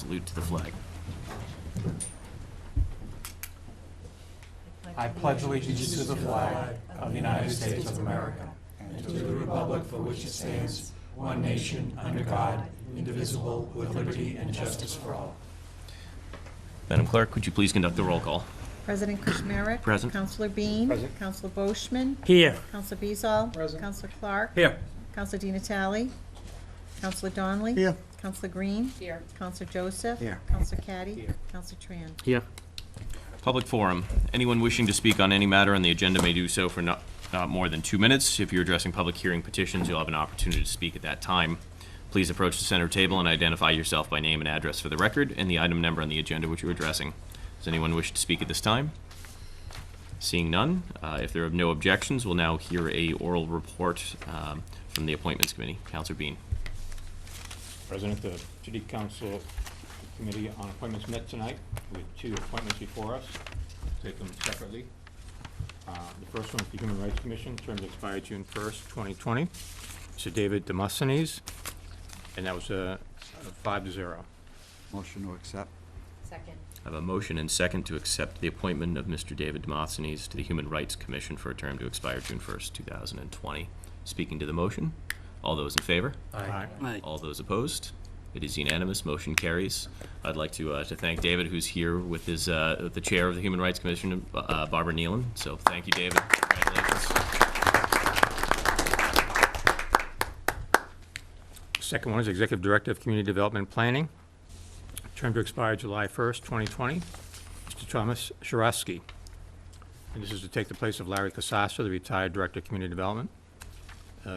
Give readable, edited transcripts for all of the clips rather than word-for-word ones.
Salute to the flag. I pledge allegiance to the flag of the United States of America and to the republic for which it stands, one nation, under God, indivisible, with liberty and justice for all. Madam Clerk, would you please conduct the roll call? President Kushmerek. Present. Councilor Bean. Present. Councilor Boishman. Here. Councilor Bezal. Present. Councilor Clark. Here. Councilor Di Natale. Councilor Donnelly. Here. Councilor Green. Here. Councilor Joseph. Here. Councilor Caddy. Here. Councilor Tran. Here. Public forum. Anyone wishing to speak on any matter on the agenda may do so for not more than 2 minutes. If you're addressing public hearing petitions, you'll have an opportunity to speak at that time. Please approach the center table and identify yourself by name and address for the record and the item number on the agenda which you're addressing. Does anyone wish to speak at this time? Seeing none, if there are no objections, we'll now hear a oral report from the Appointments Committee. Councilor Bean. President, the City Council Committee on Appointments met tonight with 2 appointments before us. Take them separately. The first one is the Human Rights Commission, term to expire June 1st, 2020. Sir David Demosthenes, and that was a 5-0. Motion to accept. Second. I have a motion and second to accept the appointment of Mr. David Demosthenes to the Human Rights Commission for a term to expire June 1st, 2020. Speaking to the motion, all those in favor? Aye. All those opposed? It is unanimous. Motion carries. I'd like to thank David, who's here with his the chair of the Human Rights Commission, Barbara Nealon. So thank you, David. Congratulations. Second one is Executive Director of Community Development Planning, term to expire July 1st, 2020. Mr. Thomas Shirosky. And this is to take the place of Larry Casassa, the retired Director of Community Development.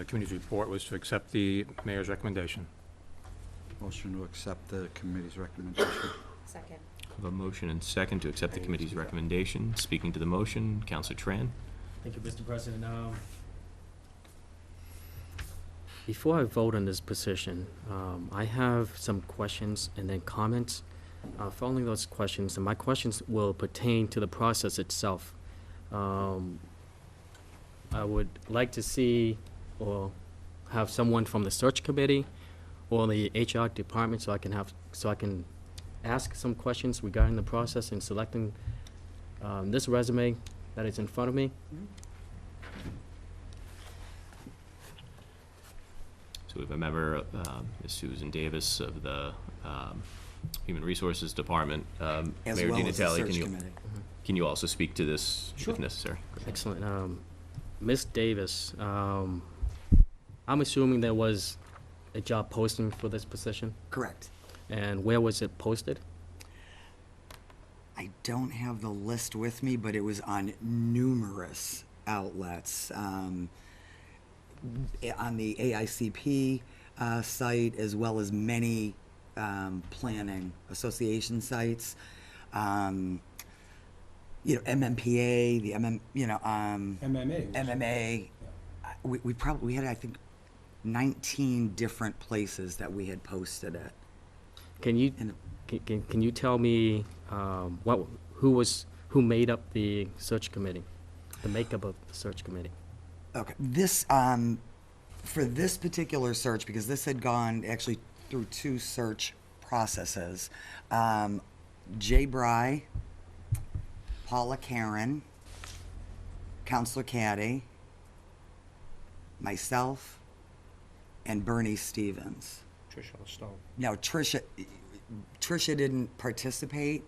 Committee's report was to accept the mayor's recommendation. Motion to accept the committee's recommendation. Second. I have a motion and second to accept the committee's recommendation. Speaking to the motion, Councilor Tran. Thank you, Mr. President. Before I vote on this position, I have some questions and then comments. Following those questions, and my questions will pertain to the process itself. I would like to see or have someone from the search committee or the HR department so I can ask some questions regarding the process in selecting this resume that is in front of me. So we have a member, Ms. Susan Davis of the Human Resources Department. As Mayor well Di as the Natale, search committee. can you also speak to this if necessary? Excellent. Ms. Davis, I'm assuming there was a job posting for this position, Correct. and where was it posted? I don't have the list with me, but it was on numerous outlets. On the AICP site, as well as many planning association sites. MMPA, the MMA. MMA. We had, I think, 19 different places that we had posted it. Can you And can you tell me who made up the search committee, the makeup of the search committee? Okay, this, for this particular search, because this had gone actually through 2 search processes, Jay Bry, Paula Karen, Counselor Caddy, myself, and Bernie Stevens. Tricia Stowe. Now, Tricia didn't participate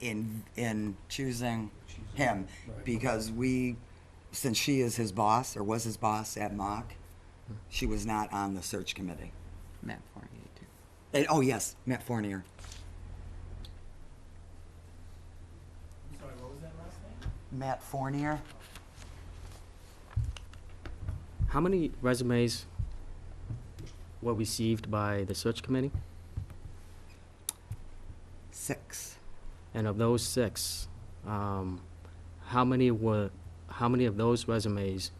in choosing him because since she is his boss, or was his boss at Mock, she was not on the search committee. Matt Fournier, too. And, oh, yes, Matt Fournier. Sorry, what was that last name? Matt Fournier. How many resumes were received by the search committee? 6. And of those 6, how many of those resumes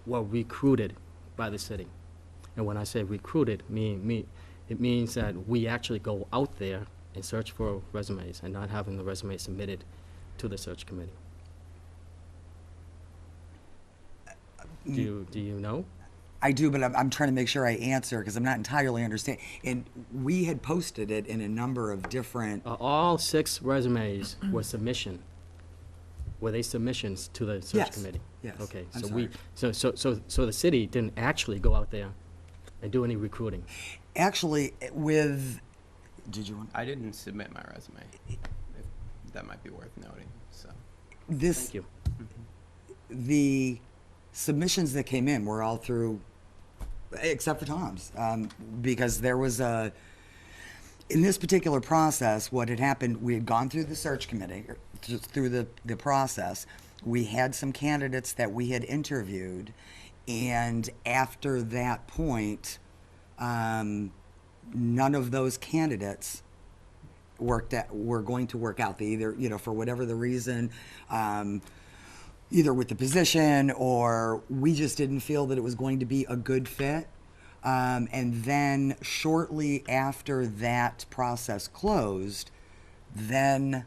were recruited by the city? And when I say recruited, it means that we actually go out there and search for resumes and not having the resume submitted to the search committee. Do you know? I do, but I'm trying to make sure I answer because I'm not entirely understanding. And we had posted it in a number of different. All 6 resumes were submission. Were they submissions to the search Yes, committee? yes. Okay, I'm so the city didn't actually go out there and do any recruiting. Actually, with. Did you want? I didn't submit my resume. That might be worth noting, so. This. Thank you. The submissions that came in were all through, except for Tom's, because there was a, in this particular process, what had happened, we had gone through the search committee, through the process. We had some candidates that we had interviewed, and after that point, none of those candidates were going to work out. They either, for whatever the reason, either with the position or we just didn't feel that it was going to be a good fit. And then shortly after that process closed, then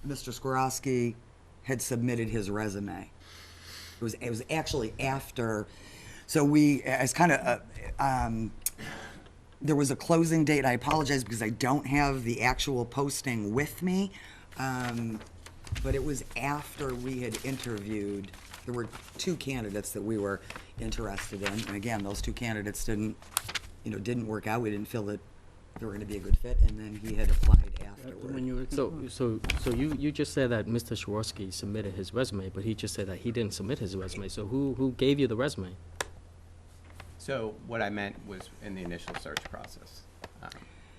Mr. Skorowski had submitted his resume. It was actually after, so we, as kind of, there was a closing date. I apologize because I don't have the actual posting with me. But it was after we had interviewed, there were 2 candidates that we were interested in. And again, those 2 candidates didn't work out. We didn't feel that they were going to be a good fit. And then he had applied afterward. So you just said that Mr. Swarovski submitted his resume, but he just said that he didn't submit his resume. So who gave you the resume? So what I meant was in the initial search process,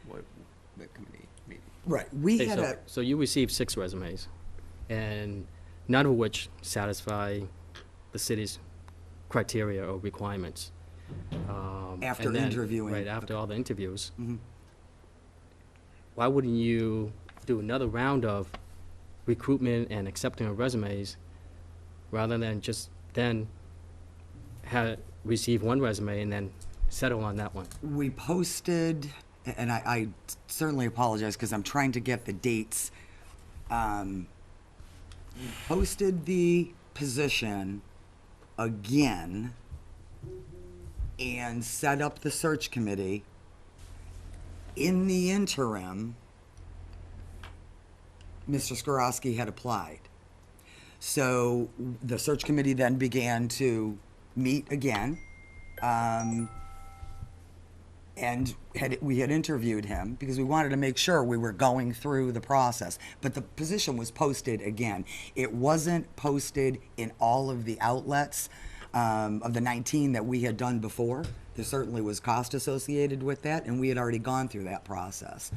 what the committee meeting. Right. We Okay, had so you received 6 resumes, and none of which satisfy the city's criteria or requirements. After And then- interviewing. Right, after all the interviews. Mhm. Why wouldn't you do another round of recruitment and accepting of resumes rather than just then receive one resume and then settle on that one? We posted, and I certainly apologize because I'm trying to get the dates. We posted the position again and set up the search committee. In the interim, Mr. Skorowski had applied. So the search committee then began to meet again. And we had interviewed him because we wanted to make sure we were going through the process. But the position was posted again. It wasn't posted in all of the outlets of the 19 that we had done before. There certainly was cost associated with that, and we had already gone through that process.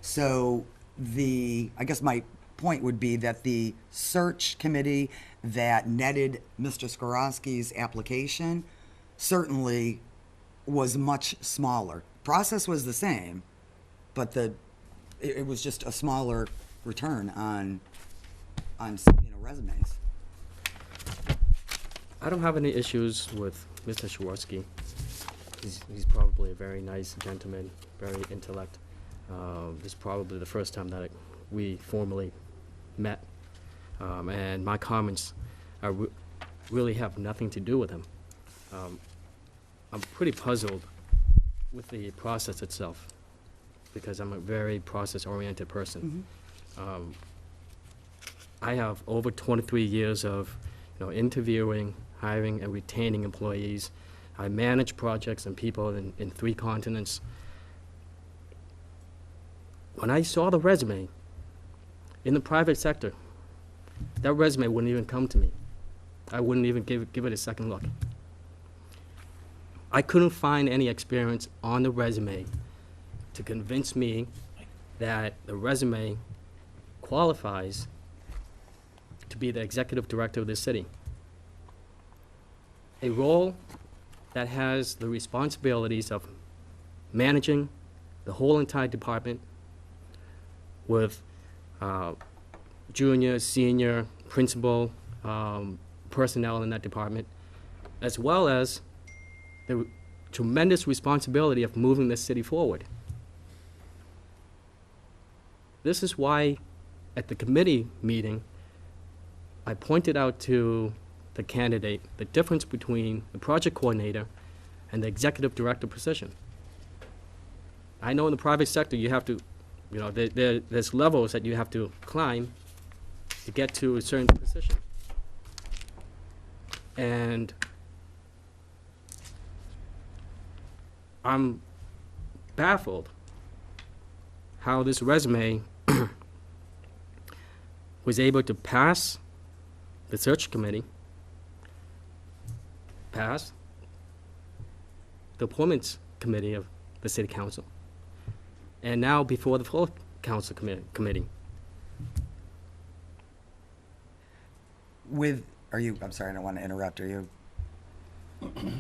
So I guess my point would be that the search committee that netted Mr. Skorowski's application certainly was much smaller. Process was the same, but it was just a smaller return on resumes. I don't have any issues with Mr. Swarovski. He's probably a very nice gentleman, very intellect. This is probably the first time that we formally met. And my comments really have nothing to do with him. I'm pretty puzzled with the process itself because I'm a very process-oriented person. I have over 23 years of interviewing, hiring, and retaining employees. I manage projects and people in 3 continents. When I saw the resume in the private sector, that resume wouldn't even come to me. I wouldn't even give it a second look. I couldn't find any experience on the resume to convince me that the resume qualifies to be the executive director of this city. A role that has the responsibilities of managing the whole entire department with junior, senior, principal personnel in that department, as well as the tremendous responsibility of moving this city forward. This is why, at the committee meeting, I pointed out to the candidate the difference between the project coordinator and the executive director position. I know in the private sector, you have to, you know, there's levels that you have to climb to get to a certain position. And I'm baffled how this resume was able to pass the search committee, pass the appointments committee of the city council, and now before the full council committee. I'm sorry, I don't want to interrupt, are you,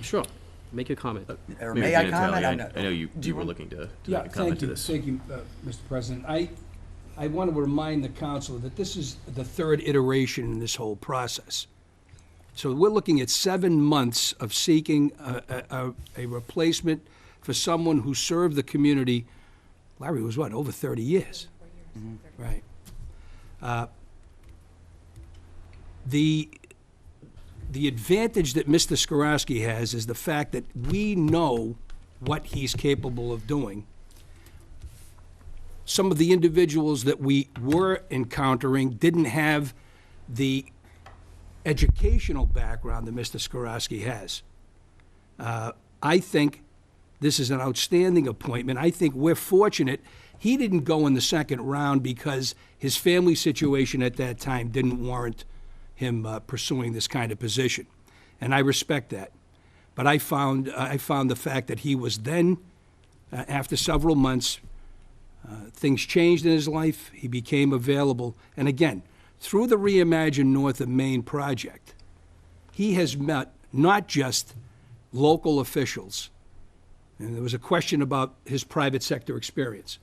Sure, make your comment. or Mayor may I Vinatelli, comment? I'm not- I know you were looking to Yeah, make a comment thank to you, this. thank you, Mr. President. I want to remind the council that this is the third iteration in this whole process. So we're looking at 7 months of seeking a replacement for someone who served the community. Larry was what, over 30 years? Right. The advantage that Mr. Skorowski has is the fact that we know what he's capable of doing. Some of the individuals that we were encountering didn't have the educational background that Mr. Skorowski has. I think this is an outstanding appointment. I think we're fortunate. He didn't go in the second round because his family situation at that time didn't warrant him pursuing this kind of position, and I respect that. But I found the fact that he was then, after several months, things changed in his life. He became available, and again, through the Reimagine North of Maine project, he has met not just local officials, and there was a question about his private sector experience.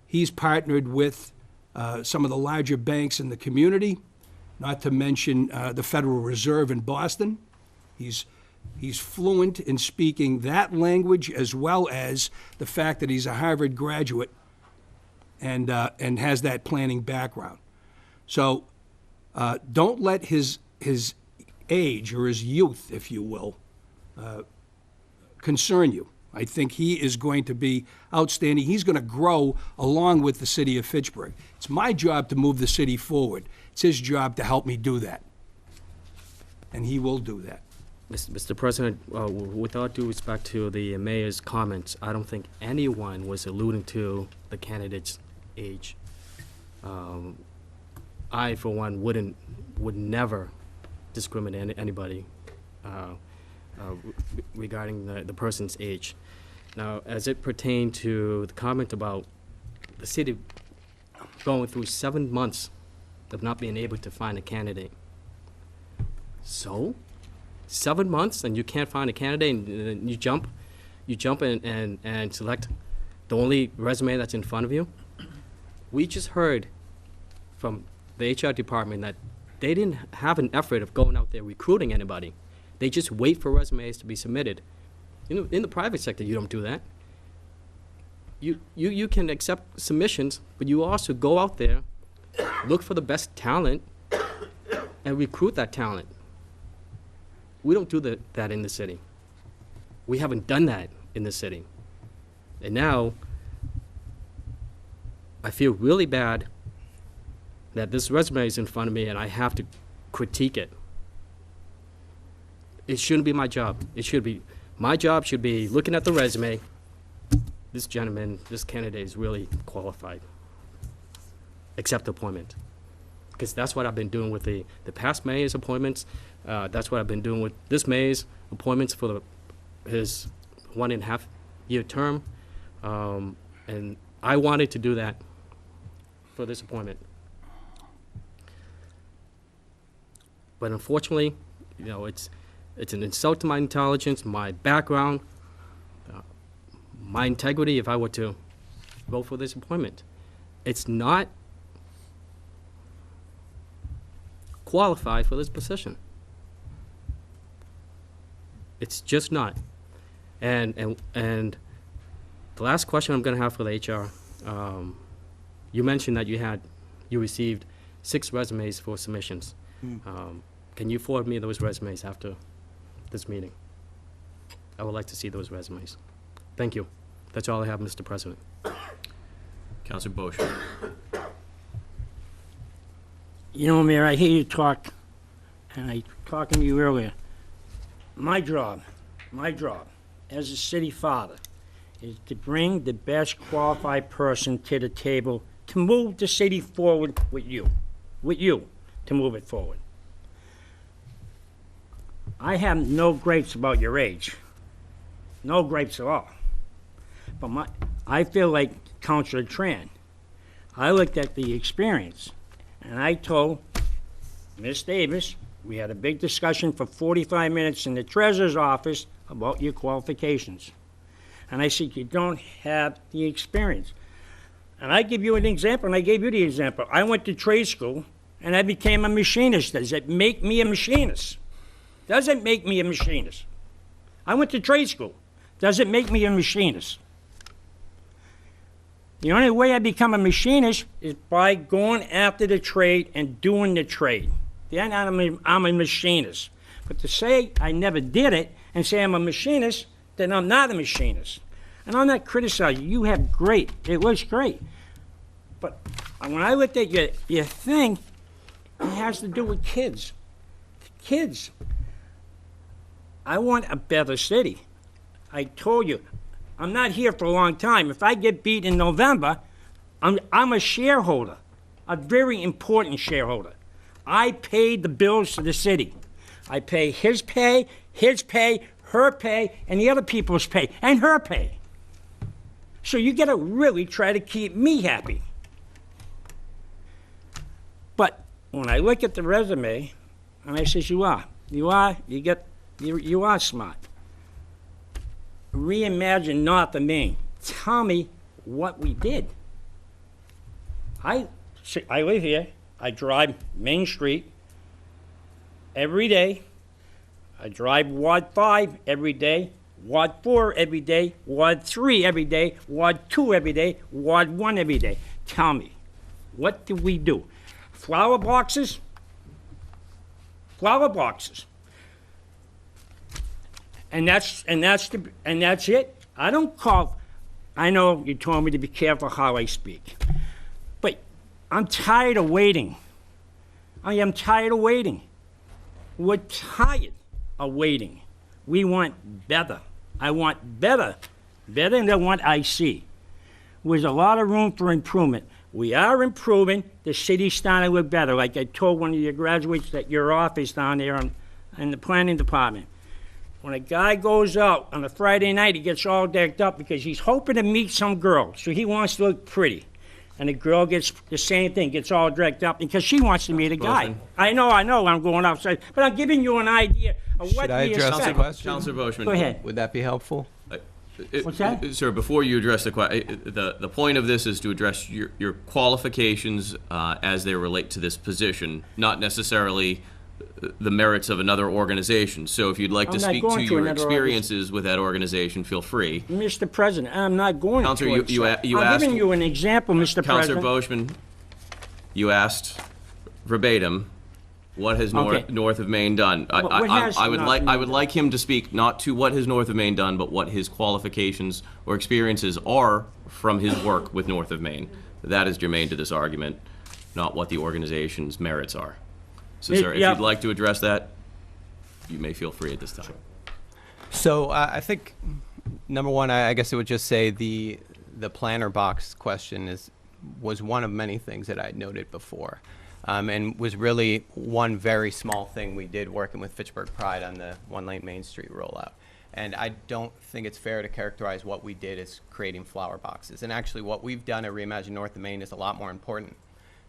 He's partnered with some of the larger banks in the community, not to mention the Federal Reserve in Boston. He's fluent in speaking that language, as well as the fact that he's a Harvard graduate and has that planning background. So don't let his age or his youth, if you will, concern you. I think he is going to be outstanding. He's going to grow along with the city of Fitchburg. It's my job to move the city forward. It's his job to help me do that. And he will do that. Mr. President, with all due respect to the mayor's comments, I don't think anyone was alluding to the candidate's age. I, for one, would never discriminate anybody regarding the person's age. Now, as it pertained to the comment about the city going through 7 months of not being able to find a candidate. So, 7 months and you can't find a candidate, and you jump and select the only resume that's in front of you? We just heard from the HR department that they didn't have an effort of going out there recruiting anybody. They just wait for resumes to be submitted. In the private sector, you don't do that. You can accept submissions, but you also go out there, look for the best talent, and recruit that talent. We don't do that in the city. We haven't done that in the city. And now, I feel really bad that this resume is in front of me and I have to critique it. It shouldn't be my job. My job should be looking at the resume. This gentleman, this candidate is really qualified. Accept the appointment. Because that's what I've been doing with the past mayor's appointments. That's what I've been doing with this mayor's appointments for his 1.5 year term. And I wanted to do that for this appointment. But unfortunately, it's an insult to my intelligence, my background, my integrity if I were to vote for this appointment. It's not qualified for this position. It's just not. And the last question I'm going to have for the HR, you mentioned that you received 6 resumes for submissions. Can you forward me those resumes after this meeting? I would like to see those resumes. Thank you. That's all I have, Mr. President. Counselor Boishman. You know, Mayor, I hear you talk, and I talking to you earlier. My job as a city father is to bring the best qualified person to the table to move the city forward with you, to move it forward. I have no gripes about your age, no gripes at all. But I feel like Councilor Tran. I looked at the experience, and I told Ms. Davis, we had a big discussion for 45 minutes in the treasurer's office about your qualifications. And I said, you don't have the experience. And I give you an example, and I gave you the example. I went to trade school, and I became a machinist. Does it make me a machinist? Doesn't make me a machinist. I went to trade school. Does it make me a machinist? The only way I become a machinist is by going after the trade and doing the trade. Then I'm a machinist. But to say I never did it and say I'm a machinist, then I'm not a machinist. And I'm not criticizing you. You have great. It looks great. But when I looked at your thing, it has to do with kids. Kids. I want a better city. I told you, I'm not here for a long time. If I get beat in November, I'm a shareholder, a very important shareholder. I pay the bills to the city. I pay, her pay, and the other people's pay, and her pay. So you got to really try to keep me happy. But when I look at the resume, and I says, you are smart. Reimagine North of Main. Tell me what we did. I live here. I drive Main Street every day. I drive Ward 5 every day, Ward 4 every day, Ward 3 every day, Ward 2 every day, Ward 1 every day. Tell me, what do we do? Flower boxes? Flower boxes. And that's it. I know you told me to be careful how I speak, but I'm tired of waiting. I am tired of waiting. We're tired of waiting. We want better. I want better than what I see. There's a lot of room for improvement. We are improving. The city's starting to look better. Like I told one of your graduates at your office down there in the planning department. When a guy goes out on a Friday night, he gets all decked up because he's hoping to meet some girl, so he wants to look pretty. And the girl gets the same thing, gets all decked up because she wants to meet a guy. Boishman. I know, I'm going outside, but I'm giving you an idea of what Should I we address the expect. question? Counselor Boishman. Go ahead. Would that be helpful? What's that? Sir, before you address the question, the point of this is to address your qualifications as they relate to this position, not necessarily the merits of another organization. So if you'd like to I'm not speak going to to your another experiences with that organization, feel free. Mr. President, I'm not going Counselor, to it, you sir. you I'm asked- giving you an example, Mr. Counselor President. Boishman, you asked verbatim, what has Okay. North of Maine done? What has I would North like of I Maine would done? like him to speak not to what has North of Maine done, but what his qualifications or experiences are from his work with North of Maine. That is germane to this argument, not what the organization's merits are. So, sir, if Yeah. you'd like to address that, you may feel free at this time. So I think, number one, I guess it would just say the planner box question was one of many things that I noted before, and was really one very small thing we did working with Fitchburg Pride on the one-lane Main Street rollout. And I don't think it's fair to characterize what we did as creating flower boxes. And actually what we've done at Reimagine North of Maine is a lot more important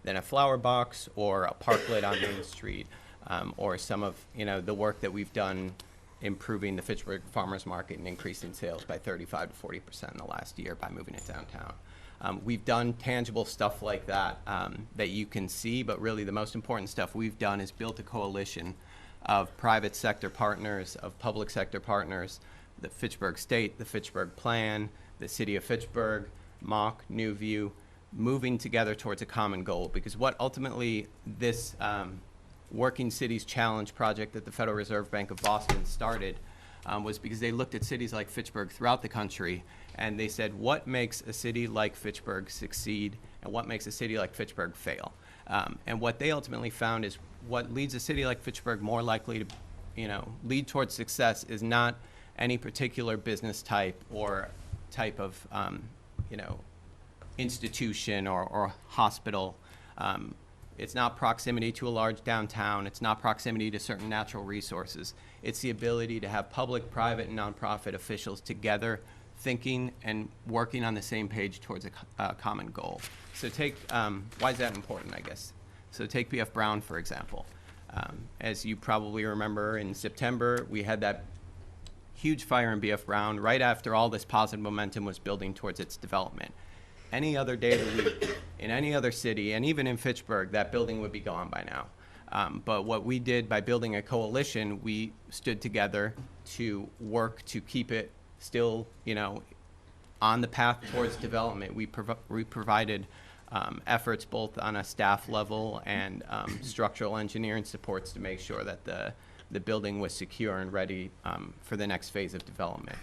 than a flower box or a parklet on Main Street, or some of the work that we've done improving the Fitchburg Farmers Market and increasing sales by 35 to 40% in the last year by moving it downtown. We've done tangible stuff like that that you can see, but really the most important stuff we've done is built a coalition of private sector partners, of public sector partners, the Fitchburg State, the Fitchburg Plan, the City of Fitchburg, Mock, New View, moving together towards a common goal. Because what ultimately this Working Cities Challenge project that the Federal Reserve Bank of Boston started was because they looked at cities like Fitchburg throughout the country, and they said, what makes a city like Fitchburg succeed, and what makes a city like Fitchburg fail? And what they ultimately found is what leads a city like Fitchburg more likely to, lead towards success is not any particular business type or type of, institution or hospital. It's not proximity to a large downtown. It's not proximity to certain natural resources. It's the ability to have public, private, and nonprofit officials together thinking and working on the same page towards a common goal. So take, why is that important, I guess? So take B.F. Brown, for example. As you probably remember, in September, we had that huge fire in B.F. Brown right after all this positive momentum was building towards its development. Any other day of the week, in any other city, and even in Fitchburg, that building would be gone by now. But what we did by building a coalition, we stood together to work to keep it still, on the path towards development. We provided efforts both on a staff level and structural engineering supports to make sure that the building was secure and ready for the next phase of development.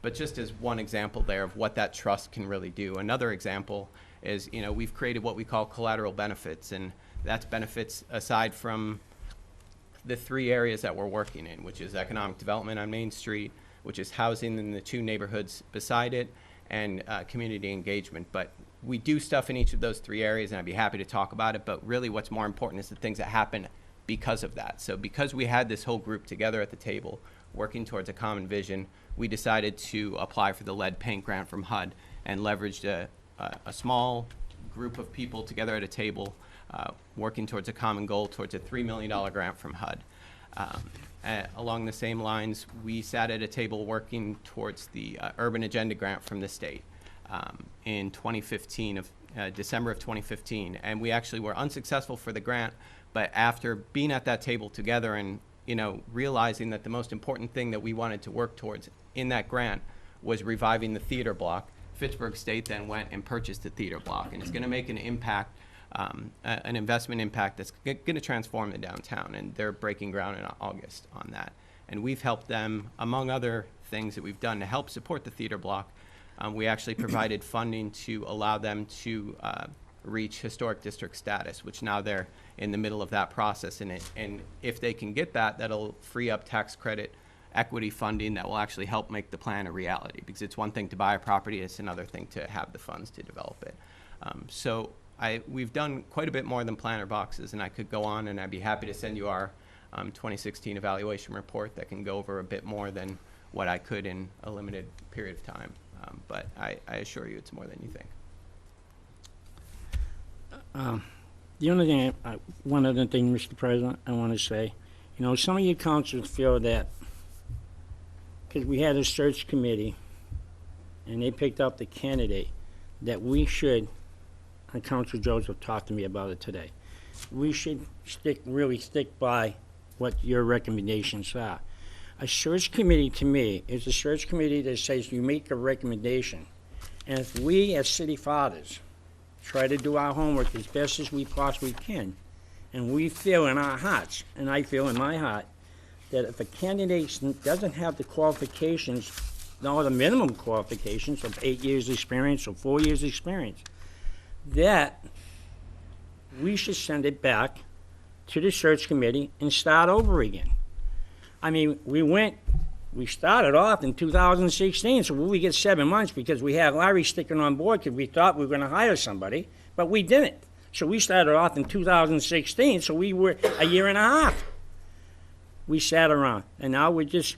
But just as one example there of what that trust can really do. Another example is, we've created what we call collateral benefits, and that's benefits aside from the three areas that we're working in, which is economic development on Main Street, which is housing in the two neighborhoods beside it, and community engagement. But we do stuff in each of those three areas, and I'd be happy to talk about it, but really what's more important is the things that happen because of that. So because we had this whole group together at the table working towards a common vision, we decided to apply for the lead paint grant from HUD and leveraged a small group of people together at a table working towards a common goal, towards a $3 million grant from HUD. Along the same lines, we sat at a table working towards the Urban Agenda grant from the state in 2015, December of 2015. And we actually were unsuccessful for the grant, but after being at that table together and realizing that the most important thing that we wanted to work towards in that grant was reviving the theater block, Fitchburg State then went and purchased the theater block, and it's going to make an impact, an investment impact that's going to transform the downtown, and they're breaking ground in August on that. And we've helped them, among other things that we've done to help support the theater block. We actually provided funding to allow them to reach historic district status, which now they're in the middle of that process. And if they can get that, that'll free up tax credit equity funding that will actually help make the plan a reality, because it's one thing to buy a property, it's another thing to have the funds to develop it. So we've done quite a bit more than planter boxes, and I could go on, and I'd be happy to send you our 2016 evaluation report that can go over a bit more than what I could in a limited period of time. But I assure you it's more than you think. The only thing, one other thing, Mr. President, I want to say, some of your councils feel that, because we had a search committee, and they picked up the candidate, that we should, and Councilor Joseph talked to me about it today, we should really stick by what your recommendations are. A search committee, to me, is a search committee that says you make a recommendation, and if we as city fathers try to do our homework as best as we possibly can, and we feel in our hearts, and I feel in my heart, that if a candidate doesn't have the qualifications, or the minimum qualifications of 8 years experience or 4 years experience, that we should send it back to the search committee and start over again. I mean, we started off in 2016, so we get 7 months because we had Larry sticking on board because we thought we were going to hire somebody, but we didn't. So we started off in 2016, so we were a year and a half. We sat around, and now we're just,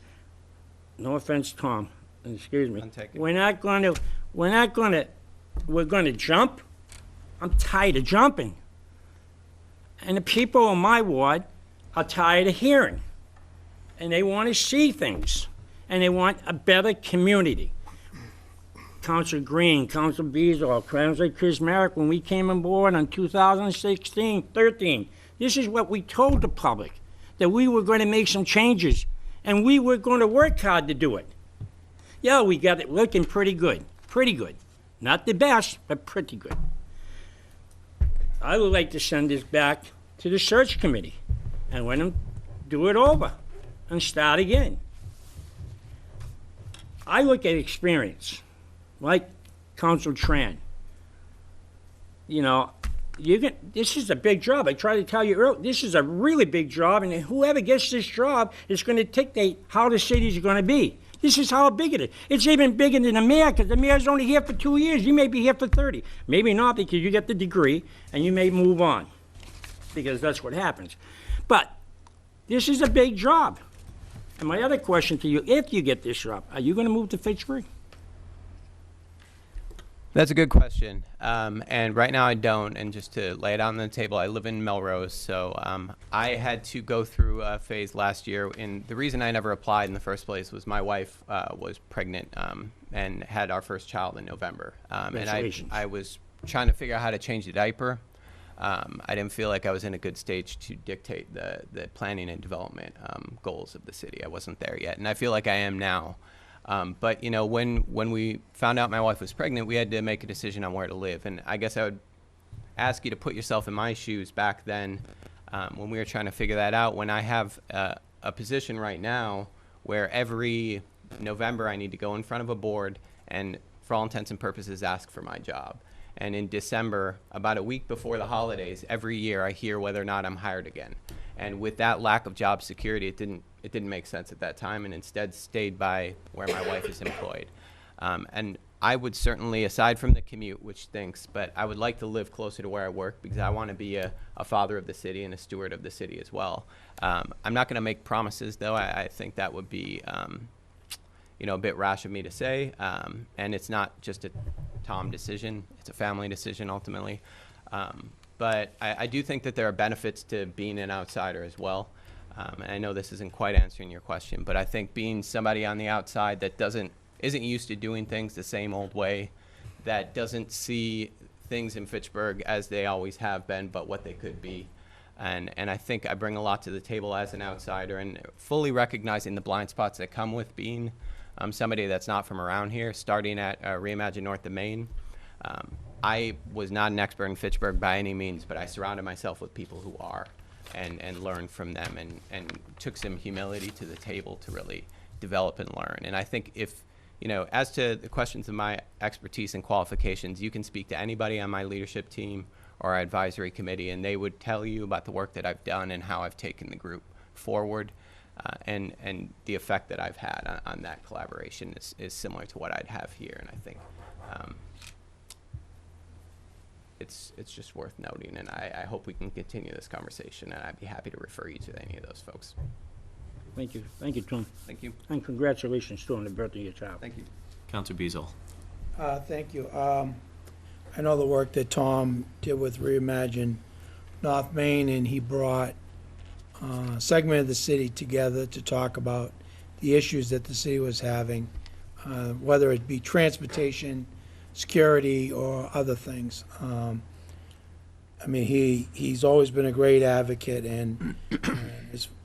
no offense, Tom, excuse me. We're going to jump. I'm tired of jumping. And the people in my ward are tired of hearing. And they want to see things. And they want a better community. Councilor Green, Councilor Beazle, Councilor Chris Merrick, when we came on board in 2013, this is what we told the public, that we were going to make some changes, and we were going to work hard to do it. Yeah, we got it looking pretty good. Not the best, but pretty good. I would like to send this back to the search committee and let him do it over and start again. I look at experience, like Council Tran. You know, this is a big job. I tried to tell you earlier, this is a really big job, and whoever gets this job is going to dictate how the city's going to be. This is how big it is. It's even bigger than the mayor, because the mayor's only here for 2 years. You may be here for 30. Maybe not, because you get the degree, and you may move on, because that's what happens. But this is a big job. And my other question to you, if you get this job, are you going to move to Fitchburg? That's a good question. And right now I don't. And just to lay it out on the table, I live in Melrose. So I had to go through a phase last year. And the reason I never applied in the first place was my wife was pregnant and had our first child in November. And Congratulations. I was trying to figure out how to change the diaper. I didn't feel like I was in a good stage to dictate the planning and development goals of the city. I wasn't there yet. And I feel like I am now. But, you know, when we found out my wife was pregnant, we had to make a decision on where to live. And I guess I would ask you to put yourself in my shoes back then when we were trying to figure that out. When I have a position right now where every November I need to go in front of a board and, for all intents and purposes, ask for my job. And in December, about a week before the holidays, every year I hear whether or not I'm hired again. And with that lack of job security, it didn't make sense at that time, and instead stayed by where my wife is employed. And I would certainly, aside from the commute, which stinks, but I would like to live closer to where I work because I want to be a father of the city and a steward of the city as well. I'm not going to make promises, though. I think that would be, a bit rash of me to say. And it's not just a Tom decision; it's a family decision ultimately. But I do think that there are benefits to being an outsider as well. And I know this isn't quite answering your question, but I think being somebody on the outside that isn't used to doing things the same old way, that doesn't see things in Fitchburg as they always have been, but what they could be. And I think I bring a lot to the table as an outsider, and fully recognizing the blind spots that come with being somebody that's not from around here, starting at Reimagine North of Main. I was not an expert in Fitchburg by any means, but I surrounded myself with people who are and learned from them and took some humility to the table to really develop and learn. And I think if, as to the questions of my expertise and qualifications, you can speak to anybody on my leadership team or our advisory committee, and they would tell you about the work that I've done and how I've taken the group forward. And the effect that I've had on that collaboration is similar to what I'd have here. And I think it's just worth noting, and I hope we can continue this conversation, and I'd be happy to refer you to any of those folks. Thank you. Thank you, Tom. Thank you. And congratulations, too, on the birthday of your child. Thank you. Counselor Beazle. Thank you. I know the work that Tom did with Reimagine North Main, and he brought a segment of the city together to talk about the issues that the city was having, whether it be transportation, security, or other things. He's always been a great advocate, and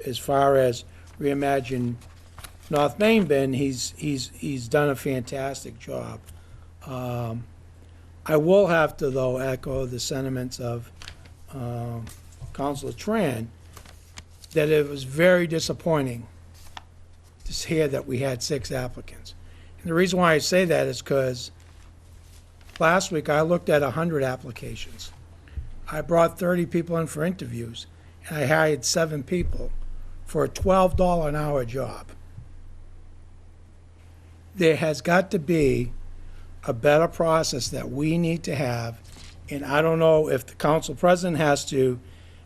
as far as Reimagine North Main been, he's done a fantastic job. I will have to, though, echo the sentiments of Councilor Tran, that it was very disappointing to hear that we had 6 applicants. And the reason why I say that is because last week I looked at 100 applications. I brought 30 people in for interviews, and I hired 7 people for a $12 an hour job. There has got to be a better process that we need to have, and I don't know if the council president has to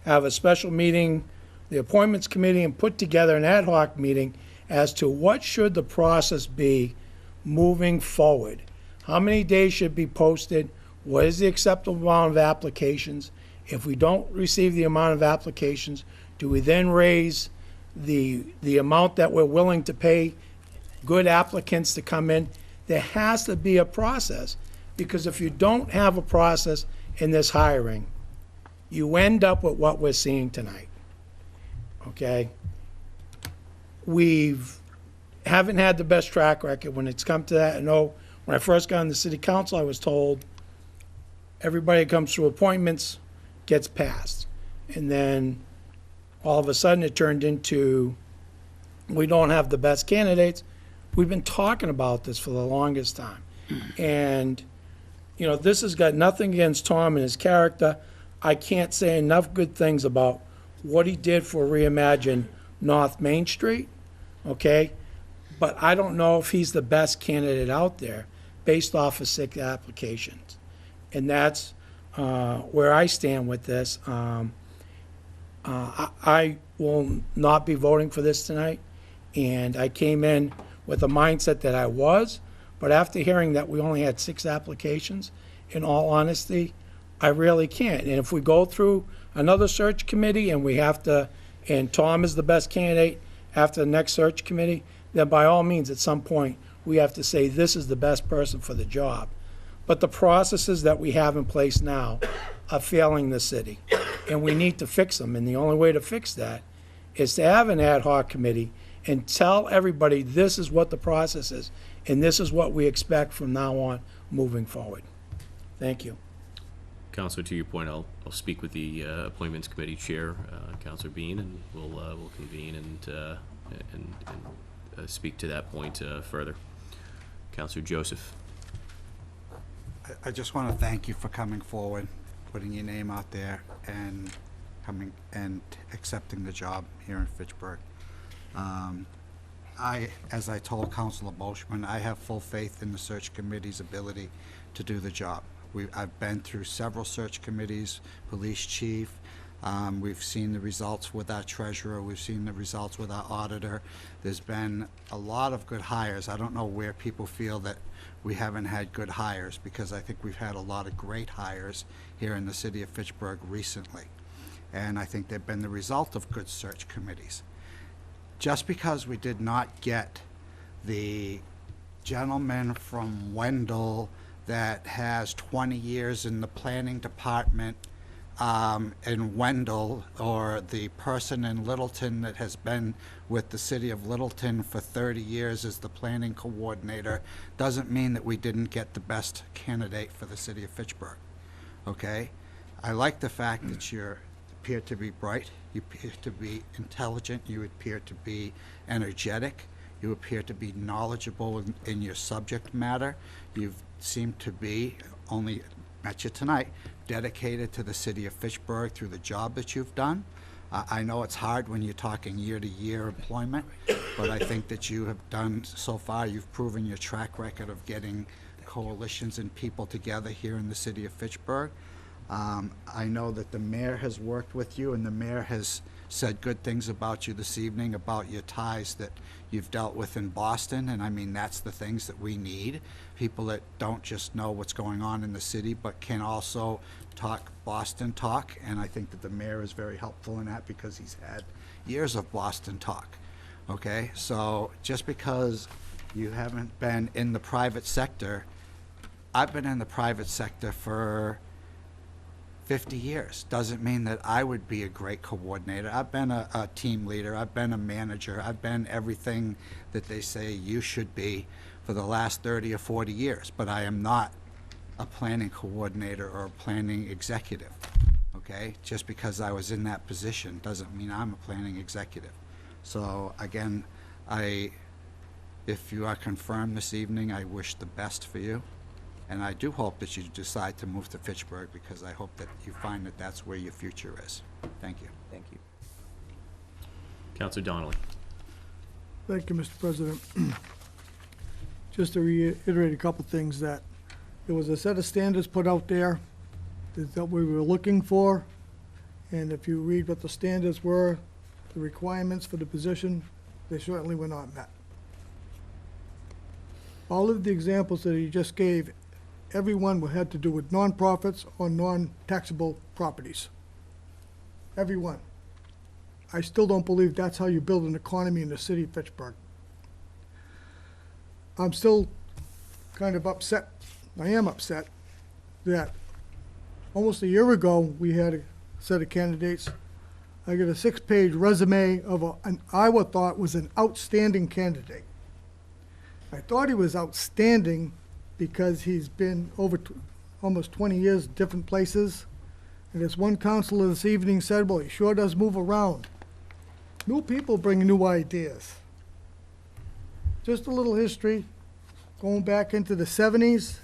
have a special meeting, the appointments committee, and put together an ad hoc meeting as to what should the process be moving forward. How many days should be posted? What is the acceptable amount of applications? If we don't receive the amount of applications, do we then raise the amount that we're willing to pay good applicants to come in? There has to be a process, because if you don't have a process in this hiring, you end up with what we're seeing tonight. Okay? Haven't had the best track record when it's come to that. I know when I first got on the city council, I was told everybody that comes through appointments gets passed. And then all of a sudden it turned into, we don't have the best candidates. We've been talking about this for the longest time. And, you know, this has got nothing against Tom and his character. I can't say enough good things about what he did for Reimagine North Main Street, okay? But I don't know if he's the best candidate out there based off of 6 applications. And that's where I stand with this. I will not be voting for this tonight, and I came in with a mindset that I was, but after hearing that we only had 6 applications, in all honesty, I really can't. And if we go through another search committee and we have to, and Tom is the best candidate after the next search committee, then by all means, at some point, we have to say this is the best person for the job. But the processes that we have in place now are failing the city, and we need to fix them. And the only way to fix that is to have an ad hoc committee and tell everybody this is what the process is, and this is what we expect from now on moving forward. Thank you. Counselor, to your point, I'll speak with the Appointments Committee Chair, Counselor Bean, and we'll convene and speak to that point further. Counselor Joseph. I just want to thank you for coming forward, putting your name out there, and coming and accepting the job here in Fitchburg. As I told Councilor Boschman, I have full faith in the search committee's ability to do the job. I've been through several search committees, police chief. We've seen the results with our treasurer. We've seen the results with our auditor. There's been a lot of good hires. I don't know where people feel that we haven't had good hires, because I think we've had a lot of great hires here in the city of Fitchburg recently. And I think they've been the result of good search committees. Just because we did not get the gentleman from Wendell that has 20 years in the planning department in Wendell, or the person in Littleton that has been with the city of Littleton for 30 years as the planning coordinator, doesn't mean that we didn't get the best candidate for the city of Fitchburg, okay? I like the fact that you appear to be bright, you appear to be intelligent, you appear to be energetic, you appear to be knowledgeable in your subject matter. You seem to be, only met you tonight, dedicated to the city of Fitchburg through the job that you've done. I know it's hard when you're talking year-to-year employment, but I think that you have done, so far, you've proven your track record of getting coalitions and people together here in the city of Fitchburg. I know that the mayor has worked with you, and the mayor has said good things about you this evening, about your ties that you've dealt with in Boston, and I mean, that's the things that we need. People that don't just know what's going on in the city, but can also talk Boston talk, and I think that the mayor is very helpful in that, because he's had years of Boston talk, okay? So just because you haven't been in the private sector, I've been in the private sector for 50 years. Doesn't mean that I would be a great coordinator. I've been a team leader. I've been a manager. I've been everything that they say you should be for the last 30 or 40 years. But I am not a planning coordinator or a planning executive, okay? Just because I was in that position doesn't mean I'm a planning executive. So again, if you are confirmed this evening, I wish the best for you. And I do hope that you decide to move to Fitchburg, because I hope that you find that that's where your future is. Thank you. Thank you. Counselor Donnelly. Thank you, Mr. President. Just to reiterate a couple things, that there was a set of standards put out there that we were looking for, and if you read what the standards were, the requirements for the position, they certainly were not met. All of the examples that he just gave, every one had to do with nonprofits or non-taxable properties. Every one. I still don't believe that's how you build an economy in the city of Fitchburg. I'm still kind of upset, I am upset, that almost a year ago, we had a set of candidates. I got a 6-page resume of an I thought was an outstanding candidate. I thought he was outstanding because he's been over almost 20 years in different places. And as one counselor this evening said, well, he sure does move around. New people bring new ideas. Just a little history, going back into the 70s.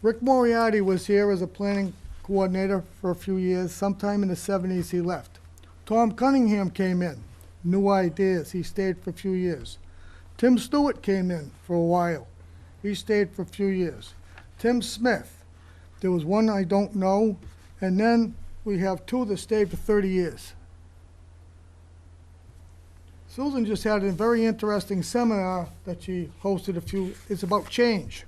Rick Moriarty was here as a planning coordinator for a few years. Sometime in the 70s, he left. Tom Cunningham came in, new ideas. He stayed for a few years. Tim Stewart came in for a while. He stayed for a few years. Tim Smith, there was one I don't know, and then we have two that stayed for 30 years. Susan just had a very interesting seminar that she hosted it's about change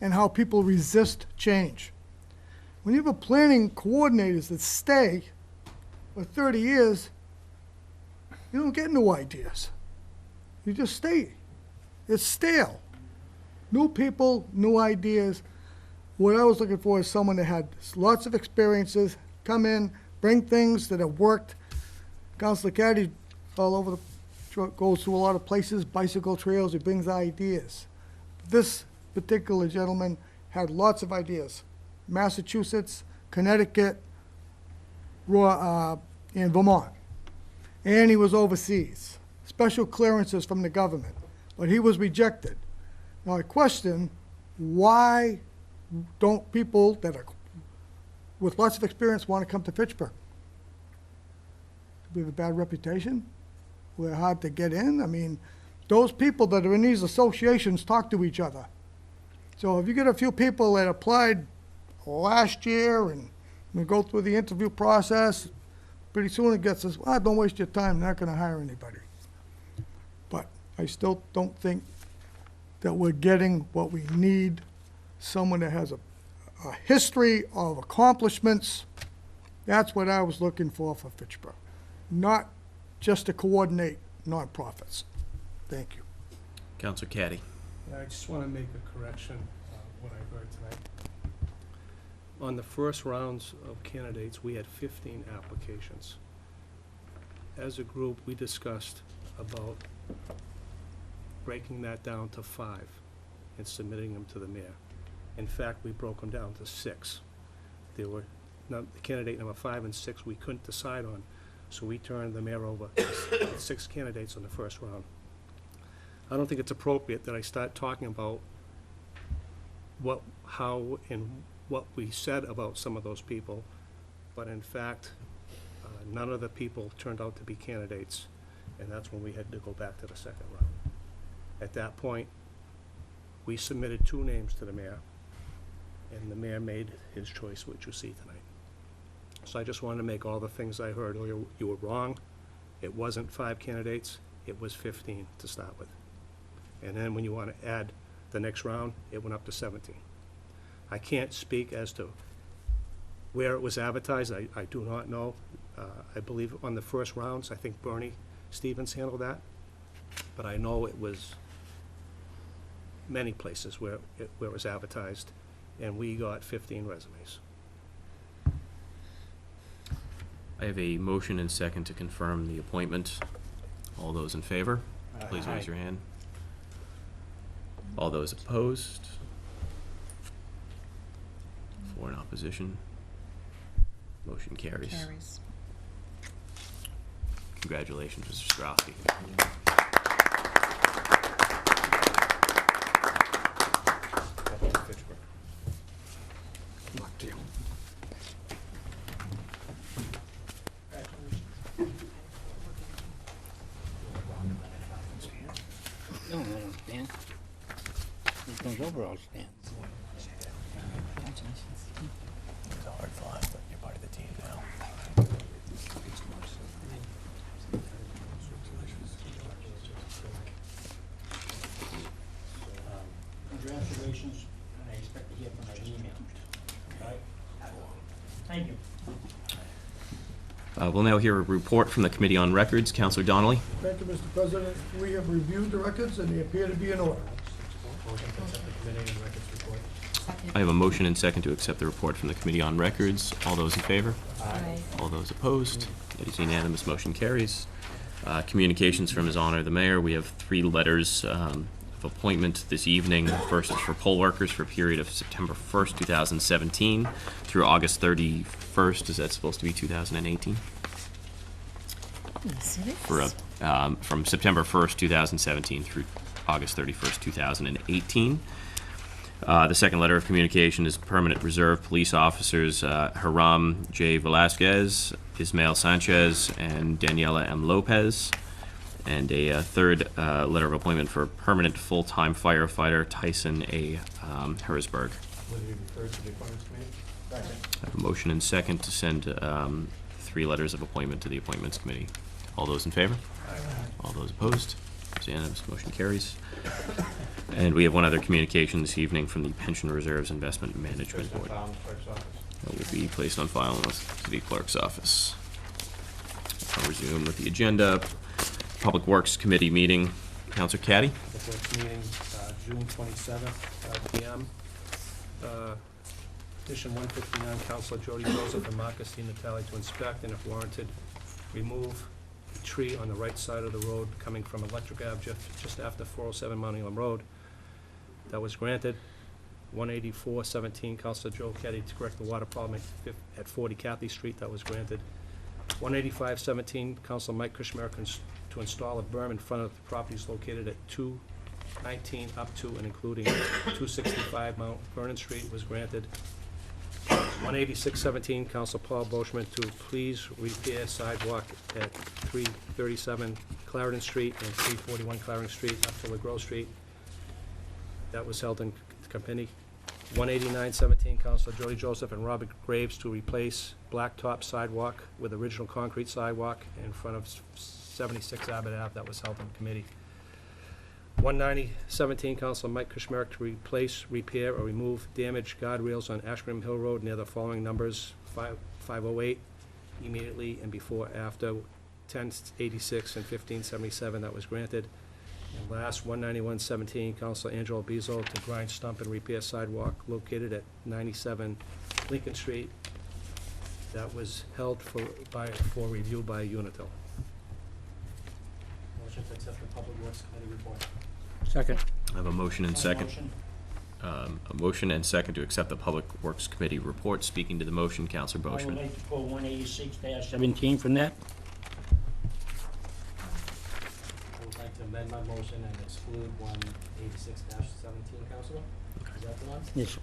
and how people resist change. When you have a planning coordinators that stay for 30 years, you don't get new ideas. You just stay. It's stale. New people, new ideas. What I was looking for is someone that had lots of experiences, come in, bring things that have worked. Councilor Caddy all over goes to a lot of places, bicycle trails, he brings ideas. This particular gentleman had lots of ideas. Massachusetts, Connecticut, and Vermont. And he was overseas. Special clearances from the government. But he was rejected. Now I question, why don't people that are with lots of experience want to come to Fitchburg? Do we have a bad reputation? We're hard to get in? I mean, those people that are in these associations talk to each other. So if you get a few people that applied last year and we go through the interview process, pretty soon it gets us, well, don't waste your time, they're not going to hire anybody. But I still don't think that we're getting what we need, someone that has a history of accomplishments. That's what I was looking for Fitchburg, not just to coordinate nonprofits. Thank you. Counselor Caddy. I just want to make a correction what I heard tonight. On the first rounds of candidates, we had 15 applications. As a group, we discussed about breaking that down to 5 and submitting them to the mayor. In fact, we broke them down to 6. There were candidate number 5 and 6 we couldn't decide on, so we turned the mayor over to 6 candidates on the first round. I don't think it's appropriate that I start talking about how and what we said about some of those people, but in fact, none of the people turned out to be candidates, and that's when we had to go back to the second round. At that point, we submitted 2 names to the mayor, and the mayor made his choice, which you see tonight. So I just wanted to make all the things I heard earlier, you were wrong. It wasn't 5 candidates, it was 15 to start with. And then when you want to add the next round, it went up to 17. I can't speak as to where it was advertised, I do not know. I believe on the first rounds, I think Bernie Stevens handled that, but I know it was many places where it was advertised, and we got 15 resumes. I have a motion and second to confirm the appointment. All those in favor, please raise your hand. All those opposed? 4 in opposition. Motion carries. Carries. Congratulations, Mr. Skrowski. Luck to you. No, I don't stand. It comes over, I'll stand. It's a hard fought, but you're part of the team now. Congratulations, and I expect to hear from my email. All right? Thank you. We'll now hear a report from the Committee on Records. Counselor Donnelly. Thank you, Mr. President. We have reviewed the records and they appear to be in order. I have a motion and second to accept the report from the Committee on Records. All those in favor? Aye. All those opposed? It is unanimous. Motion carries. Communications from His Honor the Mayor. We have 3 letters of appointment this evening. The first is for poll workers for a period of September 1st, 2017 through August 31st. Is that supposed to be 2018? for from September 1st, 2017 through August 31st, 2018. The second letter of communication is permanent reserve police officers Hiram J. Velasquez, Ismael Sanchez, and Daniela M. Lopez. And a third letter of appointment for permanent full-time firefighter Tyson A. Hersberg. Will you refer to the appointments committee? I have a motion and second to send 3 letters of appointment to the appointments committee. All those in favor? All those opposed? It's unanimous. Motion carries. And we have one other communication this evening from the Pension Reserves Investment Management First on Board. file in the clerk's office. That will be placed on file in the city clerk's office. I'll resume with the agenda. Public Works Committee meeting. Counselor Caddy? The first meeting, June 27th, 5 p.m. Petition 159, Councilor Jody Joseph and Marcus D. Natale to inspect and if warranted, remove the tree on the right side of the road coming from Electric Ave just after 407 Mount Elam Road. That was granted. 184-17, Councilor Joe Keddy to correct the water problem at 40 Cathy Street. That was granted. 185-17, Councilor Mike Kushmer to install a berm in front of the properties located at 219 up to and including 265 Mount Vernon Street was granted. 186-17, Councilor Paul Boschman to please repair sidewalk at 337 Clarendon Street and 341 Clarendon Street up to LaGros Street. That was held in committee. 189-17, Councilor Jody Joseph and Robert Graves to replace blacktop sidewalk with original concrete sidewalk in front of 76 Abbott Ave. That was held in committee. 190-17, Councilor Mike Kushmer to replace, repair, or remove damaged guardrails on Ashburnham Hill Road near the following numbers: 508 immediately and before after 1086 and 1577. That was granted. And last, 191-17, Councilor Angelo Bezos to grind, stump, and repair sidewalk located at 97 Lincoln Street. That was held for review by Unitil. Motion to accept the Public Works Committee report. Second. I have a motion and second. A motion and second to accept the Public Works Committee report. Speaking to the motion, Counselor I would Boschman. like to pull 186-17 from that. I would like to amend my motion and exclude 186-17, Councilor. Is that the one? Yes.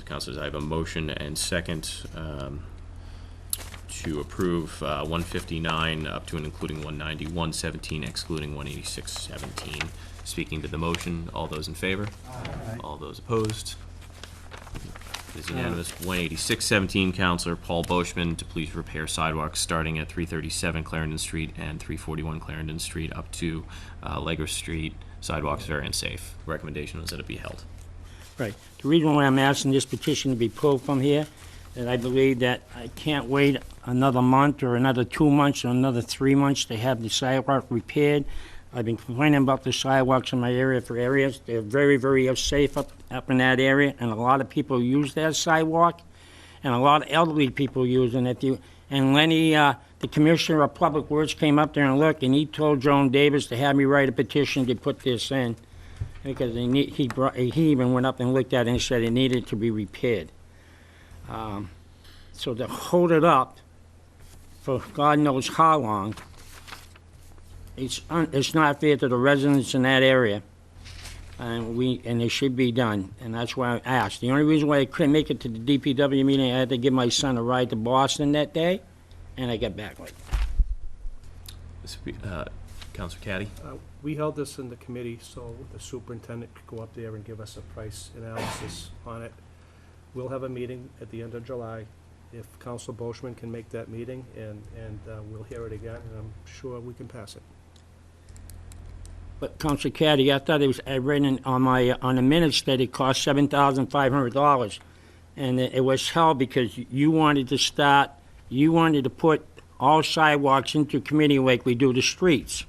Councilors, I have a motion and second to approve 159 up to and including 190, 117 excluding 186-17. Speaking to the motion, all those in favor? Aye. All those opposed? It is unanimous. 186-17, Councilor Paul Boschman to please repair sidewalks starting at 337 Clarendon Street and 341 Clarendon Street up to Legger Street. Sidewalks very unsafe. Recommendation was that it be held. Right. The reason why I'm asking this petition to be pulled from here, that I believe that I can't wait another month or another 2 months or another 3 months to have the sidewalk repaired. I've been complaining about the sidewalks in my area for areas. They're very, very unsafe up in that area, and a lot of people use that sidewalk, and a lot of elderly people using it. And Lenny, the Commissioner of Public Works, came up there and looked, and he told Joan Davis to have me write a petition to put this in, because he even went up and looked at it and said it needed to be repaired. So to hold it up for God knows how long, it's not fair to the residents in that area, and it should be done, and that's why I asked. The only reason why I couldn't make it to the DPW meeting, I had to give my son a ride to Boston that day, and I got back late. Councilor Caddy? We held this in the committee so the superintendent could go up there and give us a price analysis on it. We'll have a meeting at the end of July. If Councilor Boschman can make that meeting, and we'll hear it again, and I'm sure we can pass it. But Councilor Caddy, I thought I read on the minutes that it cost $7,500, and it was held because you wanted to put all sidewalks into committee like we do the streets.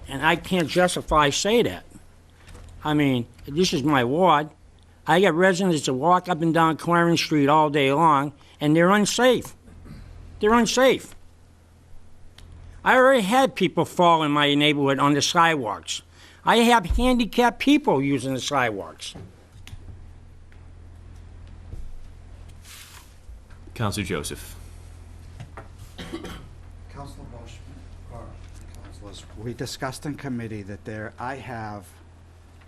And I can't say that. I mean, this is my ward. I got residents that walk up and down Clarendon Street all day long, and they're unsafe. They're unsafe. I already had people fall in my neighborhood on the sidewalks. I have handicapped people using the sidewalks. Councilor Joseph. Councilor Boschman, or councilors, we discussed in committee that I have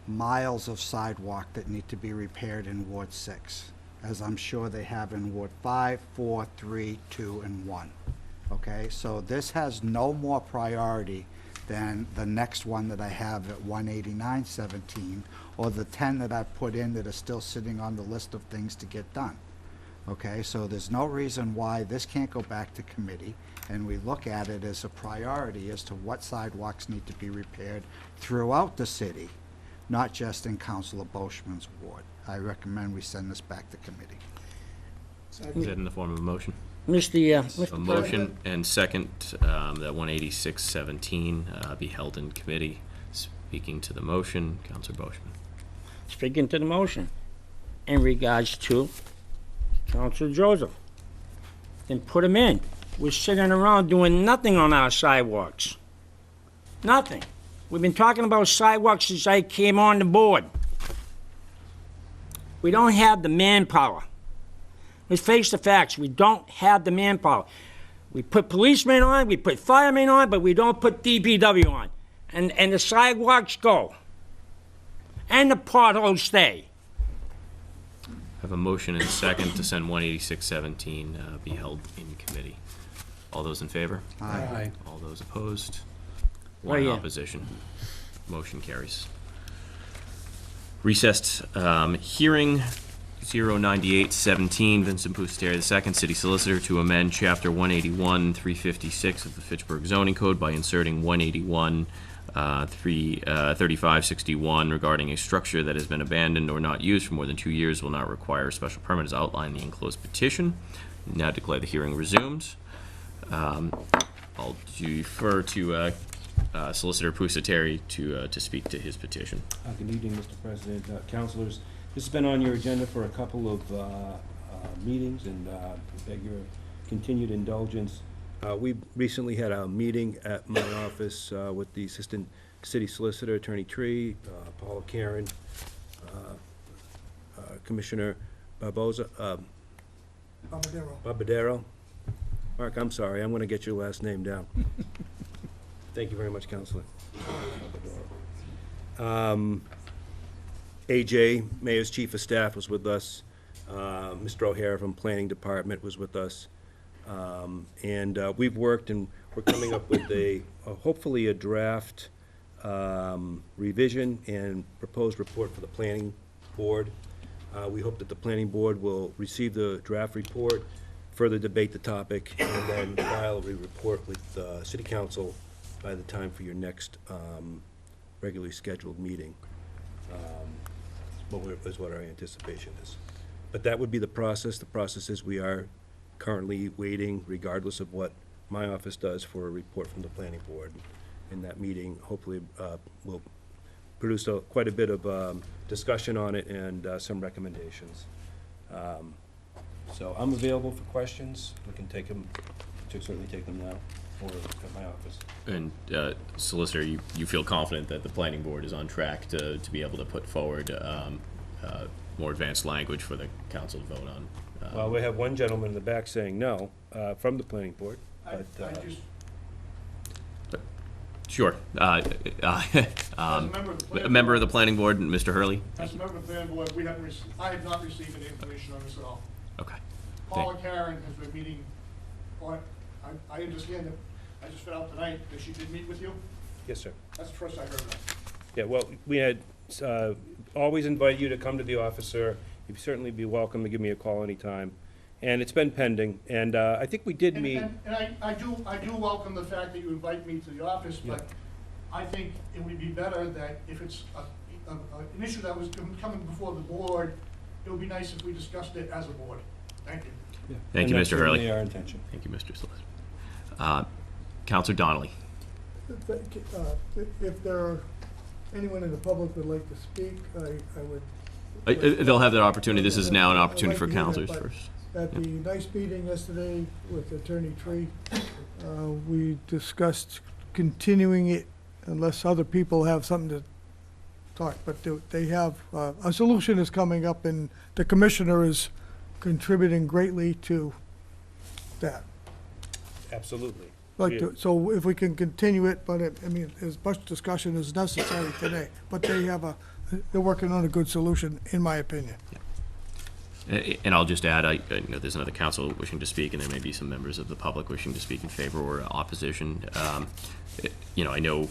miles of sidewalk that need to be repaired in Ward 6, as I'm sure they have in Ward 5, 4, 3, 2, and 1. Okay, so this has no more priority than the next one that I have at 18917, or the 10 that I've put in that are still sitting on the list of things to get done. Okay, so there's no reason why this can't go back to committee, and we look at it as a priority as to what sidewalks need to be repaired throughout the city, not just in Councilor Boschman's ward. I recommend we send this back to committee. Is that in the form of a motion? Mr. A motion and second that 18617 be held in committee. Speaking to the motion, Councilor Boschman. Speaking to the motion in regards to Councilor Joseph. Then put him in. We're sitting around doing nothing on our sidewalks. Nothing. We've been talking about sidewalks since I came on the board. We don't have the manpower. Let's face the facts. We don't have the manpower. We put policemen on, we put firemen on, but we don't put DPW on. And the sidewalks go. And the potholes stay. I have a motion and second to send 18617 be held in committee. All those in favor? Aye. All those opposed? Oh, One in yeah. opposition. Motion carries. Recessed hearing 09817, Vincent Pusateri II, City Solicitor, to amend Chapter 181, 356 of the Fitchburg Zoning Code by inserting 181, 3561 regarding a structure that has been abandoned or not used for more than 2 years will not require a special permit as outlined in the enclosed petition. Now declare the hearing resumed. I'll defer to Solicitor Pusateri to speak to his petition. Good evening, Mr. President, councilors. This has been on your agenda for a couple of meetings, and beg your continued indulgence. We recently had a meeting at my office with the Assistant City Solicitor, Attorney Tree, Paula Karen, Commissioner Barboza, Barbadero. Mark, I'm sorry, I'm going to get your last name down. Thank you very much, Counselor. AJ, Mayor's Chief of Staff, was with us. Mr. O'Hara from Planning Department was with us. And we've worked, and we're coming up with hopefully a draft revision and proposed report for the Planning Board. We hope that the Planning Board will receive the draft report, further debate the topic, and then file a report with City Council by the time for your next regularly scheduled meeting. Is what our anticipation is. But that would be the process. The process is we are currently waiting, regardless of what my office does, for a report from the Planning Board. In that meeting, hopefully, will produce quite a bit of discussion on it and some recommendations. So I'm available for questions. We can take them, certainly take them now, or at my office. And Solicitor, you feel confident that the Planning Board is on track to be able to put forward more advanced language for the council to vote on? Well, we have one gentleman in the back saying no from the Planning Board. But, Sure. A member of the Planning Board, Mr. Hurley? As a member of the planning board, I have not received any information on this at all. Okay. Paula Karen has been meeting, I understand that, I just found out tonight that she did meet with you. Yes, sir. That's the first I heard of that. Yeah, well, we had always invite you to come to the office, sir. You'd certainly be welcome to give me a call anytime. And it's been pending, and I think we did meet. And I do welcome the fact that you invite me to the office, but I think it would be better that if it's an issue that was coming before the board, it would be nice if we discussed it as a board. Thank you. Yeah. Thank you, Mr. Hurley. Our intention. Thank you, Mr. Solicitor. Councilor Donnelly. If there are anyone in the public would like to speak, I would. They'll have that opportunity. This is now an opportunity for I'd like to hear councilors that, but first. At the nice meeting yesterday with Attorney Tree, we discussed continuing it unless other people have something to talk, but they have, a solution is coming up, and the commissioner is contributing greatly to that. Absolutely. like to, so if we can continue it, but I mean, as much discussion as necessary today, but they're working on a good solution, in my opinion. And I'll just add, I know there's another council wishing to speak, and there may be some members of the public wishing to speak in favor or opposition. I know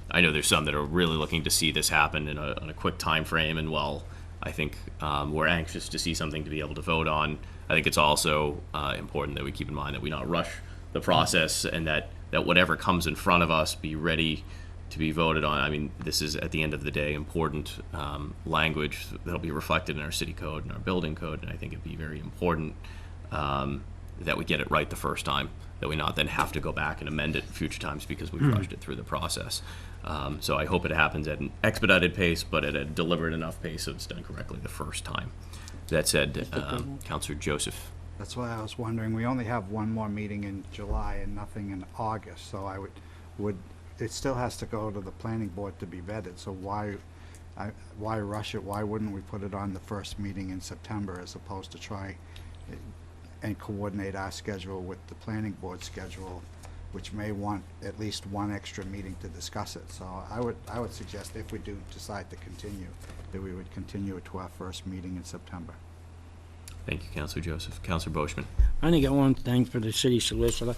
there's some that are really looking to see this happen in a quick time frame, and while I think we're anxious to see something to be able to vote on, I think it's also important that we keep in mind that we not rush the process, and that whatever comes in front of us be ready to be voted on. I mean, this is, at the end of the day, important language that'll be reflected in our city code and our building code, and I think it'd be very important that we get it right the first time, that we not then have to go back and amend it future times because we've rushed it through the process. So I hope it happens at an expedited pace, but at a deliberate enough pace so it's done correctly the first time. That said, Councilor Joseph. That's why I was wondering, we only have one more meeting in July and nothing in August, so I would it still has to go to the planning board to be vetted, so why rush it? Why wouldn't we put it on the first meeting in September as opposed to try and coordinate our schedule with the planning board schedule, which may want at least one extra meeting to discuss it? So I would suggest, if we do decide to continue, that we would continue it to our first meeting in September. Thank you, Councilor Joseph. Councilor Boishman. I only got one thing for the city solicitor.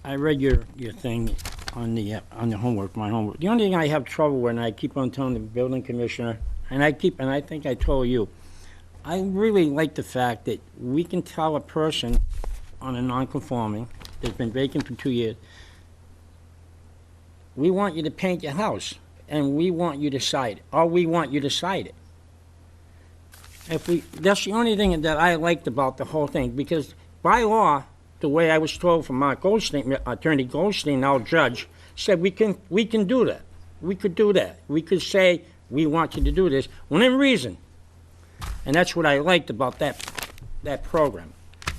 I read your thing on the homework, my homework. The only thing I have trouble with, and I keep on telling the building commissioner, and I think I told you, I really like the fact that we can tell a person on a non-conforming that's been vacant for 2 years, we want you to paint your house, and we want you to side it, or we want you to side it. That's the only thing that I liked about the whole thing, because by law, the way I was told from Mark Goldstein, Attorney Goldstein, our judge, said we can do that. We could do that. We could say, we want you to do this, within reason. And that's what I liked about that program.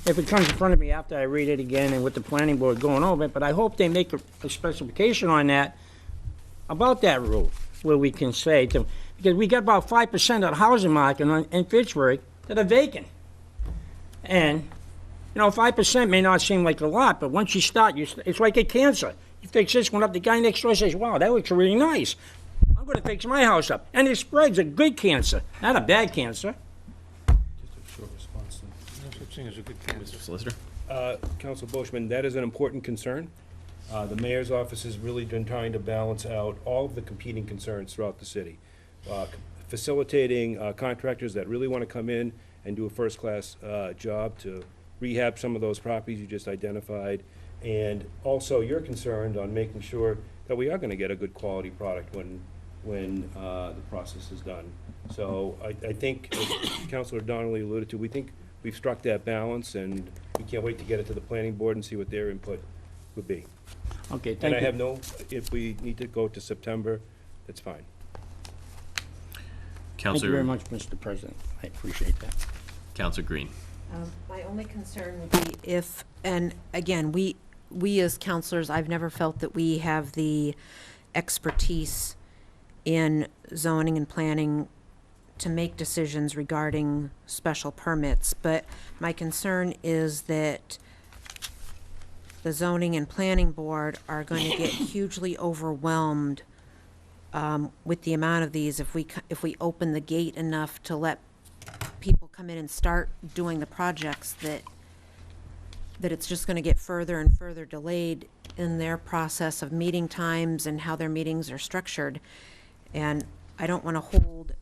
If it comes in front of me after I read it again and with the planning board going over it, but I hope they make a specification on that, about that rule, where we can say to, because we got about 5% of the housing market in Fitchburg that are vacant. And 5% may not seem like a lot, but once you start, it's like a cancer. You fix this one up, the guy next door says, wow, that looks really nice. I'm going to fix my house up. And it spreads a good cancer, not a bad cancer. Just a short response then. No such thing as a good candidate. Mr. Solicitor. Council Boishman, that is an important concern. The mayor's office has really been trying to balance out all of the competing concerns throughout the city. Facilitating contractors that really want to come in and do a first-class job to rehab some of those properties you just identified, and also you're concerned on making sure that we are going to get a good quality product when the process is done. So I think, as Councilor Donnelly alluded to, we think we've struck that balance, and we can't wait to get it to the planning board and see what their input would be. Okay, thank And you. I have if we need to go to September, that's fine. Thank you very much, Mr. President. I appreciate that. Councilor Green. My only concern would be if, and again, we as counselors, I've never felt that we have the expertise in zoning and planning to make decisions regarding special permits, but my concern is that the zoning and planning board are going to get hugely overwhelmed with the amount of these if we open the gate enough to let people come in and start doing the projects, that it's just going to get further and further delayed in their process of meeting times and how their meetings are structured. And I don't want to hold,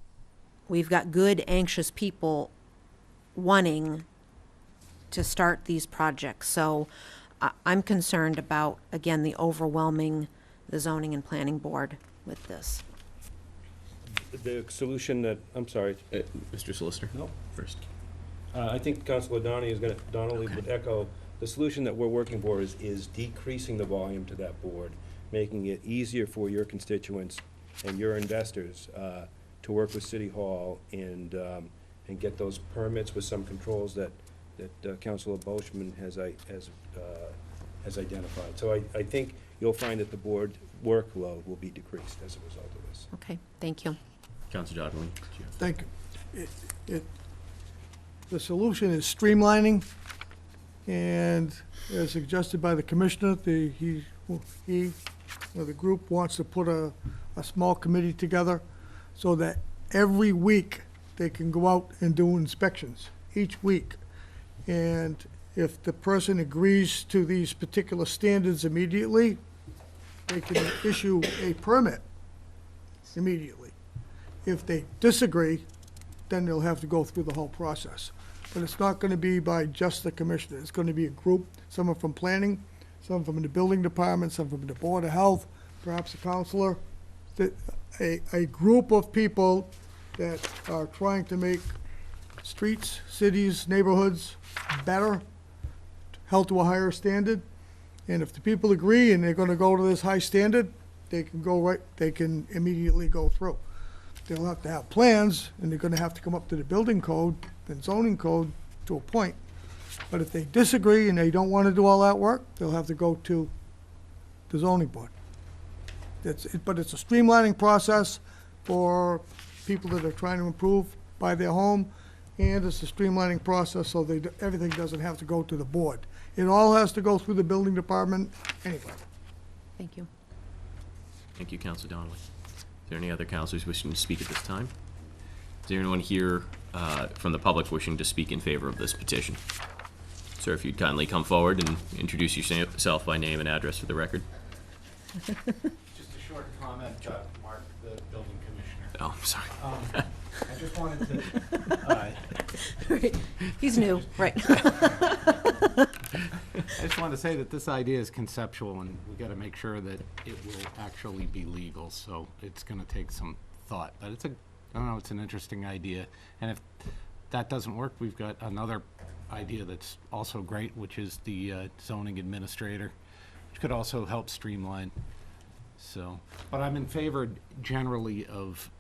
we've got good, anxious people wanting to start these projects. So I'm concerned about, again, the overwhelming the zoning and planning board with this. The solution that, I'm sorry. Mr. Solicitor. No. First. I think Councilor Donnelly would echo, the solution that we're working for is decreasing the volume to that board, making it easier for your constituents and your investors to work with City Hall and get those permits with some controls that Councilor Boishman has identified. So I think you'll find that the board workload will be decreased as a result of this. Okay, thank you. Councilor Donnelly. Thank you. The solution is streamlining And as suggested by the commissioner, the group wants to put a small committee together so that every week they can go out and do inspections, each week. And if the person agrees to these particular standards immediately, they can issue a permit immediately. If they disagree, then they'll have to go through the whole process. But it's not gonna be by just the commissioner. It's gonna be a group, someone from planning, some from the building department, some from the Board of Health, perhaps a counselor. A group of people that are trying to make streets, cities, neighborhoods better, held to a higher standard. And if the people agree and they're gonna go to this high standard, they can immediately go through. They'll have to have plans, and they're gonna have to come up to the building code and zoning code to a point. But if they disagree and they don't wanna do all that work, they'll have to go to the zoning board. But it's a streamlining process for people that are trying to improve by their home, and it's a streamlining process so everything doesn't have to go to the board. It all has to go through the building department anyway. Thank you. Thank you, Councilor Donnelly. Is there any other councilors wishing to speak at this time? Is there anyone here from the public wishing to speak in favor of this petition? Sir, if you'd kindly come forward and introduce yourself by name and address for the record. Just a short comment, Mark, the building commissioner. Oh, I'm sorry. I just wanted to, He's new, right. I just wanted to say that this idea is conceptual, and we gotta make sure that it will actually be legal, so it's gonna take some thought. But it's I don't know, it's an interesting idea. And if that doesn't work, we've got another idea that's also great, which is the zoning administrator, which could also help streamline. So, but I'm in favor generally of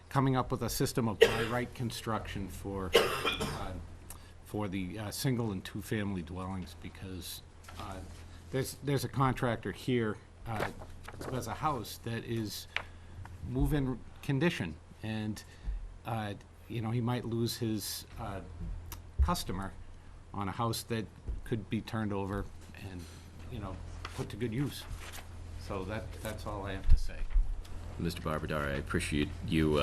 coming up with a system of by right construction for the single and two-family dwellings, because there's a contractor here who has a house that is move-in condition, and you know, he might lose his customer on a house that could be turned over and, you know, put to good use. So that's all I have to say. Mr. Barbadar, I appreciate you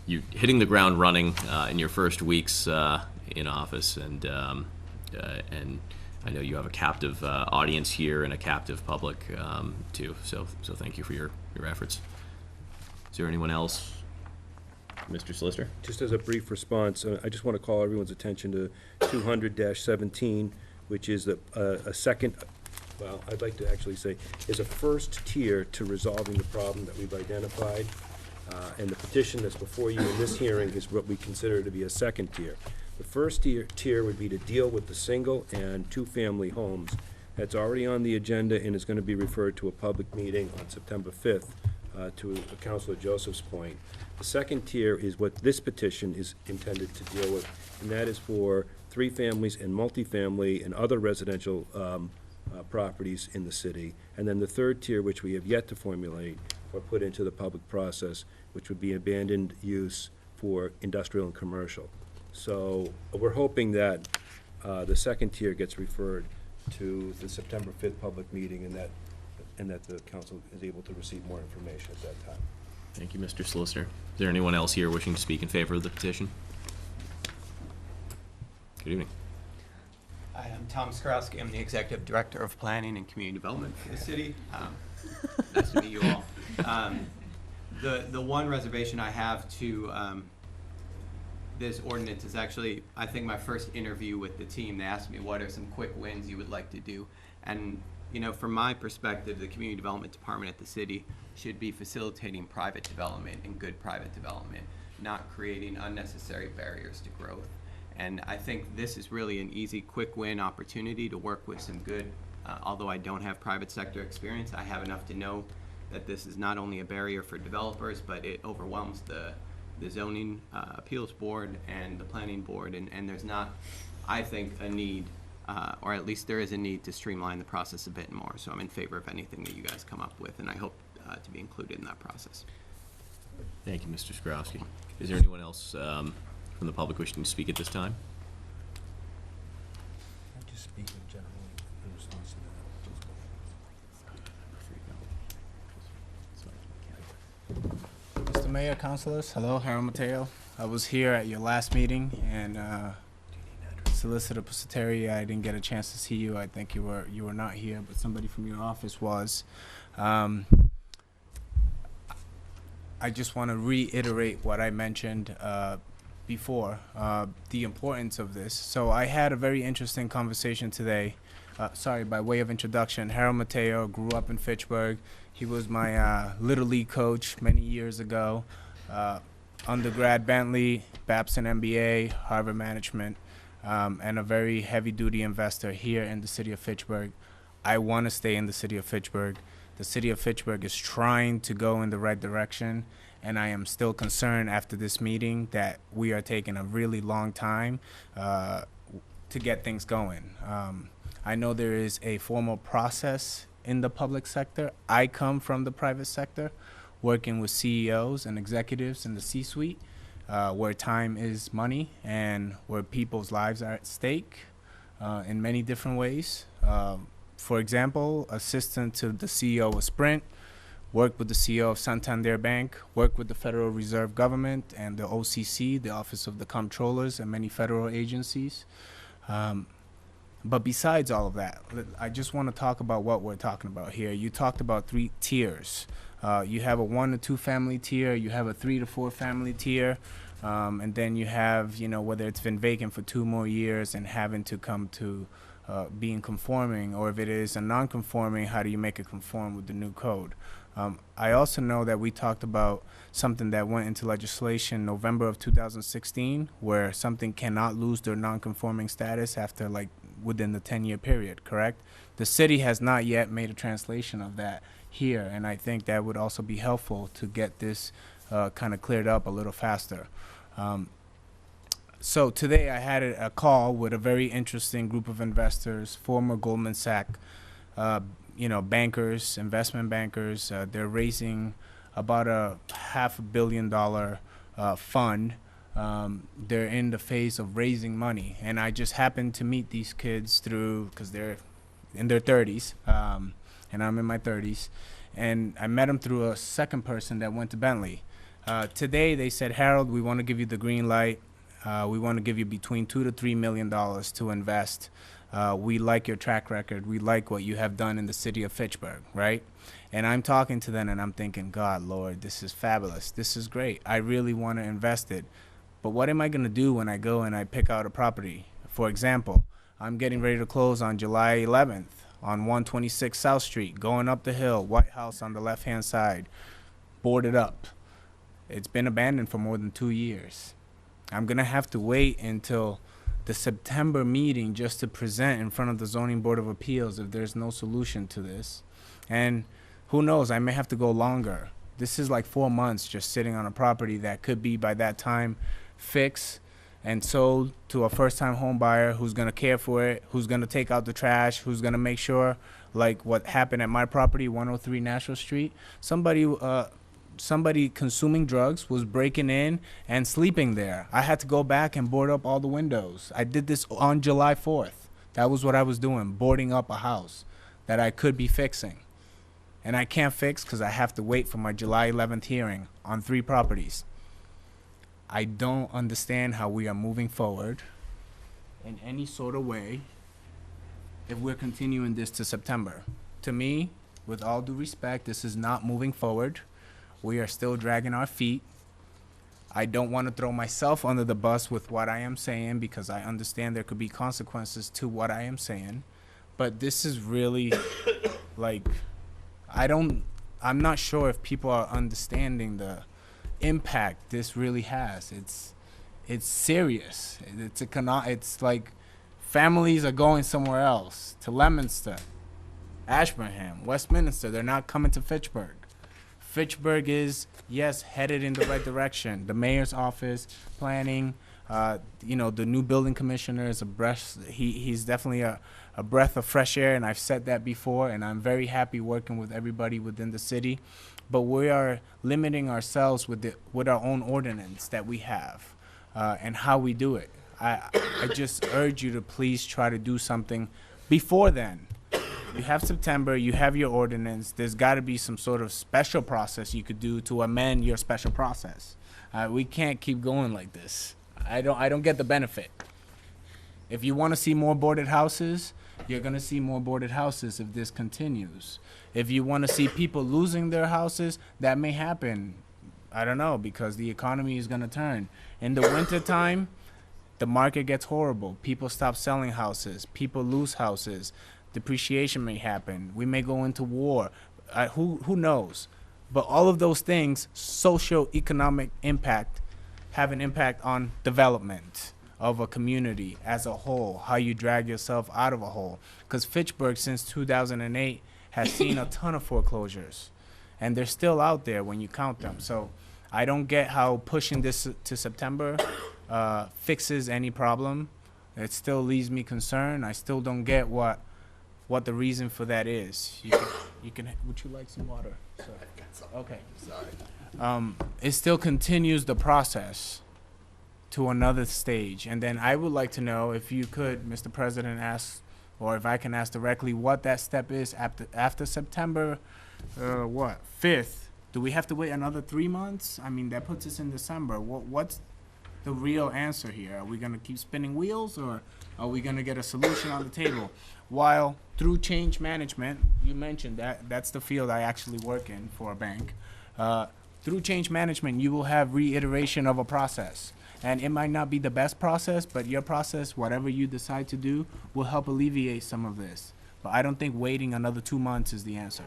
you hitting the ground running in your first weeks in office, and I know you have a captive audience here and a captive public too. So thank you for your efforts. Is there anyone else? Mr. Solicitor? Just as a brief response, I just want to call everyone's attention to 200-17, which is a second, well, I'd like to actually say, is a first tier to resolving the problem that we've identified. And the petition that's before you in this hearing is what we consider to be a second tier. The first tier would be to deal with the single and two-family homes. That's already on the agenda and is going to be referred to a public meeting on September 5th, to Councilor Joseph's point. The second tier is what this petition is intended to deal with, and that is for three families and multifamily and other residential properties in the city. And then the third tier, which we have yet to formulate or put into the public process, which would be abandoned use for industrial and commercial. So we're hoping that the second tier gets referred to the September 5th public meeting, and that the council is able to receive more information at that time. Thank you, Mr. Solicitor. Is there anyone else here wishing to speak in favor of the petition? Good evening. Hi, I'm Tom Skorowski. I'm the Executive Director of Planning and Community Development for the city. Nice to meet you all. The one reservation I have to this ordinance is actually, I think, my first interview with the team. They asked me what are some quick wins you would like to do. And, you know, from my perspective, the Community Development Department at the city should be facilitating private development and good private development, not creating unnecessary barriers to growth. And I think this is really an easy, quick win opportunity to work with some good, although I don't have private sector experience, I have enough to know that this is not only a barrier for developers, but it overwhelms the zoning appeals board and the planning board, and there's not, I think, a need, or at least there is a need to streamline the process a bit more. So I'm in favor of anything that you guys come up with, and I hope to be included in that process. Thank you, Mr. Skorowski. Is there anyone else from the public wishing to speak at this time? speaking generally in response to Mr. Mayor, councilors, hello, Harold Mateo. I was here at your last meeting, and Solicitor Pusateri, I didn't get a chance to see you. I think you were not here, but somebody from your office was. I just want to reiterate what I mentioned before, the importance of this. So I had a very interesting conversation today. By way of introduction, Harold Mateo grew up in Fitchburg. He was my Little League coach many years ago. Undergrad, Bentley, Babson MBA, Harvard Management, and a very heavy-duty investor here in the city of Fitchburg. I want to stay in the city of Fitchburg. The city of Fitchburg is trying to go in the right direction, and I am still concerned after this meeting that we are taking a really long time to get things going. I know there is a formal process in the public sector. I come from the private sector, working with CEOs and executives in the C-suite, where time is money and where people's lives are at stake in many different ways. For example, assistant to the CEO of Sprint, worked with the CEO of Santander Bank, worked with the Federal Reserve Government and the OCC, the Office of the Comptrollers, and many federal agencies. But besides all of that, I just want to talk about what we're talking about here. You talked about 3 tiers. You have a 1 to 2 family tier, you have a 3 to 4 family tier, and then you have, whether it's been vacant for 2 more years and having to come to being conforming, or if it is a non-conforming, how do you make it conform with the new code? I also know that we talked about something that went into legislation November of 2016, where something cannot lose their non-conforming status after within the 10-year period, correct? The city has not yet made a translation of that here, and I think that would also be helpful to get this kind of cleared up a little faster. So today I had a call with a very interesting group of investors, former Goldman Sachs, bankers, investment bankers. They're raising about a $500 million fund. They're in the phase of raising money, and I just happened to meet these kids because they're in their 30s, and I'm in my 30s, and I met them through a second person that went to Bentley. Today they said, Harold, we want to give you the green light. We want to give you between $2 to $3 million to invest. We like your track record. We like what you have done in the city of Fitchburg, right? And I'm talking to them and I'm thinking, God, Lord, this is fabulous. This is great. I really want to invest it. But what am I going to do when I go and I pick out a property? For example, I'm getting ready to close on July 11th on 126 South Street, going up the hill, White House on the left-hand side, boarded up. It's been abandoned for more than 2 years. I'm going to have to wait until the September meeting just to present in front of the Zoning Board of Appeals if there's no solution to this. And who knows, I may have to go longer. This is like 4 months just sitting on a property that could be by that time fixed and sold to a first-time home buyer who's going to care for it, who's going to take out the trash, who's going to make sure, like what happened at my property, 103 Nashville Street, somebody consuming drugs was breaking in and sleeping there. I had to go back and board up all the windows. I did this on July 4th. That was what I was doing, boarding up a house that I could be fixing. And I can't fix because I have to wait for my July 11th hearing on 3 properties. I don't understand how we are moving forward in any sort of way if we're continuing this to September. To me, with all due respect, this is not moving forward. We are still dragging our feet. I don't want to throw myself under the bus with what I am saying because I understand there could be consequences to what I am saying. But this is really I'm not sure if people are understanding the impact this really has. It's serious. It's like families are going somewhere else, to Leominster, Ashburnham, Westminster. They're not coming to Fitchburg. Fitchburg is, yes, headed in the right direction. The mayor's office, planning, the new building commissioner is a breath. He's definitely a breath of fresh air, and I've said that before, and I'm very happy working with everybody within the city. But we are limiting ourselves with our own ordinance that we have and how we do it. I just urge you to please try to do something before then. You have September, you have your ordinance, there's got to be some sort of special process you could do to amend your special process. We can't keep going like this. I don't get the benefit. If you want to see more boarded houses, you're going to see more boarded houses if this continues. If you want to see people losing their houses, that may happen. I don't know, because the economy is going to turn. In the wintertime, the market gets horrible. People stop selling houses. People lose houses. Depreciation may happen. We may go into war. Who knows? But all of those things, socio-economic impact, have an impact on development of a community as a whole, how you drag yourself out of a hole. Because Fitchburg, since 2008, has seen a ton of foreclosures. And they're still out there when you count them. So I don't get how pushing this to September fixes any problem. It still leaves me concerned. I still don't get what the reason for that is. You can would you like some water? Okay. Sorry. It still continues the process to another stage. And then I would like to know if you could, Mr. President, ask, or if I can ask directly what that step is after September, 5th. Do we have to wait another 3 months? I mean, that puts us in December. What's the real answer here? Are we going to keep spinning wheels, or are we going to get a solution on the table? While through change management, you mentioned that's the field I actually work in for a bank. Through change management, you will have reiteration of a process. And it might not be the best process, but your process, whatever you decide to do, will help alleviate some of this. But I don't think waiting another 2 months is the answer.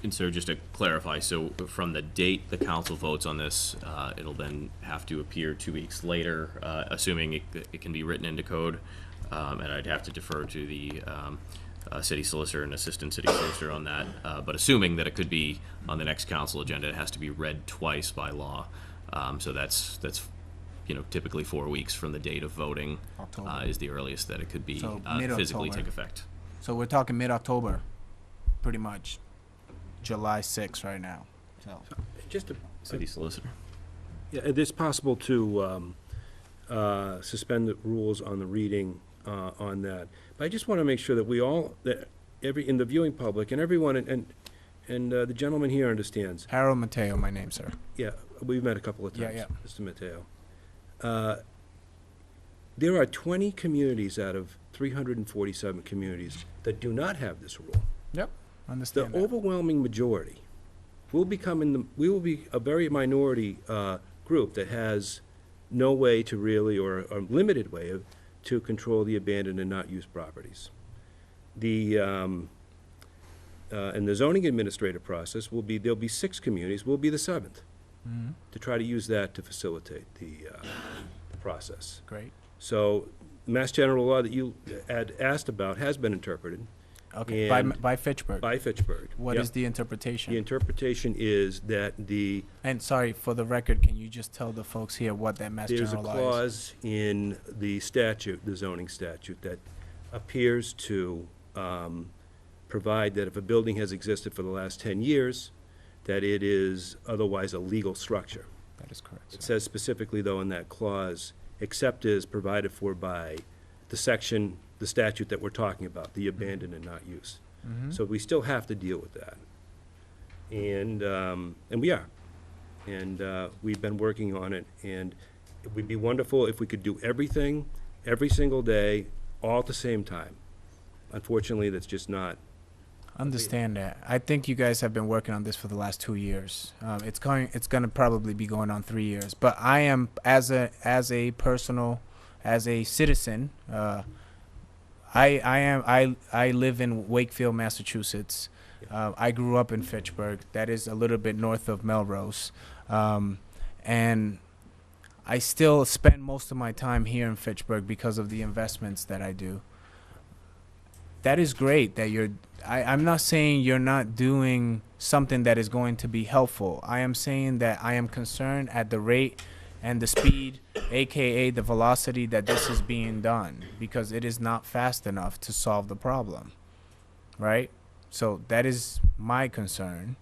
And sir, just to clarify, so from the date the council votes on this, it'll then have to appear 2 weeks later, assuming it can be written into code. And I'd have to defer to the city solicitor and assistant city solicitor on that. But assuming that it could be on the next council agenda, it has to be read twice by law. So that's typically 4 weeks from the date of voting is the earliest that it could be So physically mid-October. take effect. So we're talking mid-October, pretty much. July 6th right now. So Just to, City solicitor. yeah, it is possible to suspend the rules on the reading on that. But I just want to make sure that we all, in the viewing public and everyone, and the gentleman here understands. Harold Mateo, my name, sir. Yeah, we've met a couple of times, Yeah. Mr. Mateo. There are 20 communities out of 347 communities that do not have this rule. Yep, The understand that. overwhelming majority will we will be a very minority group that has no way to really, or a limited way to control the abandoned and not used properties. And the zoning administrative process there'll be 6 communities, we'll be the 7th, to try to use that to facilitate the process. Great. So, Mass General Law that you had asked about has been interpreted. Okay, and- by Fitchburg. By Fitchburg. What is Yep. the interpretation? The interpretation is that And sorry, for the record, can you just tell the folks here what that Mass there's a General Law is? clause in the statute, the zoning statute, that appears to provide that if a building has existed for the last 10 years, that it is otherwise a legal structure. That is correct, It sir. says specifically, though, in that clause, except as provided for by the section, the statute that we're talking about, the abandoned and not used. So we still have to deal with that. And we are. And we've been working on it, and it would be wonderful if we could do everything, every single day, all at the same time. Unfortunately, that's just not. Understand that. I think you guys have been working on this for the last 2 years. It's going to probably be going on 3 years. But I am, as a citizen, I live in Wakefield, Massachusetts. I grew up in Fitchburg. That is a little bit north of Melrose. And I still spend most of my time here in Fitchburg because of the investments that I do. That is great that I'm not saying you're not doing something that is going to be helpful. I am saying that I am concerned at the rate and the speed, aka the velocity that this is being done, because it is not fast enough to solve the problem, right? So that is my concern.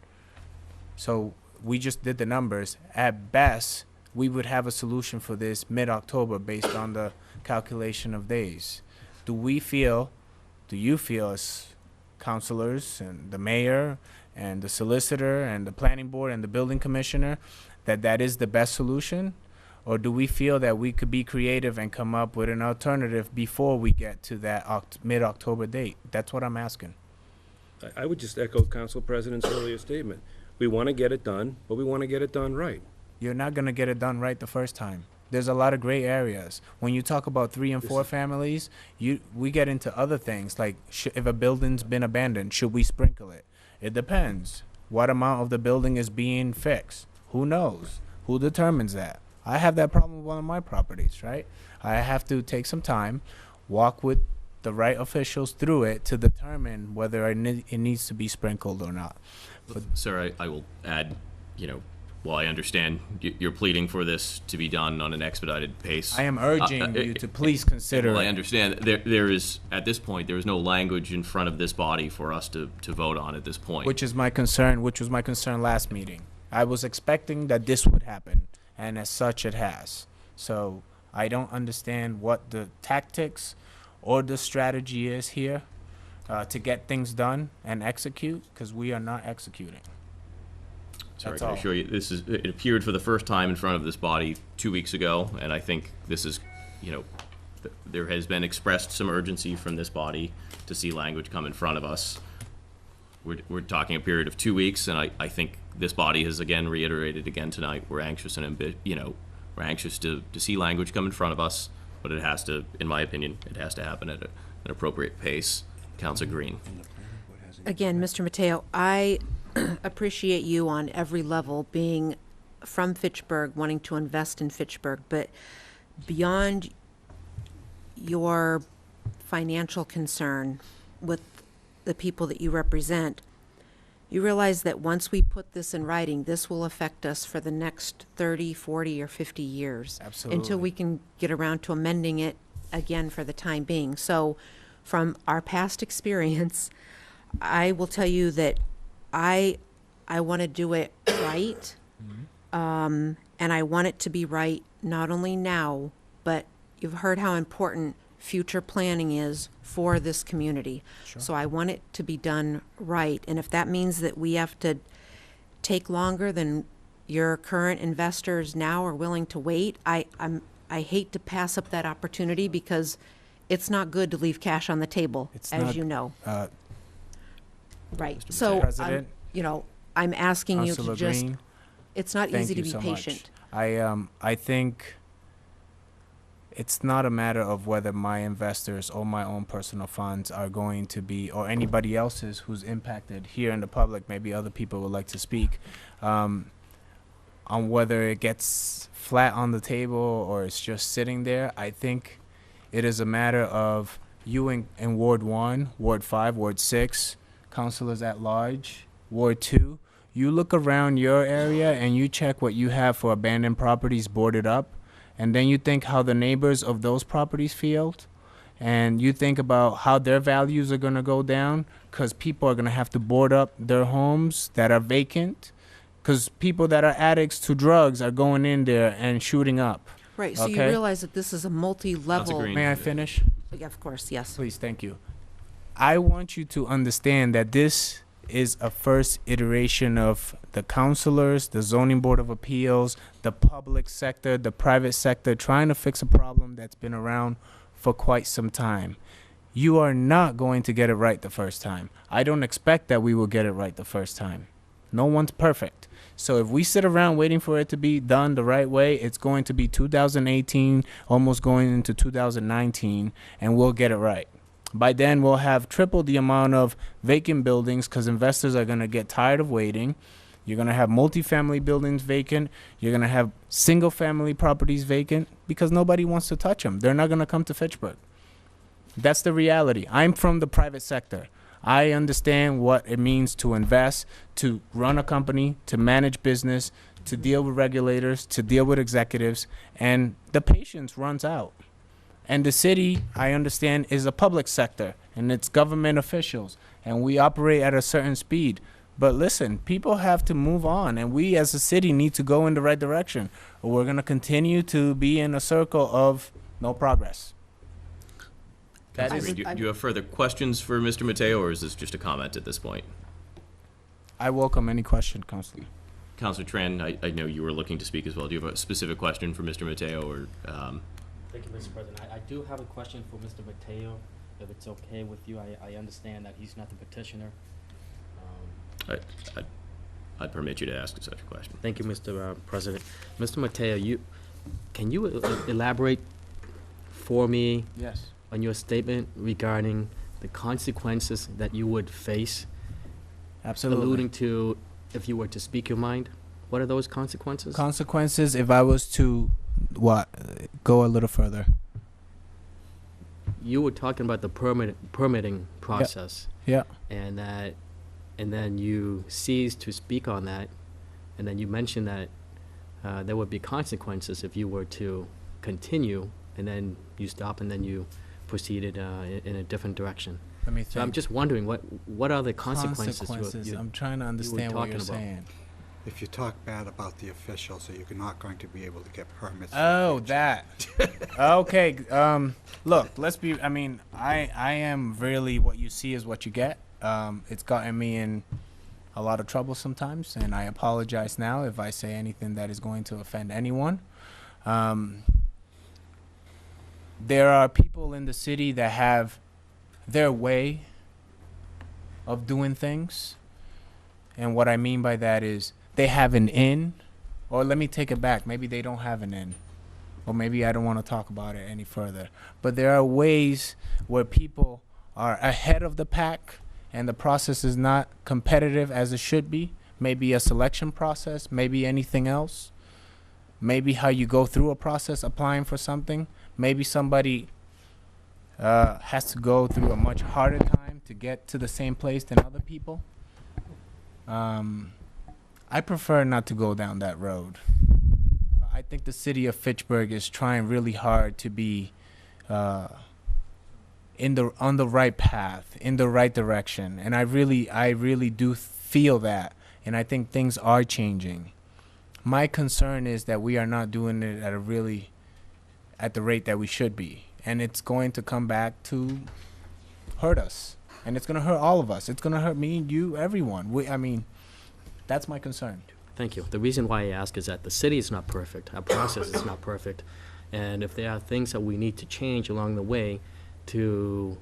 So we just did the numbers. At best, we would have a solution for this mid-October based on the calculation of days. Do you feel as counselors and the mayor and the solicitor and the planning board and the building commissioner that that is the best solution? Or do we feel that we could be creative and come up with an alternative before we get to that mid-October date? That's what I'm asking. I would just echo Council President's earlier statement. We want to get it done, but we want to get it done right. You're not going to get it done right the first time. There's a lot of gray areas. When you talk about 3 and 4 families, we get into other things, like if a building's been abandoned, should we sprinkle it? It depends. What amount of the building is being fixed? Who knows? Who determines that? I have that problem with one of my properties, right? I have to take some time, walk with the right officials through it to determine whether it needs to be sprinkled or not. But, sir, I will add, while I understand you're pleading for this to be done on an expedited pace. I am urging you to please consider Well, I it. understand. There is, at this point, there is no language in front of this body for us to vote on at this point. Which was my concern last meeting. I was expecting that this would happen, and as such it has. So I don't understand what the tactics or the strategy is here to get things done and execute, because we are not executing. Sorry, That's can I all. assure you, it appeared for the first time in front of this body 2 weeks ago, and I think this is, there has been expressed some urgency from this body to see language come in front of us. We're talking a period of 2 weeks, and I think this body has again reiterated again tonight, we're anxious and we're anxious to see language come in front of us, but it has to, in my opinion, it has to happen at an appropriate pace. Councilor Green. Again, Mr. Mateo, I appreciate you on every level being from Fitchburg, wanting to invest in Fitchburg, but beyond your financial concern with the people that you represent, you realize that once we put this in writing, this will affect us for the next 30, 40, or 50 years. Absolutely. Until we can get around to amending it again for the time being. So from our past experience, I will tell you that I want to do it right. And I want it to be right not only now, but you've heard how important future planning is for this community. Sure. So I want it to be done right. And if that means that we have to take longer than your current investors now are willing to wait, I hate to pass up that opportunity, because it's not good to leave cash on the table, as you know. Right. So, President, I'm asking you to Councilor just, Green, it's not thank easy to you be so patient. much. I think it's not a matter of whether my investors or my own personal funds are going to be, or anybody else's who's impacted here in the public, maybe other people would like to speak, on whether it gets flat on the table or it's just sitting there. I think it is a matter of you in Ward 1, Ward 5, Ward 6, councilors at large, Ward 2, you look around your area and you check what you have for abandoned properties boarded up, and then you think how the neighbors of those properties feel, and you think about how their values are going to go down because people are going to have to board up their homes that are vacant, because people that are addicts to drugs are going in there and shooting up. Right, so you Okay? realize that this is a multi-level. Green. May I finish? Yeah, of course, yes. Please, thank you. I want you to understand that this is a first iteration of the councilors, the zoning board of appeals, the public sector, the private sector, trying to fix a problem that's been around for quite some time. You are not going to get it right the first time. I don't expect that we will get it right the first time. No one's perfect. So if we sit around waiting for it to be done the right way, it's going to be 2018, almost going into 2019, and we'll get it right. By then, we'll have triple the amount of vacant buildings because investors are going to get tired of waiting. You're going to have multifamily buildings vacant. You're going to have single-family properties vacant because nobody wants to touch them. They're not going to come to Fitchburg. That's the reality. I'm from the private sector. I understand what it means to invest, to run a company, to manage business, to deal with regulators, to deal with executives, and the patience runs out. And the city, I understand, is a public sector, and it's government officials, and we operate at a certain speed. But listen, people have to move on, and we as a city need to go in the right direction, or we're going to continue to be in a circle of no progress. That Councilor is, Green, do you have further questions for Mr. Mateo, or is this just a comment at this point? I welcome any question, Councilor. Councilor Tran, I know you were looking to speak as well. Do you have a specific question for Mr. Mateo, or? Thank you, Mr. President. I do have a question for Mr. Mateo, if it's okay with you. I understand that he's not the petitioner. I'd permit you to ask such a question. Thank you, Mr. President. Mr. Mateo, can you elaborate for me Yes. on your statement regarding the consequences that you would face? Absolutely. Alluding to if you were to speak your mind. What are those consequences? Consequences if I was to, go a little further. You were talking about the permitting process. Yeah. And then you ceased to speak on that, and then you mentioned that there would be consequences if you were to continue, and then you stop, and then you proceeded in a different direction. Let me think. So I'm just wondering, what are the consequences? I'm trying to understand what you're talking about. saying. If you talk bad about the officials, so you're not going to be able to get permits. Oh, that. Okay. Look, I am really what you see is what you get. It's gotten me in a lot of trouble sometimes, and I apologize now if I say anything that is going to offend anyone. There are people in the city that have their way of doing things, and what I mean by that is they have an in, or let me take it back, maybe they don't have an in, or maybe I don't want to talk about it any further, but there are ways where people are ahead of the pack and the process is not competitive as it should be. Maybe a selection process, maybe anything else, maybe how you go through a process applying for something. Maybe somebody has to go through a much harder time to get to the same place than other people. I prefer not to go down that road. I think the city of Fitchburg is trying really hard to be on the right path, in the right direction, and I really do feel that, and I think things are changing. My concern is that we are not doing it at the rate that we should be, and it's going to come back to hurt us, and it's going to hurt all of us. It's going to hurt me, you, everyone. That's my concern. Thank you. The reason why I ask is that the city is not perfect. Our process is not perfect. And if there are things that we need to change along the way to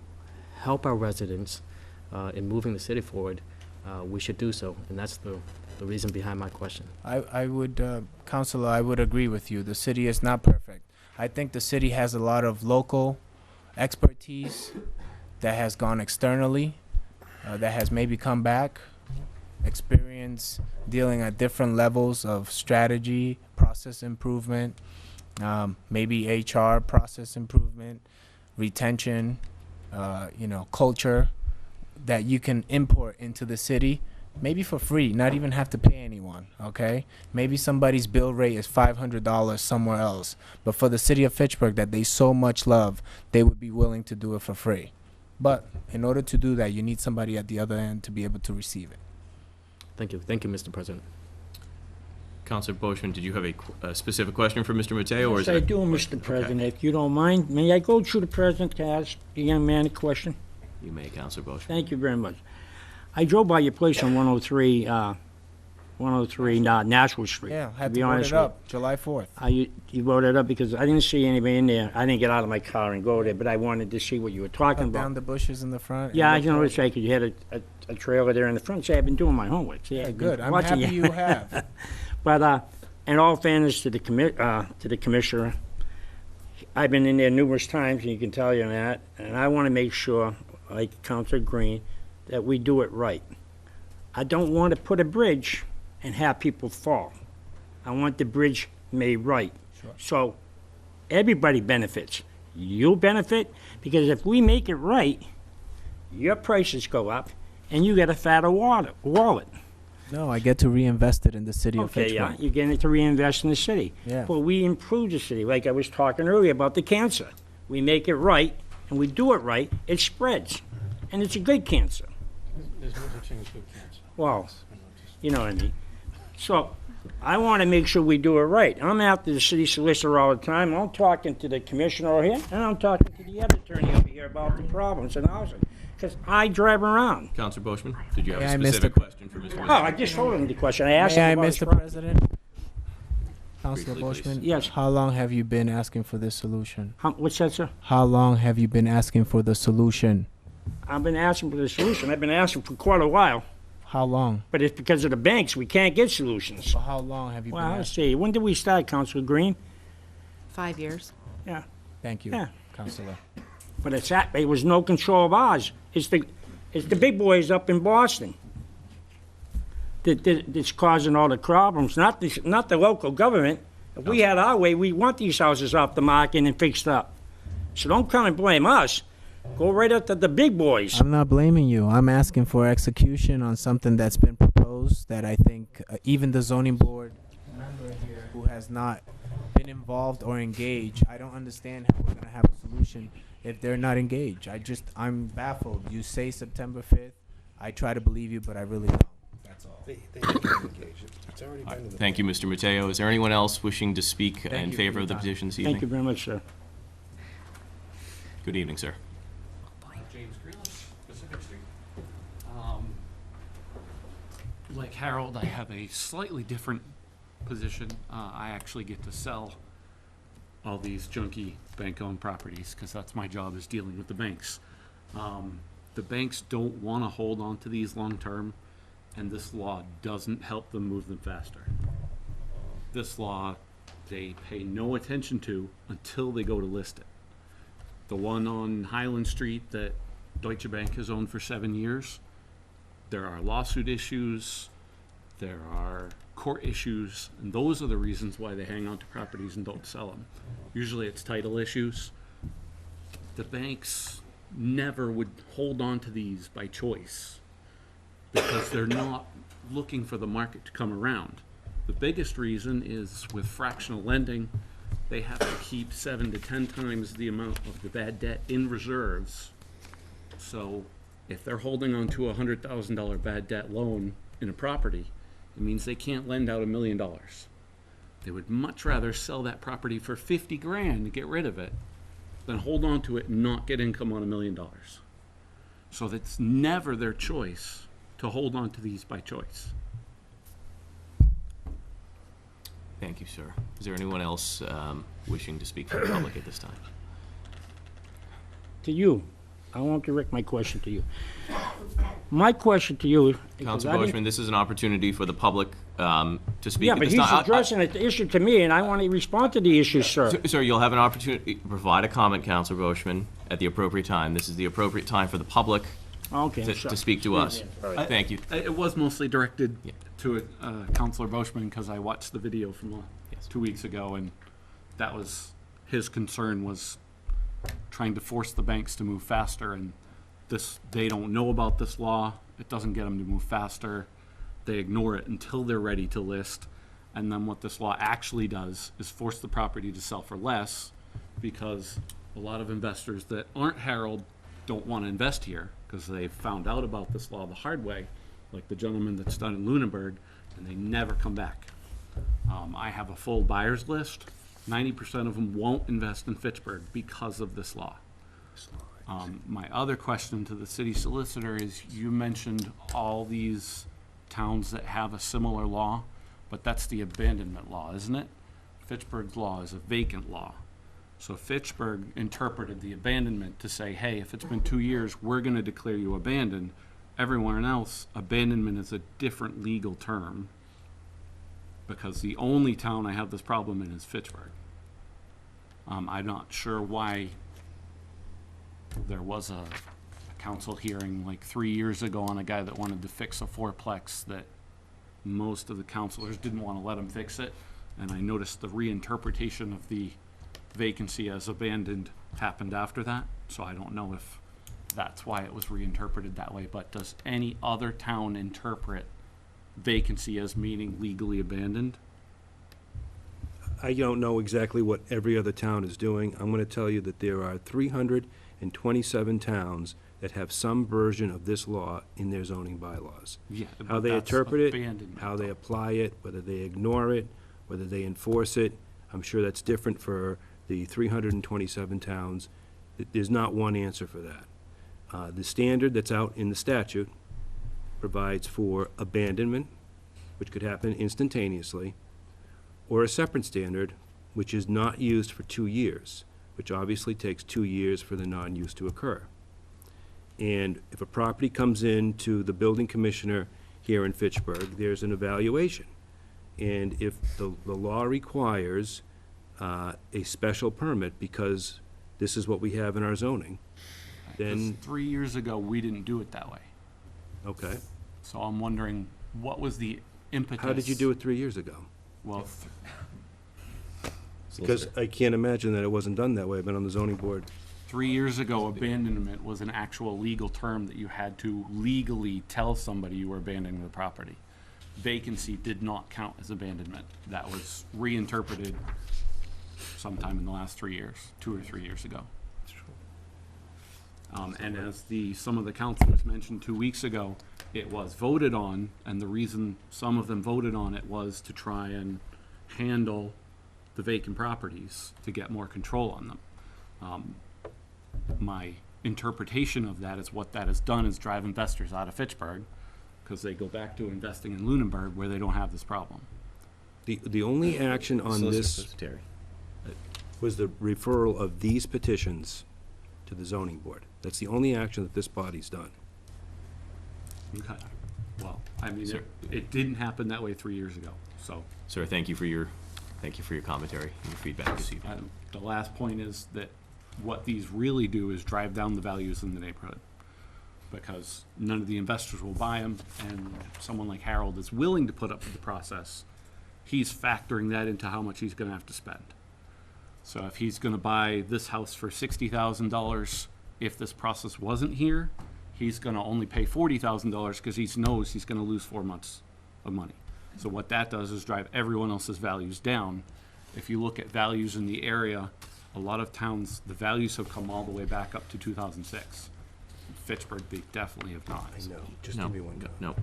help our residents in moving the city forward, we should do so. And that's the reason behind my question. I would, Councilor, I would agree with you. The city is not perfect. I think the city has a lot of local expertise that has gone externally, that has maybe come back, experience dealing at different levels of strategy, process improvement, maybe HR process improvement, retention, culture that you can import into the city, maybe for free, not even have to pay anyone, okay? Maybe somebody's bill rate is $500 somewhere else, but for the city of Fitchburg that they so much love, they would be willing to do it for free. But in order to do that, you need somebody at the other end to be able to receive it. Thank you. Thank you, Mr. President. Councilor Boishman, did you have a specific question for Mr. Mateo, or is Yes, it? I do, Mr. President. If you don't mind, may I go through the president to ask the young man a question? You may, Councilor Boishman. Thank you very much. I drove by your place on 103 Nashville Street. Yeah, had be to vote honest it with up, July 4th. you wrote it up because I didn't see anybody in there. I didn't get out of my car and go there, but I wanted to see what you were talking Cut about. down the bushes in the front. Yeah, I and noticed that because you had a trailer there in the front. See, I've been doing my homework. See, Yeah, I've been good. I'm watching happy you have. But in all fairness to the commissioner, I've been in there numerous times, and you can tell you that. And I want to make sure, like Councilor Green, that we do it right. I don't want to put a bridge and have people fall. I want the bridge made right. Sure. So everybody benefits. You benefit because if we make it right, your prices go up and you get a fatter wallet. No, I get to reinvest it in the city of Okay, Fitchburg. yeah, you're getting to reinvest in the city. Yeah. But we improve the city, like I was talking earlier about the cancer. We make it right and we do it right, it spreads. And it's a good cancer. There's no such thing as good cancer. Well, you know what I mean. So, I want to make sure we do it right. I'm after the city solicitor all the time. I'm talking to the commissioner over here, and I'm talking to the other attorney over here about the problems in housing. Because I drive around. Counselor Boishman, did you have May a I, Mr. specific question for Mr. Oh, I just told him the question. I asked May I, him about his Mr. property. President? Councilor Briefly, please. Boishman? Yes. How long have you been asking for this solution? What's that, sir? How long have you been asking for the solution? I've been asking for the solution. I've been asking for quite a while. How long? But it's because of the banks. We can't get solutions. For how long have you Well, been let's asking? see. When did we start, Councilor Green? 5 years. Yeah. Thank you, Yeah. Councilor. But it was no control of ours. It's the big boys up in Boston that's causing all the problems, not the local government. If we had our way, we want these houses off the market and fixed up. So don't come and blame us. Go right up to the big boys. I'm not blaming you. I'm asking for execution on something that's been proposed that I think even the zoning board member here who has not been involved or engaged, I don't understand how we're going to have a solution if they're not engaged. I'm baffled. You say September 5th. I try to believe you, but I really don't. That's all. They can't engage it. It's already been in the. Thank you, Mr. Mateo. Is there anyone else wishing to speak Thank in you favor for of the your time. petition this evening? Thank you very much, sir. Good evening, sir. James Grealish, Pacific Street. Like Harold, I have a slightly different position. I actually get to sell all these junky bank-owned properties because that's my job, is dealing with the banks. The banks don't want to hold on to these long-term, and this law doesn't help them move them faster. This law, they pay no attention to until they go to list it. The one on Highland Street that Deutsche Bank has owned for 7 years, there are lawsuit issues, there are court issues, and those are the reasons why they hang on to properties and don't sell them. Usually it's title issues. The banks never would hold on to these by choice because they're not looking for the market to come around. The biggest reason is with fractional lending, they have to keep 7 to 10 times the amount of the bad debt in reserves. So if they're holding on to a $100,000 bad debt loan in a property, it means they can't lend out $1 million. They would much rather sell that property for 50 grand to get rid of it than hold on to it and not get income on $1 million. So that's never their choice to hold on to these by choice. Thank you, sir. Is there anyone else wishing to speak for the public at this time? To you, I want to direct my question to you. My question to you. because Councilor I didn't- Boishman, this is an opportunity for the public to speak. Yeah, at but this he's time. addressing the issue to me, and I want to respond to the issue, sir. Sir, you'll have an opportunity to provide a comment, Councilor Boishman, at the appropriate time. This is the appropriate time for the public Okay, to speak to us. Thank you. It was mostly directed to Councilor Boishman because I watched the video from 2 weeks ago, and that was his concern, was trying to force the banks to move faster, and they don't know about this law. It doesn't get them to move faster. They ignore it until they're ready to list, and then what this law actually does is force the property to sell for less, because a lot of investors that aren't Harold don't want to invest here because they've found out about this law the hard way, like the gentleman that's done in Lunenburg, and they never come back. I have a full buyers list. 90% of them won't invest in Fitchburg because of this law. My other question to the city solicitor is, you mentioned all these towns that have a similar law, but that's the abandonment law, isn't it? Fitchburg's law is a vacant law. So Fitchburg interpreted the abandonment to say, hey, if it's been 2 years, we're going to declare you abandoned. Everyone else, abandonment is a different legal term, because the only town I have this problem in is Fitchburg. I'm not sure why there was a council hearing like 3 years ago on a guy that wanted to fix a fourplex that most of the councilors didn't want to let him fix it. And I noticed the reinterpretation of the vacancy as abandoned happened after that. So I don't know if that's why it was reinterpreted that way. But does any other town interpret vacancy as meaning legally abandoned? I don't know exactly what every other town is doing. I'm going to tell you that there are 300 and 27 towns that have some version of this law in their zoning bylaws. Yeah, How but they that's interpret it, abandonment, how they apply it, whether they ignore it, whether they enforce it, I'm sure that's different for the 327 towns. There's not one answer for that. The standard that's out in the statute provides for abandonment, which could happen instantaneously, or a separate standard, which is not used for 2 years, which obviously takes 2 years for the non-use to occur. And if a property comes in to the building commissioner here in Fitchburg, there's an evaluation. And if the law requires a special permit, because this is what we have in our zoning, then, 3 years ago, we didn't do it that way. okay. So I'm wondering, what was the impetus? How did you do it 3 years ago? Well, Because I can't imagine that it wasn't done that way. I've been on the zoning board. 3 years ago, abandonment was an actual legal term that you had to legally tell somebody you were abandoning the property. Vacancy did not count as abandonment. That was reinterpreted sometime in the last 3 years, 2 or 3 years ago. And as some of the councilors mentioned 2 weeks ago, it was voted on, and the reason some of them voted on it was to try and handle the vacant properties, to get more control on them. My interpretation of that is what that has done is drive investors out of Fitchburg, because they go back to investing in Lunenburg where they don't have this problem. The only action on this was the referral of these petitions to the zoning board. That's the only action that this body's done. Okay. Well, I mean, it didn't happen that way 3 years ago, so. Sir, thank you for your commentary and your feedback this evening. The last point is that what these really do is drive down the values in the neighborhood, because none of the investors will buy them, and someone like Harold is willing to put up with the process. He's factoring that into how much he's gonna have to spend. So if he's gonna buy this house for $60,000, if this process wasn't here, he's gonna only pay $40,000 because he knows he's gonna lose 4 months of money. So what that does is drive everyone else's values down. If you look at values in the area, a lot of towns, the values have come all the way back up to 2006. Fitchburg, they definitely have not. I know, just No, give me one go. no.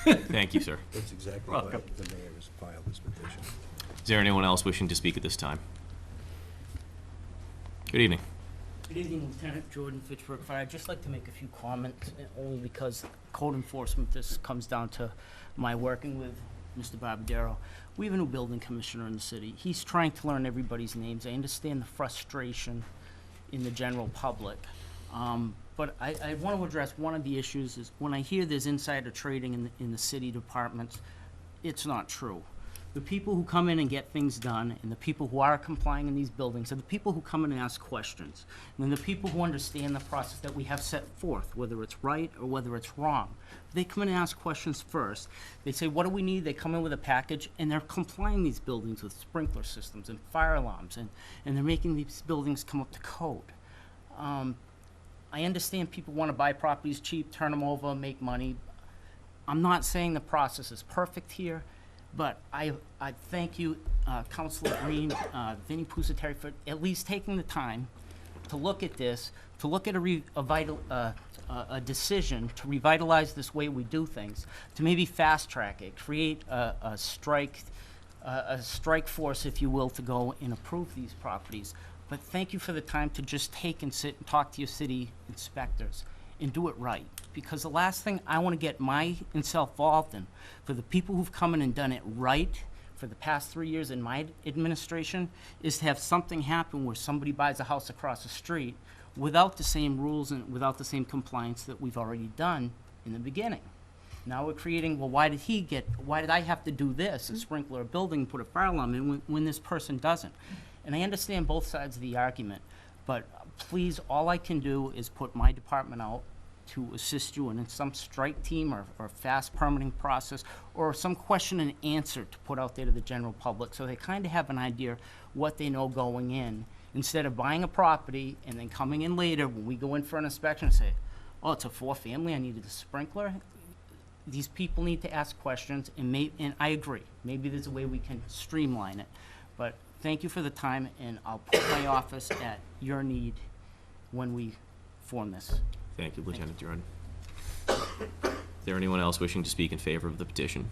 Thank you, sir. That's exactly why the mayor has filed this petition. Is there anyone else wishing to speak at this time? Good evening. Good evening, Lieutenant Jordan, Fitchburg Fire. I'd just like to make a few comments, only because code enforcement, this comes down to my working with Mr. Barbadero. We have a new building commissioner in the city. He's trying to learn everybody's names. I understand the frustration in the general public. But I want to address one of the issues is when I hear there's insider trading in the city departments, it's not true. The people who come in and get things done and the people who are complying in these buildings are the people who come in and ask questions. And then the people who understand the process that we have set forth, whether it's right or whether it's wrong. They come in and ask questions first. They say, what do we need? They come in with a package and they're complying these buildings with sprinkler systems and fire alarms, and they're making these buildings come up to code. I understand people want to buy properties cheap, turn them over, make money. I'm not saying the process is perfect here, but I thank you, Councilor Green, Vinnie Pusateri, for at least taking the time to look at this, to look at a decision to revitalize this way we do things, to maybe fast track it, create a strike force, if you will, to go and approve these properties. But thank you for the time to just take and sit and talk to your city inspectors and do it right. Because the last thing I want to get myself involved in, for the people who've come in and done it right for the past 3 years in my administration, is to have something happen where somebody buys a house across the street without the same rules and without the same compliance that we've already done in the beginning. Now we're creating, well, why did I have to do this, and sprinkler a building, put a fire alarm in when this person doesn't? And I understand both sides of the argument, but please, all I can do is put my department out to assist you in some strike team or fast permitting process or some question and answer to put out there to the general public so they kind of have an idea what they know going in, instead of buying a property and then coming in later when we go in for an inspection and say, oh, it's a 4-family, I needed a sprinkler. These people need to ask questions, and I agree. Maybe there's a way we can streamline it. But thank you for the time, and I'll put my office at your need when we form this. Thank you, Lieutenant Jordan. Is there anyone else wishing to speak in favor of the petition?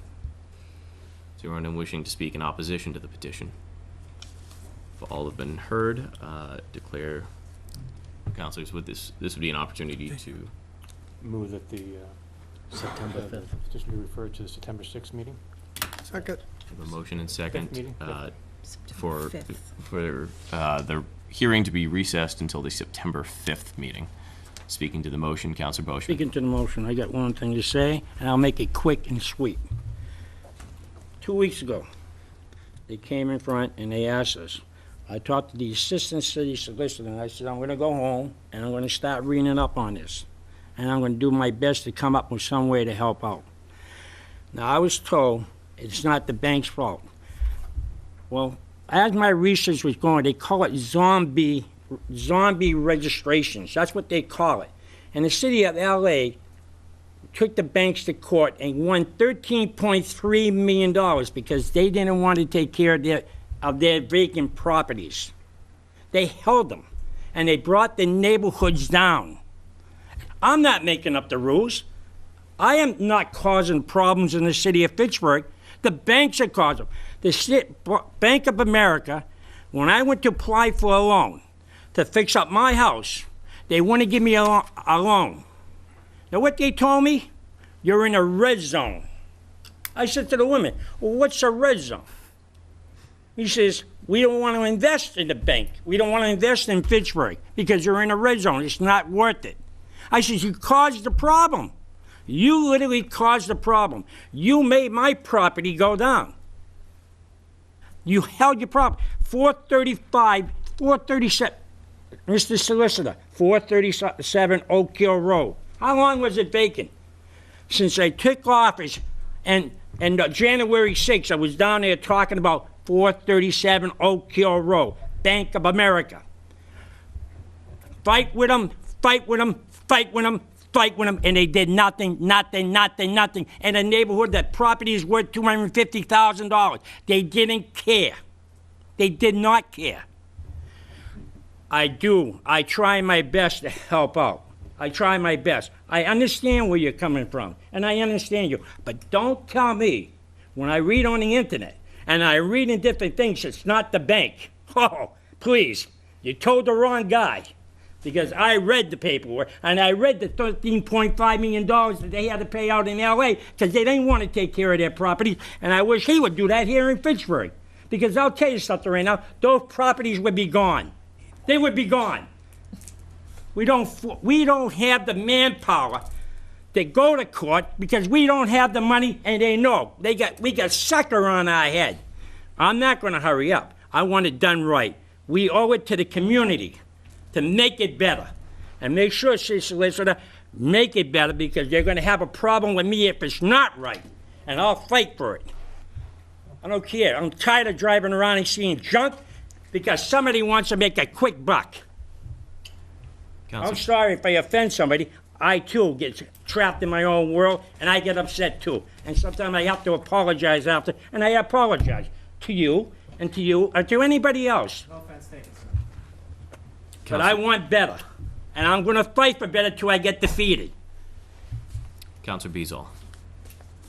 Is there anyone wishing to speak in opposition to the petition? If all have been heard, declare, councilors, would this would be an opportunity to Move that the September 5th. petition be referred to the September 6th meeting. Second. have a motion and second meeting? for September the hearing to be recessed until the September 5th meeting. Speaking to the motion, Councilor Boishman. Speaking to the motion, I got one thing to say, and I'll make it quick and sweet. 2 weeks ago, they came in front and they asked us. I talked to the assistant city solicitor, and I said, I'm gonna go home, and I'm gonna start reading up on this. And I'm gonna do my best to come up with some way to help out. Now, I was told it's not the bank's fault. Well, as my research was going, they call it zombie registrations. That's what they call it. And the city of LA took the banks to court and won $13.3 million because they didn't want to take care of their vacant properties. They held them, and they brought the neighborhoods down. I'm not making up the rules. I am not causing problems in the city of Fitchburg. The banks are causing them. The Bank of America, when I went to apply for a loan to fix up my house, they wouldn't give me a loan. Now what they told me? You're in a red zone. I said to the woman, well, what's a red zone? He says, we don't want to invest in the bank. We don't want to invest in Fitchburg because you're in a red zone. It's not worth it. I said, you caused the problem. You literally caused the problem. You made my property go down. You held your property. 437, Mr. Solicitor, 437 Oak Hill Road. How long was it vacant? Since I took office, and January 6th, I was down there talking about 437 Oak Hill Road, Bank of America. Fight with them, fight with them, fight with them, fight with them, and they did nothing. In a neighborhood that property is worth $250,000. They didn't care. They did not care. I try my best to help out. I try my best. I understand where you're coming from, and I understand you. But don't tell me, when I read on the internet, and I read in different things, it's not the bank. Oh, please, you told the wrong guy. Because I read the paperwork, and I read the $13.5 million that they had to pay out in L.A. because they didn't want to take care of their properties, and I wish he would do that here in Fitchburg. Because I'll tell you something right now, those properties would be gone. They would be gone. We don't have the manpower to go to court because we don't have the money, and they know. We got sucker on our head. I'm not going to hurry up. I want it done right. We owe it to the community to make it better. And make sure, City Solicitor, make it better because they're going to have a problem with me if it's not right. And I'll fight for it. I don't care. I'm tired of driving around and seeing junk because somebody wants to make a quick buck. I'm sorry if I offend somebody. I, too, get trapped in my own world, and I get upset, too. And sometimes I have to apologize after, and I apologize to you and to anybody else. No offense taken, sir. But I want better, and I'm going to fight for better till I get defeated. Councilor Beazall.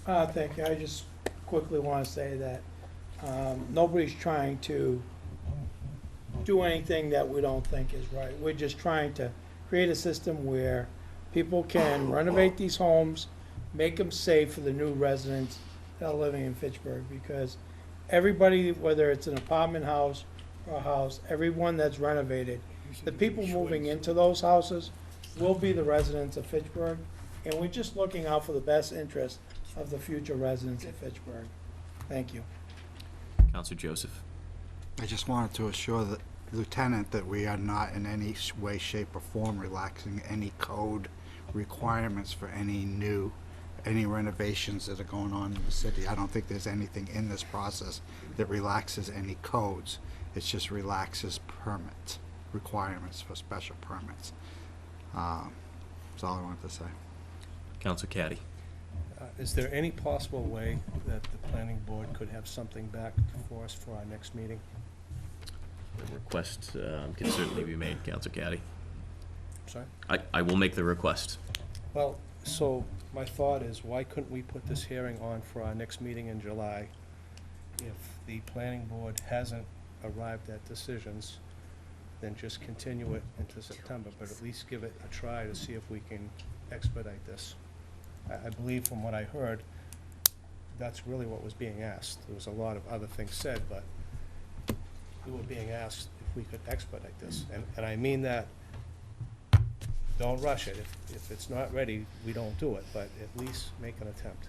Thank you. I just quickly want to say that nobody's trying to do anything that we don't think is right. We're just trying to create a system where people can renovate these homes, make them safe for the new residents that are living in Fitchburg, because everybody, whether it's an apartment house or a house, everyone that's renovated, the people moving into those houses will be the residents of Fitchburg, and we're just looking out for the best interest of the future residents of Fitchburg. Thank you. Councilor Joseph. I just wanted to assure the Lieutenant that we are not in any way, shape, or form relaxing any code requirements for any renovations that are going on in the city. I don't think there's anything in this process that relaxes any codes. It just relaxes permit requirements for special permits. That's all I wanted to say. Councilor Caddy. Is there any possible way that the planning board could have something back for us for our next meeting? The request can certainly be made, Councilor Caddy. Sorry? I will make the request. Well, so my thought is, why couldn't we put this hearing on for our next meeting in July? If the planning board hasn't arrived at decisions, then just continue it into September, but at least give it a try to see if we can expedite this. I believe from what I heard, that's really what was being asked. There was a lot of other things said, but we were being asked if we could expedite this. And I mean that, don't rush it. If it's not ready, we don't do it, but at least make an attempt.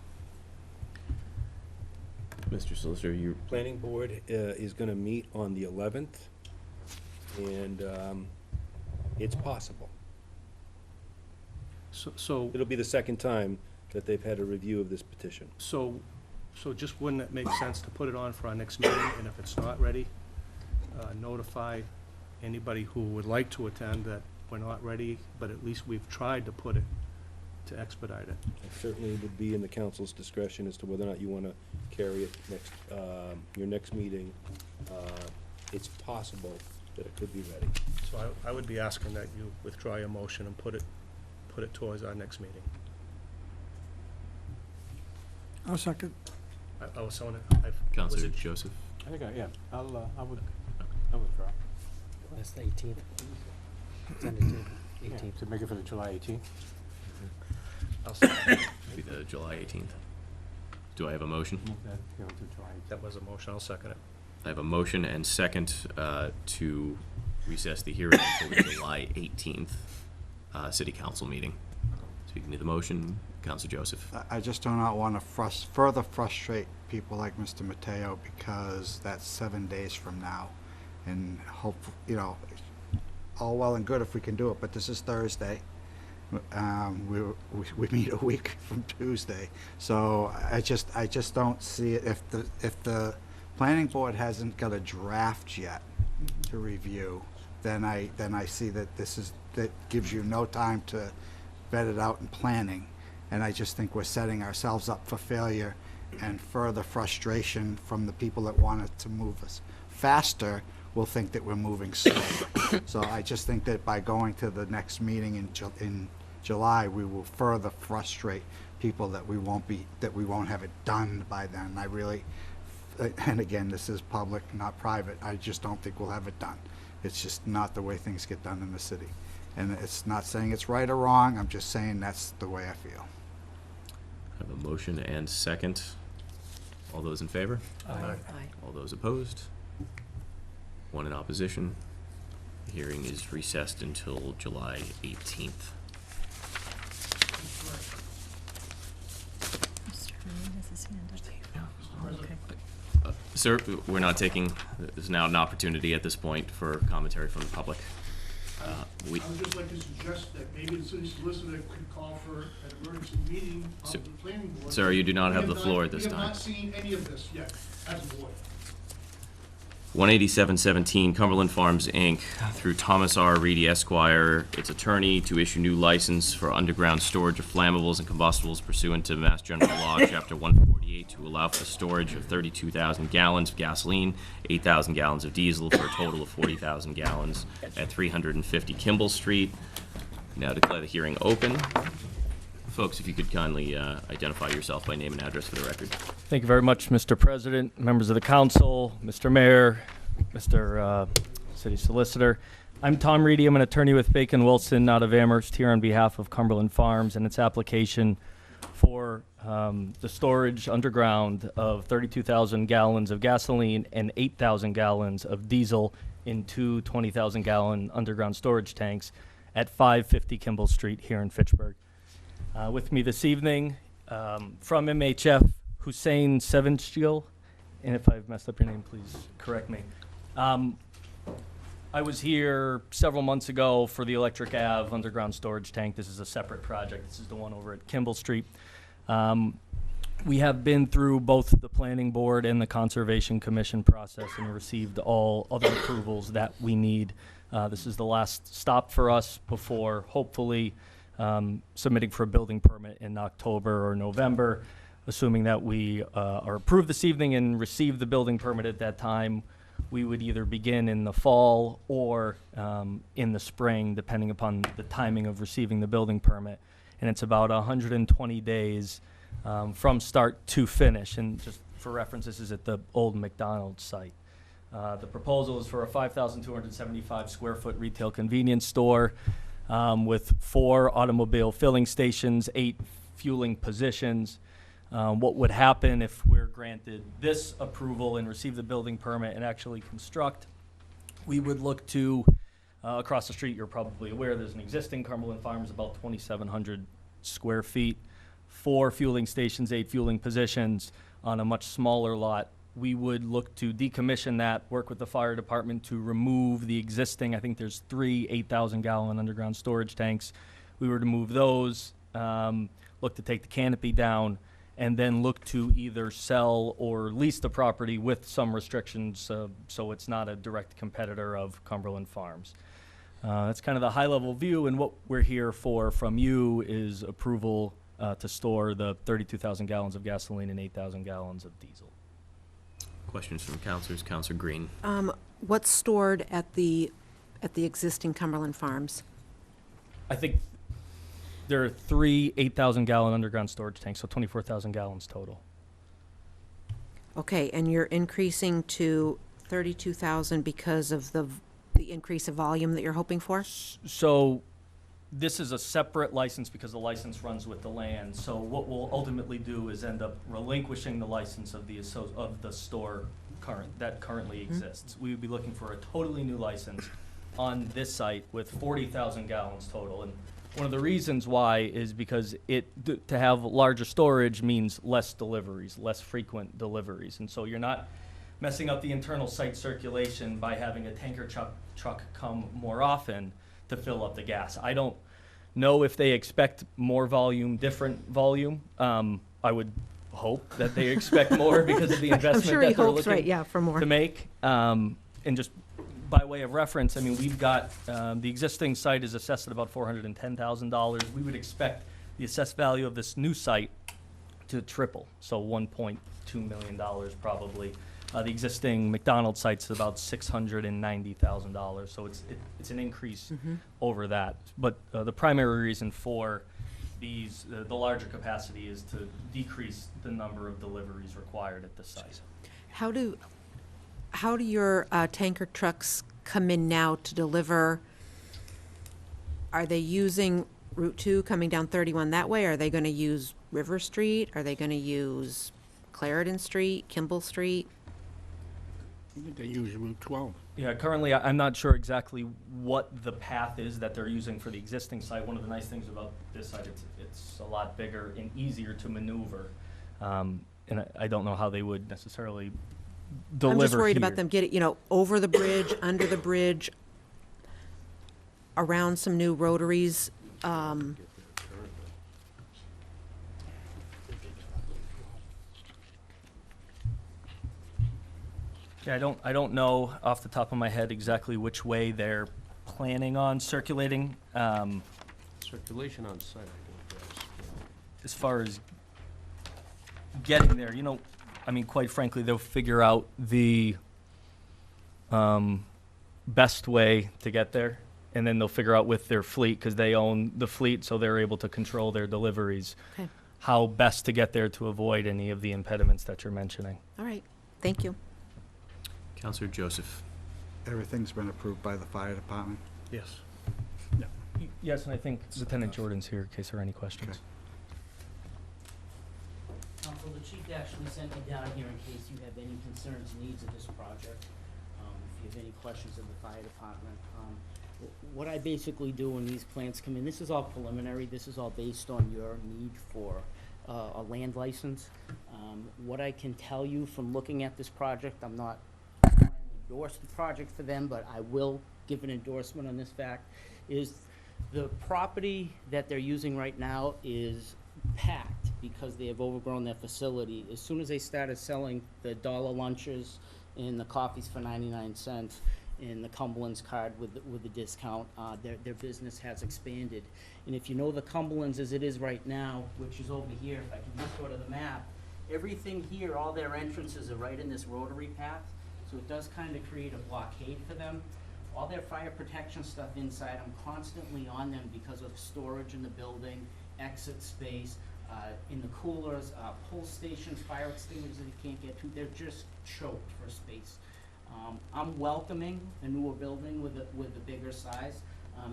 Mr. Solicitor, you... Planning board is going to meet on the 11th, and it's possible. So It'll be the second time that they've had a review of this petition. So just wouldn't it make sense to put it on for our next meeting, and if it's not ready, notify anybody who would like to attend that we're not ready, but at least we've tried to put it, to expedite it. It certainly would be in the council's discretion as to whether or not you want to carry it next, your next meeting. It's possible that it could be ready. So I would be asking that you withdraw your motion and put it towards our next meeting. I'll second. Counselor Joseph? I think, I'll withdraw. That's the 18th. It's on the 18th. To make it for the July 18th. I'll second. Be the July 18th. Do I have a motion? Move that, to July 18th. That was a motion, I'll second it. I have a motion and second to recess the hearing until the July 18th City Council meeting. Speaking to the motion, Counselor Joseph. I just do not want to further frustrate people like Mr. Mateo, because that's 7 days from now. And hope, all well and good if we can do it, but this is Thursday. We meet a week from Tuesday. So I just don't see it. If the planning board hasn't got a draft yet to review, then I see that that gives you no time to vet it out in planning. And I just think we're setting ourselves up for failure and further frustration from the people that want it to move us faster will think that we're moving slow. So I just think that by going to the next meeting in July, we will further frustrate people that we won't have it done by then. I really, and again, this is public, not private. I just don't think we'll have it done. It's just not the way things get done in the city. And it's not saying it's right or wrong. I'm just saying that's the way I feel. I have a motion and second. All those in favor? Aye. All those opposed? One in opposition. The hearing is recessed until July 18th. Mr. Green has his hand up. Okay. Sir, we're not taking, there's now an opportunity at this point for commentary from the public. I would just like to suggest that maybe the city solicitor could call for an emergency meeting of the planning board. Sir, you do not have the floor at this We have time. not seen any of this yet, as a board. 18717 Cumberland Farms, Inc., through Thomas R. Reedy Esquire, its attorney, to issue new license for underground storage of flammables and combustibles pursuant to Mass General Law, Chapter 148, to allow for the storage of 32,000 gallons of gasoline, 8,000 gallons of diesel, for a total of 40,000 gallons at 350 Kimball Street. Now declare the hearing open. Folks, if you could kindly identify yourself by name and address for the record. Thank you very much, Mr. President, members of the council, Mr. Mayor, Mr. City Solicitor. I'm Tom Reedy. I'm an attorney with Bacon Wilson out of Amherst, here on behalf of Cumberland Farms and its application for the storage underground of 32,000 gallons of gasoline and 8,000 gallons of diesel in two 20,000-gallon underground storage tanks at 550 Kimball Street here in Fitchburg. With me this evening from MHF, Hussein Sevenshil, and if I've messed up your name, please correct me. I was here several months ago for the Electric Ave underground storage tank. This is a separate project. This is the one over at Kimball Street. We have been through both the Planning Board and the Conservation Commission process and received all other approvals that we need. This is the last stop for us before hopefully submitting for a building permit in October or November. Assuming that we are approved this evening and receive the building permit at that time, we would either begin in the fall or in the spring, depending upon the timing of receiving the building permit. And it's about 120 days from start to finish. And just for reference, this is at the old McDonald's site. The proposal is for a 5,275 square foot retail convenience store with 4 automobile filling stations, 8 fueling positions. What would happen if we're granted this approval and receive the building permit and actually construct? We would look to, across the street, you're probably aware, there's an existing Cumberland Farms, about 2,700 square feet, 4 fueling stations, 8 fueling positions on a much smaller lot. We would look to decommission that, work with the fire department to remove the existing, I think there's 3 8,000-gallon underground storage tanks. We were to move those, look to take the canopy down, and then look to either sell or lease the property with some restrictions so it's not a direct competitor of Cumberland Farms. That's kind of the high-level view, and what we're here for from you is approval to store the 32,000 gallons of gasoline and 8,000 gallons of diesel. Questions from councilors? Councilor Green. What's stored at the existing Cumberland Farms? I think there are 3 8,000-gallon underground storage tanks, so 24,000 gallons total. Okay, and you're increasing to 32,000 because of the increase of volume that you're hoping for? So this is a separate license because the license runs with the land. So what we'll ultimately do is end up relinquishing the license of the store that currently exists. We would be looking for a totally new license on this site with 40,000 gallons total. And one of the reasons why is because to have larger storage means less deliveries, less frequent deliveries. And so you're not messing up the internal site circulation by having a tanker truck come more often to fill up the gas. I don't know if they expect more volume, different volume. I would hope that they expect more because of the investment sure that he they're hopes, looking right, yeah, for more. to make. And just by way of reference, I mean, we've got, the existing site is assessed at about $410,000. We would expect the assessed value of this new site to triple, so $1.2 million probably. The existing McDonald's site's about $690,000, so it's an increase over that. But the primary reason for the larger capacity is to decrease the number of deliveries required at the site. How do your tanker trucks come in now to deliver? Are they using Route 2 coming down 31 that way? Are they going to use River Street? Are they going to use Clarendon Street, Kimball Street? They use Route 12. Yeah, currently, I'm not sure exactly what the path is that they're using for the existing site. One of the nice things about this site, it's a lot bigger and easier to maneuver. And I don't know how they would necessarily deliver I'm just worried here. about them getting, over the bridge, under the bridge, around some new rotaries. Yeah, I don't know off the top of my head exactly which way they're planning on circulating. Circulation on site, I think, yes. As far as getting there, I mean, quite frankly, they'll figure out the best way to get there, and then they'll figure out with their fleet, because they own the fleet, so they're able to control their deliveries, Okay. how best to get there to avoid any of the impediments that you're mentioning. All right, thank you. Councilor Joseph. Everything's been approved by the fire department? Yes. Yes, and I think Lieutenant Jordan's here in case there are any questions. Council, the chief actually sent me down here in case you have any concerns, needs of this project. If you have any questions of the fire department. What I basically do when these plans come in, this is all preliminary, this is all based on your need for a land license. What I can tell you from looking at this project, I'm not trying to endorse the project for them, but I will give an endorsement on this fact, is the property that they're using right now is packed because they have overgrown their facility. As soon as they started selling the dollar lunches and the coffees for 99 cents and the Cumberland's card with the discount, their business has expanded. And if you know the Cumberland's as it is right now, which is over here, if I can just go to the map, everything here, all their entrances are right in this rotary path. So it does kind of create a blockade for them. All their fire protection stuff inside, I'm constantly on them because of storage in the building, exit space, in the coolers, pull stations, fire extinguishers that you can't get to. They're just choked for space. I'm welcoming a newer building with a bigger size.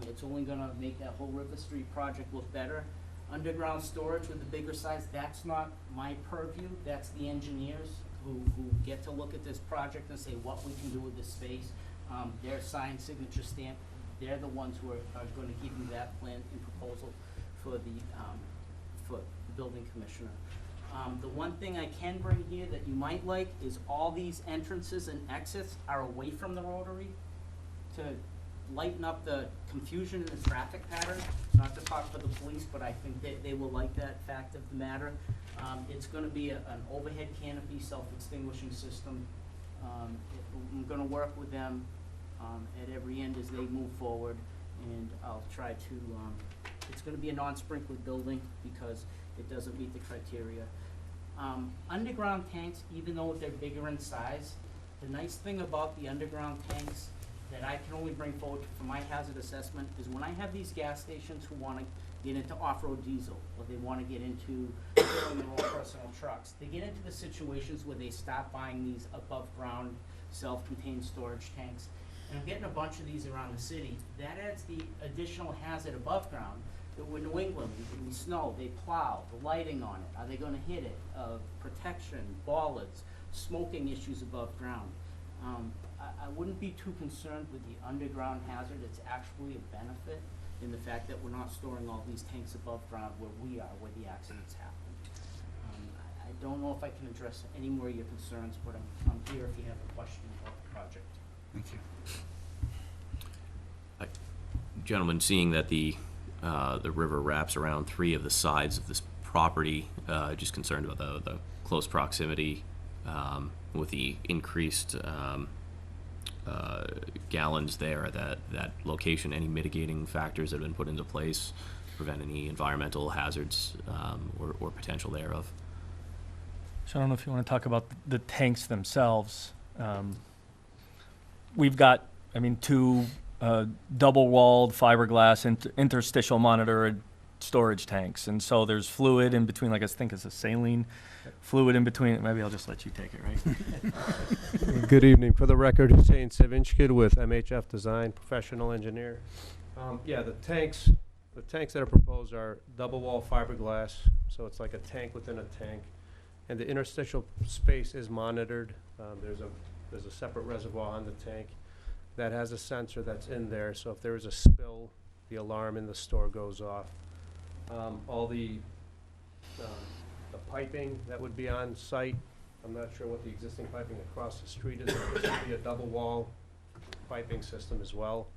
It's only gonna make that whole River Street project look better. Underground storage with the bigger size, that's not my purview. That's the engineers who get to look at this project and say what we can do with this space. Their signed signature stamp, they're the ones who are gonna give you that plan and proposal for the building commissioner. The one thing I can bring here that you might like is all these entrances and exits are away from the rotary to lighten up the confusion in the traffic pattern. Not to talk for the police, but I think they will like that fact of the matter. It's gonna be an overhead canopy, self-extinguishing system. I'm gonna work with them at every end as they move forward, and I'll try to, it's gonna be a non-sprinkled building because it doesn't meet the criteria. Underground tanks, even though they're bigger in size, the nice thing about the underground tanks that I can only bring forward for my hazard assessment is when I have these gas stations who wanna get into off-road diesel, or they wanna get into filling their own personal trucks, they get into the situations where they stop buying these above-ground, self-contained storage tanks. And I'm getting a bunch of these around the city. That adds the additional hazard above ground. That we're New England, we snow, they plow, the lighting on it, are they gonna hit it? Protection, bollards, smoking issues above ground. I wouldn't be too concerned with the underground hazard. It's actually a benefit in the fact that we're not storing all these tanks above ground where we are, where the accidents happen. I don't know if I can address any more of your concerns, but I'm here if you have a question about the project. Thank you. Gentlemen, seeing that the river wraps around 3 of the sides of this property, just concerned about the close proximity with the increased gallons there at that location. Any mitigating factors that have been put into place to prevent any environmental hazards or potential thereof? So I don't know if you want to talk about the tanks themselves. We've got, 2 double-walled fiberglass interstitial monitored storage tanks, and so there's fluid in between, like I think it's a saline fluid in between. Maybe I'll just let you take it, right? Good evening. For the record, Hussein Savinchkid with MHF Design, professional engineer. The tanks that are proposed are double-wall fiberglass, so it's like a tank within a tank, and the interstitial space is monitored. There's a separate reservoir on the tank that has a sensor that's in there, so if there is a spill, the alarm in the store goes off. All the piping that would be on site, I'm not sure what the existing piping across the street is, but this would be a double wall piping system as well.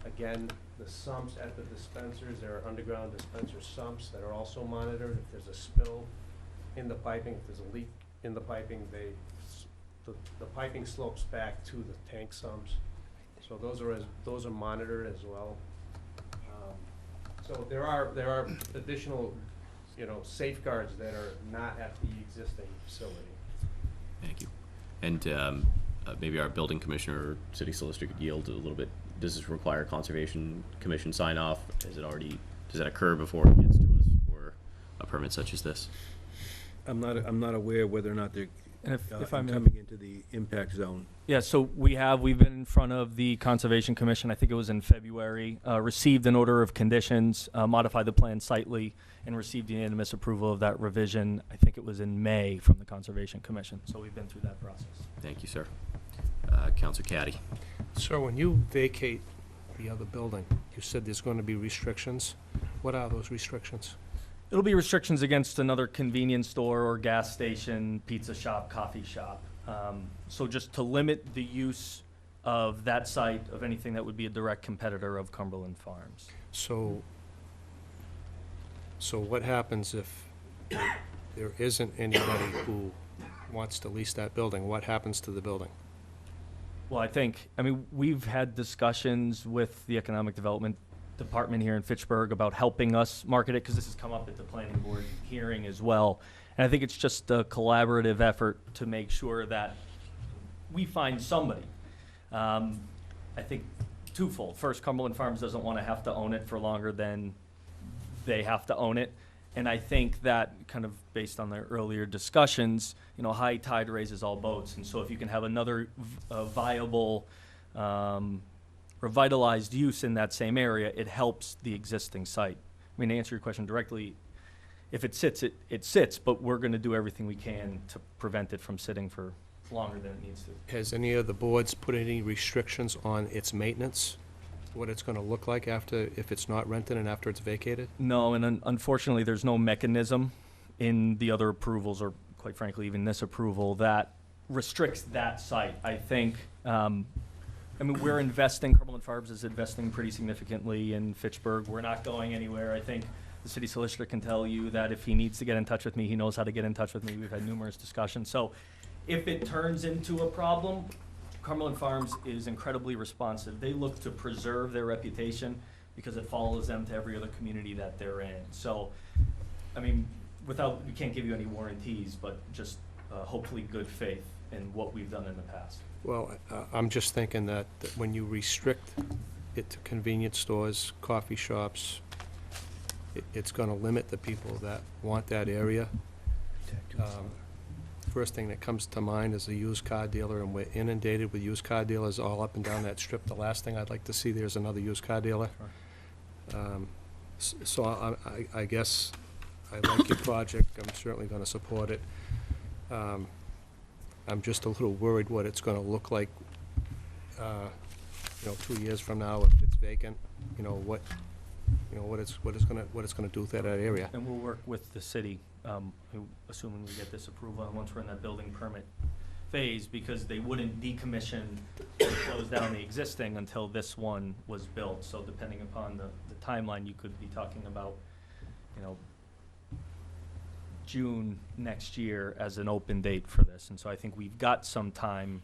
Again, the sumps at the dispensers, there are underground dispenser sumps that are also monitored. If there's a spill in the piping, if there's a leak in the piping, the piping slopes back to the tank sumps. So those are monitored as well. So there are additional, safeguards that are not at the existing facility. Thank you. And maybe our building commissioner or city solicitor could yield a little bit. Does this require Conservation Commission sign off? Does that occur before it gets to us for a permit such as this? I'm not aware whether or not they're And if I'm coming into the impact zone. Yeah, so we've been in front of the Conservation Commission, I think it was in February, received an order of conditions, modified the plan slightly, and received unanimous approval of that revision. I think it was in May from the Conservation Commission, so we've been through that process. Thank you, sir. Councilor Caddy. Sir, when you vacate the other building, you said there's going to be restrictions. What are those restrictions? It'll be restrictions against another convenience store or gas station, pizza shop, coffee shop. So just to limit the use of that site of anything that would be a direct competitor of Cumberland Farms. So what happens if there isn't anybody who wants to lease that building? What happens to the building? Well, we've had discussions with the Economic Development Department here in Fitchburg about helping us market it, because this has come up at the planning board hearing as well. And I think it's just a collaborative effort to make sure that we find somebody. I think twofold. First, Cumberland Farms doesn't want to have to own it for longer than they have to own it. And I think that, kind of based on their earlier discussions, you know, high tide raises all boats. And so if you can have another viable, revitalized use in that same area, it helps the existing site. I mean, to answer your question directly, if it sits, it sits, but we're going to do everything we can to prevent it from sitting for longer than it needs to. Has any of the boards put any restrictions on its maintenance? What it's gonna look like after, if it's not rented and after it's vacated? No, and unfortunately, there's no mechanism in the other approvals, or quite frankly, even this approval, that restricts that site. I think, I mean, we're investing, Cumberland Farms is investing pretty significantly in Fitchburg. We're not going anywhere. I think the city solicitor can tell you that if he needs to get in touch with me, he knows how to get in touch with me. We've had numerous discussions. So if it turns into a problem, Cumberland Farms is incredibly responsive. They look to preserve their reputation because it follows them to every other community that they're in. So, I mean, we can't give you any warranties, but just hopefully good faith in what we've done in the past. Well, I'm just thinking that when you restrict it to convenience stores, coffee shops, it's gonna limit the people that want that area. First thing that comes to mind is a used car dealer, and we're inundated with used car dealers all up and down that strip. The last thing I'd like to see there is another used car dealer. So I guess I like your project. I'm certainly gonna support it. I'm just a little worried what it's gonna look like, 2 years from now if it's vacant. What it's gonna do with that area. And we'll work with the city, assuming we get this approval, and once we're in that building permit phase, because they wouldn't decommission or close down the existing until this one was built. So depending upon the timeline, you could be talking about, June next year as an open date for this. And so I think we've got some time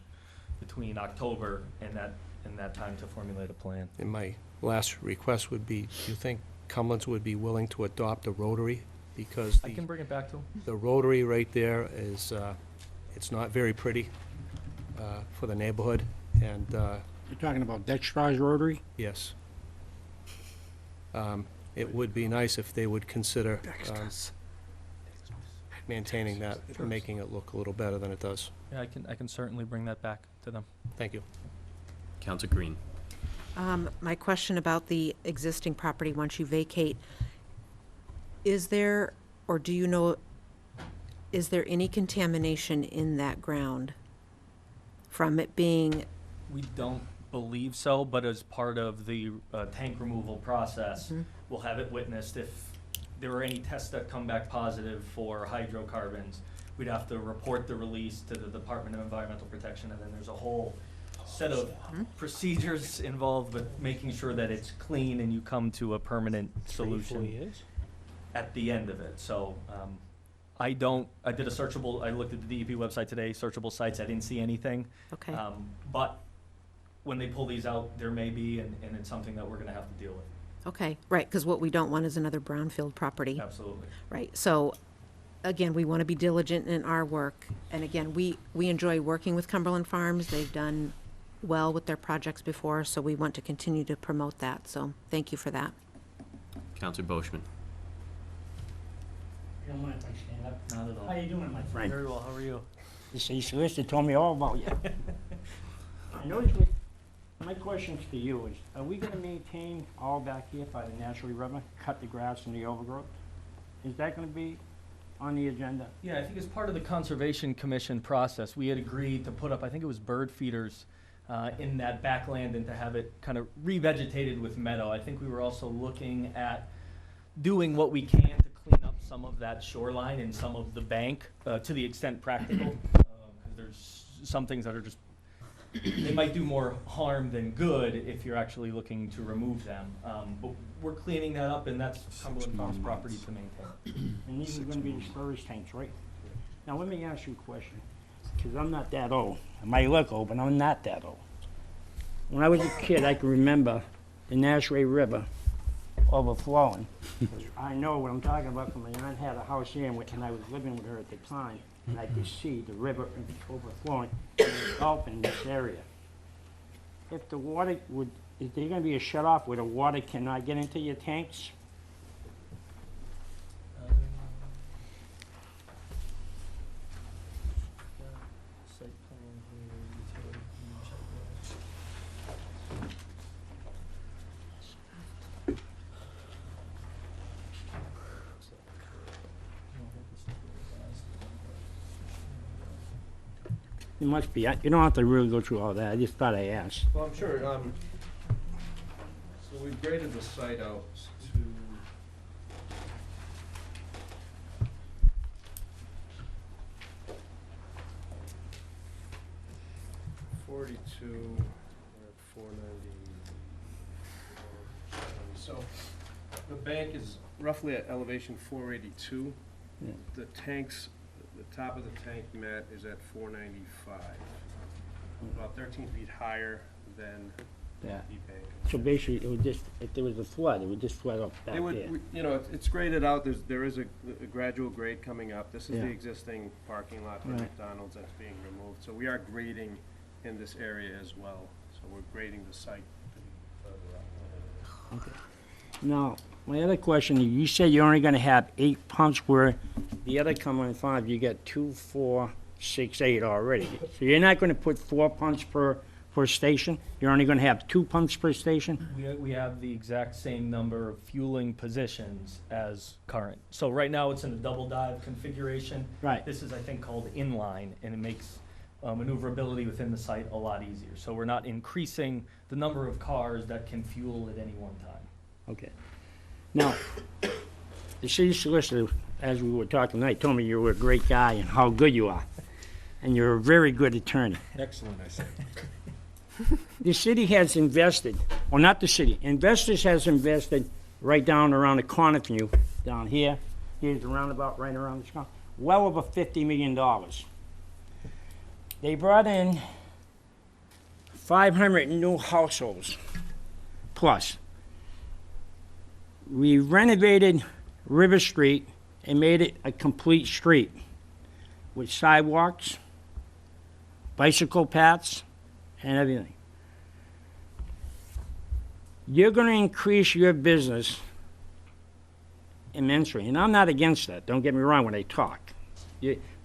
between October and that time to formulate a plan. And my last request would be, do you think Cumberland's would be willing to adopt a rotary? Because I can bring it back to them. the rotary right there is, it's not very pretty for the neighborhood, and You're talking about Dexter's Rotary? yes. It would be nice if they would consider maintaining that, making it look a little better than it does. Yeah, I can certainly bring that back to them. Thank you. Councilor Green. My question about the existing property, once you vacate, is there, or do you know, is there any contamination in that ground from it being? We don't believe so, but as part of the tank removal process, we'll have it witnessed. If there are any tests that come back positive for hydrocarbons, we'd have to report the release to the Department of Environmental Protection, and then there's a whole set of procedures involved with making sure that it's clean and you come to a permanent solution at the end of it. So I did a searchable, I looked at the DEP website today, searchable sites, I didn't see anything. Okay. But when they pull these out, there may be, and it's something that we're gonna have to deal with. Okay, right, because what we don't want is another brownfield property. Absolutely. Right, so, again, we want to be diligent in our work. And again, we enjoy working with Cumberland Farms. They've done well with their projects before, so we want to continue to promote that. So, thank you for that. Councilor Boishman. You don't mind if I stand up? Not at all. How you doing, my friend? Very well, how are you? The city solicitor told me all about you. I noticed my questions to you is, are we gonna maintain all back here by the Nashua River, cut the grass and the overgrowth? Is that gonna be on the agenda? Yeah, I think as part of the Conservation Commission process, we had agreed to put up, I think it was bird feeders in that backland and to have it kind of revegetated with meadow. I think we were also looking at doing what we can to clean up some of that shoreline and some of the bank to the extent practical. Because there's some things that are just, they might do more harm than good if you're actually looking to remove them. But we're cleaning that up, and that's Cumberland Farms property to maintain. And these are gonna be the storage tanks, right? Now, let me ask you a question, because I'm not that old. I might look old, but I'm not that old. When I was a kid, I can remember the Nashua River overflowing. I know what I'm talking about, because my aunt had a house here, and I was living with her at the time, and I could see the river overflowing. developing in this area. If the water would, is there gonna be a shut off where the water cannot get into your tanks? It must be. You don't have to really go through all that. I just thought I asked. Well, I'm sure, so we've graded the site out to 42, we're at 490. So the bank is roughly at elevation 482. Yeah. The tanks, the top of the tank mat is at 495. About 13 feet higher than Yeah. the bank. So basically, it would just, if there was a flood, it would just flood up back It would, there. you know, it's graded out, there is a gradual grade coming up. This is Yeah. the existing parking lot for Right. McDonald's that's being removed. So we are grading in this area as well. So we're grading the site to be further up. Okay. Now, my other question, you said you're only gonna have 8 pumps where the other Cumberland Farms, you got 2, 4, 6, 8 already. So you're not gonna put 4 pumps per station? You're only gonna have 2 pumps per station? We have the exact same number of fueling positions as current. So right now, it's in a double dive configuration. Right. This is, I think, called inline, and it makes maneuverability within the site a lot easier. So we're not increasing the number of cars that can fuel at any one time. Okay. Now, the city solicitor, as we were talking tonight, told me you were a great guy and how good you are. And you're a very good attorney. Excellent, I said. The city has invested, or not the city, investors has invested right down around the corner from you, down here. Here's the roundabout right around this corner. Well over $50 million. They brought in 500 new households plus. We renovated River Street and made it a complete street with sidewalks, bicycle paths, and everything. You're going to increase your business immensely, and I'm not against that. Don't get me wrong when I talk.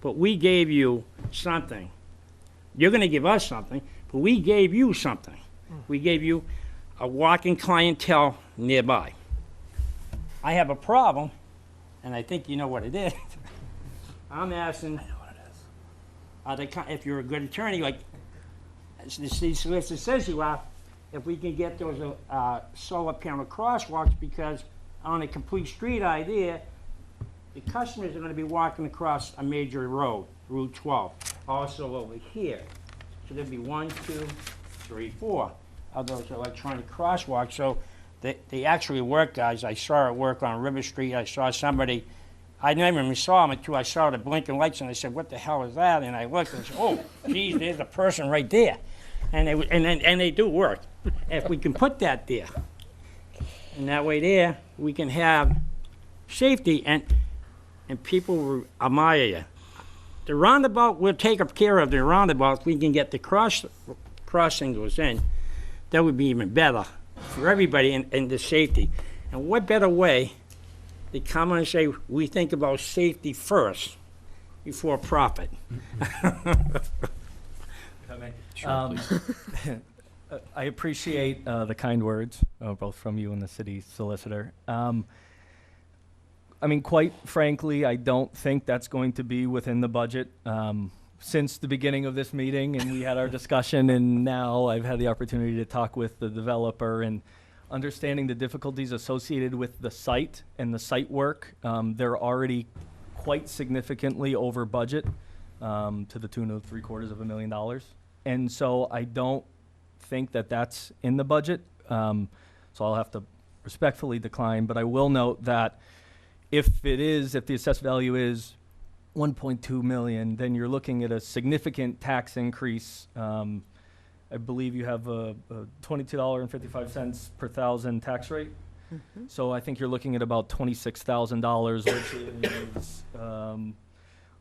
But we gave you something. You're going to give us something, but we gave you something. We gave you a walking clientele nearby. I have a problem, and I think you know what it is. I'm asking, if you're a good attorney, like the city solicitor says you are, if we can get those solar panel crosswalks, because on a complete street idea, the customers are going to be walking across a major road, Route 12, also over here. So there'd be 1, 2, 3, 4 of those electronic crosswalks. So they actually work, guys. I saw it work on River Street. I saw somebody, I never even saw them until I saw the blinking lights, and I said, what the hell is that? And I looked and I said, oh, geez, there's a person right there. And they do work. If we can put that there, and that way there, we can have safety, and people will admire you. The roundabout, we'll take care of the roundabout. If we can get the crossing goes in, that would be even better for everybody and the safety. And what better way to come and say, we think about safety first before profit. I appreciate the kind words, both from you and the city solicitor. I mean, quite frankly, I don't think that's going to be within the budget. Since the beginning of this meeting, and we had our discussion, and now I've had the opportunity to talk with the developer and understanding the difficulties associated with the site and the site work. They're already quite significantly over budget, to the tune of $750,000. And so I don't think that that's in the budget. So I'll have to respectfully decline, but I will note that if the assessed value is 1.2 million, then you're looking at a significant tax increase. I believe you have a $22.55 per thousand tax rate. Mm-hmm. So I think you're looking at about $26,000, which is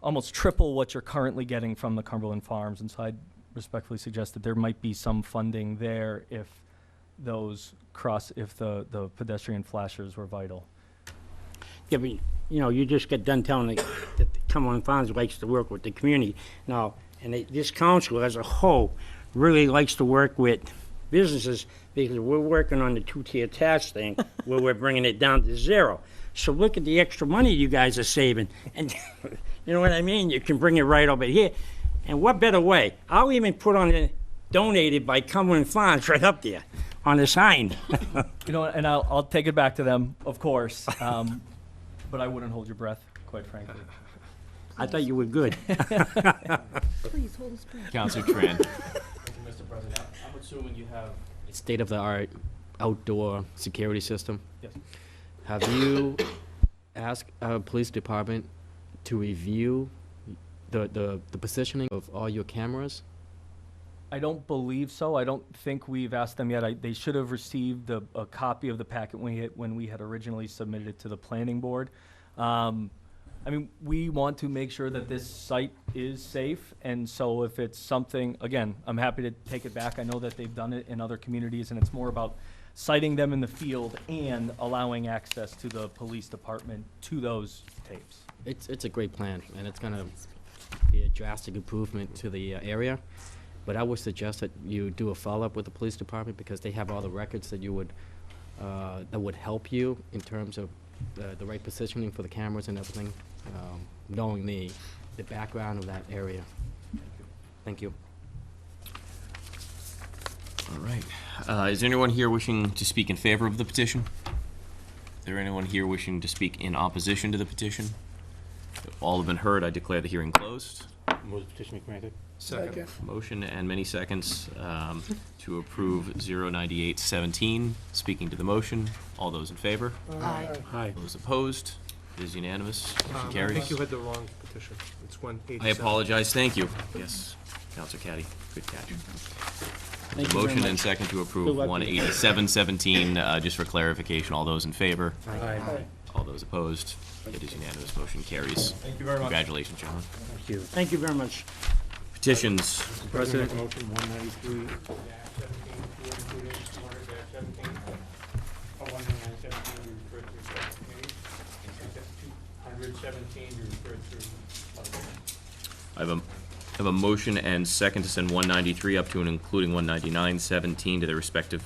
almost triple what you're currently getting from the Cumberland Farms. And so I'd respectfully suggest that there might be some funding there if if the pedestrian flashers were vital. Yeah, but, you just got done telling that the Cumberland Farms likes to work with the community. Now, and this council as a whole really likes to work with businesses because we're working on the two-tier tax thing where we're bringing it down to 0. So look at the extra money you guys are saving. And you know what I mean? You can bring it right over here. And what better way? I'll even put on the donated by Cumberland Farms right up there on the sign. And I'll take it back to them, of course. But I wouldn't hold your breath, quite frankly. I thought you were good. Please hold his breath. Counselor Tran. Mr. President, I'm assuming you have a state-of-the-art outdoor security system. Yes. Have you asked our police department to review the positioning of all your cameras? I don't believe so. I don't think we've asked them yet. They should have received a copy of the packet when we had originally submitted it to the planning board. I mean, we want to make sure that this site is safe, and so if it's something, again, I'm happy to take it back. I know that they've done it in other communities, and it's more about citing them in the field and allowing access to the police department to those tapes. It's a great plan, and it's gonna be a drastic improvement to the area. But I would suggest that you do a follow-up with the police department because they have all the records that that would help you in terms of the right positioning for the cameras and everything, knowing the background of that area. Thank you. All right. Is there anyone here wishing to speak in favor of the petition? Is there anyone here wishing to speak in opposition to the petition? If all have been heard, I declare the hearing closed. Move the petition be granted. Second. Motion and many seconds to approve 09817. Speaking to the motion, all those in favor? Aye. Aye. Those opposed? It is unanimous. Motion I carries. think you had the wrong petition. It's 187. I apologize. Thank you. Yes, Counselor Caddy, good catch. Thank you very Motion much. and second to approve Good luck. 18717. Just for clarification, all those in favor? Aye. All those opposed? It is unanimous. Motion carries. Thank you very much. Congratulations, gentlemen. Thank you. Thank you very much. Petitions. President. Motion 193-17 to include 200-17. 199-17 you referred to the committee, and 217 you referred to other. I have a motion and second to send 193 up to and including 199-17 to their respective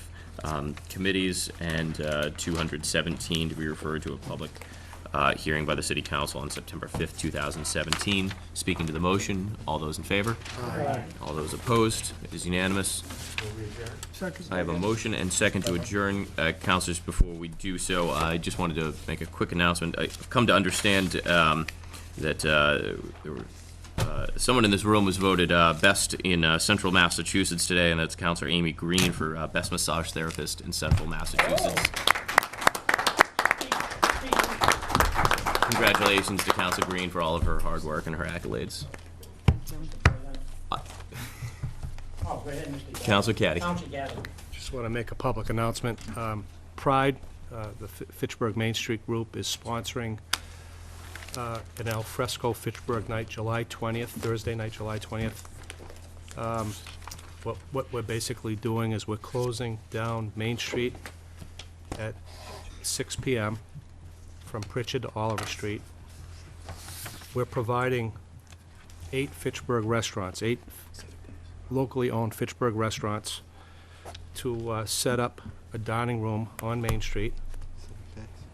committees, and 217 to be referred to a public hearing by the City Council on September 5th, 2017. Speaking to the motion, all those in favor? Aye. All those opposed? It is unanimous. Second. I have a motion and second to adjourn. Councilors, before we do so, I just wanted to make a quick announcement. I've come to understand that there were someone in this room was voted best in Central Massachusetts today, and that's Councilor Amy Green for best massage therapist in Central Massachusetts. Congratulations to Councilor Green for all of her hard work and her accolades. Oh, go ahead, Mr. Councilor Caddy. Councilor Caddy. Just want to make a public announcement. Pride, the Fitchburg Main Street Group, is sponsoring an al fresco Fitchburg night, July 20th, Thursday night, July 20th. What we're basically doing is we're closing down Main Street at 6 p.m. from Pritchard to Oliver Street. We're providing 8 Fitchburg restaurants, 8 locally owned Fitchburg restaurants to set up a dining room on Main Street.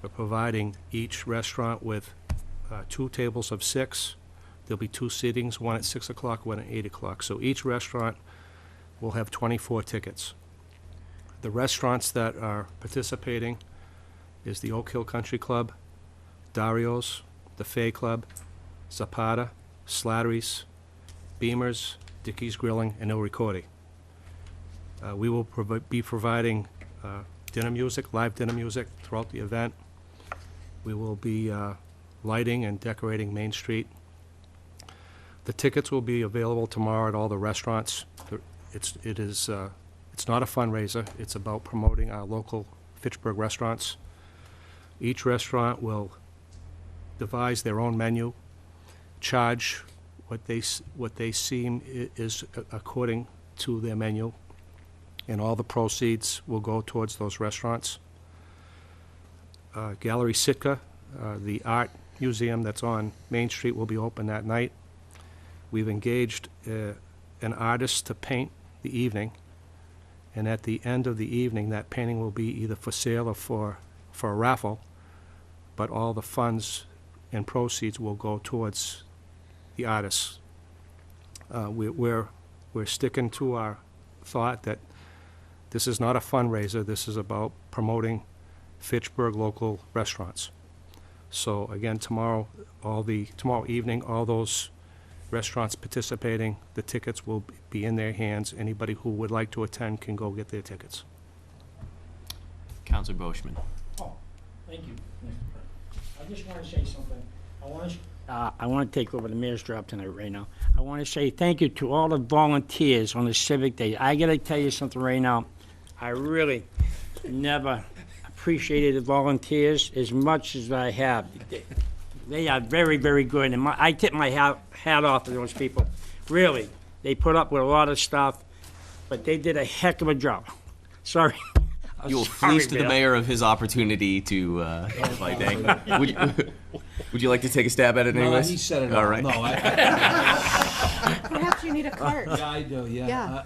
We're providing each restaurant with 2 tables of 6. There'll be 2 sittings, one at 6 o'clock, one at 8 o'clock. So each restaurant will have 24 tickets. The restaurants that are participating is the Oak Hill Country Club, Dario's, the Fay Club, Zapata, Slattery's, Beamer's, Dickey's Grilling, and Il Ricordi. We will be providing dinner music, live dinner music throughout the event. We will be lighting and decorating Main Street. The tickets will be available tomorrow at all the restaurants. It's not a fundraiser. It's about promoting our local Fitchburg restaurants. Each restaurant will devise their own menu, charge what they seem is according to their menu, and all the proceeds will go towards those restaurants. Gallery Sitka, the art museum that's on Main Street, will be open that night. We've engaged an artist to paint the evening, and at the end of the evening, that painting will be either for sale or for a raffle, but all the funds and proceeds will go towards the artists. We're sticking to our thought that this is not a fundraiser, this is about promoting Fitchburg local restaurants. So again, tomorrow evening, all those restaurants participating, the tickets will be in their hands. Anybody who would like to attend can go get their tickets. Counselor Boishman. Oh, thank you, Mr. President. I just want to say something. I want to take over the mayor's job tonight, right now. I want to say thank you to all the volunteers on the Civic Day. I got to tell you something right now. I really never appreciated the volunteers as much as I have. They are very, very good, and I tip my hat off to those people. Really, they put up with a lot of stuff, but they did a heck of a job. Sorry. You will fleece to the mayor of his opportunity to fight. Would you like to take a stab at it anyways? No, he said it all all. right. No, Perhaps you need a cart. Yeah, I do, yeah. Yeah.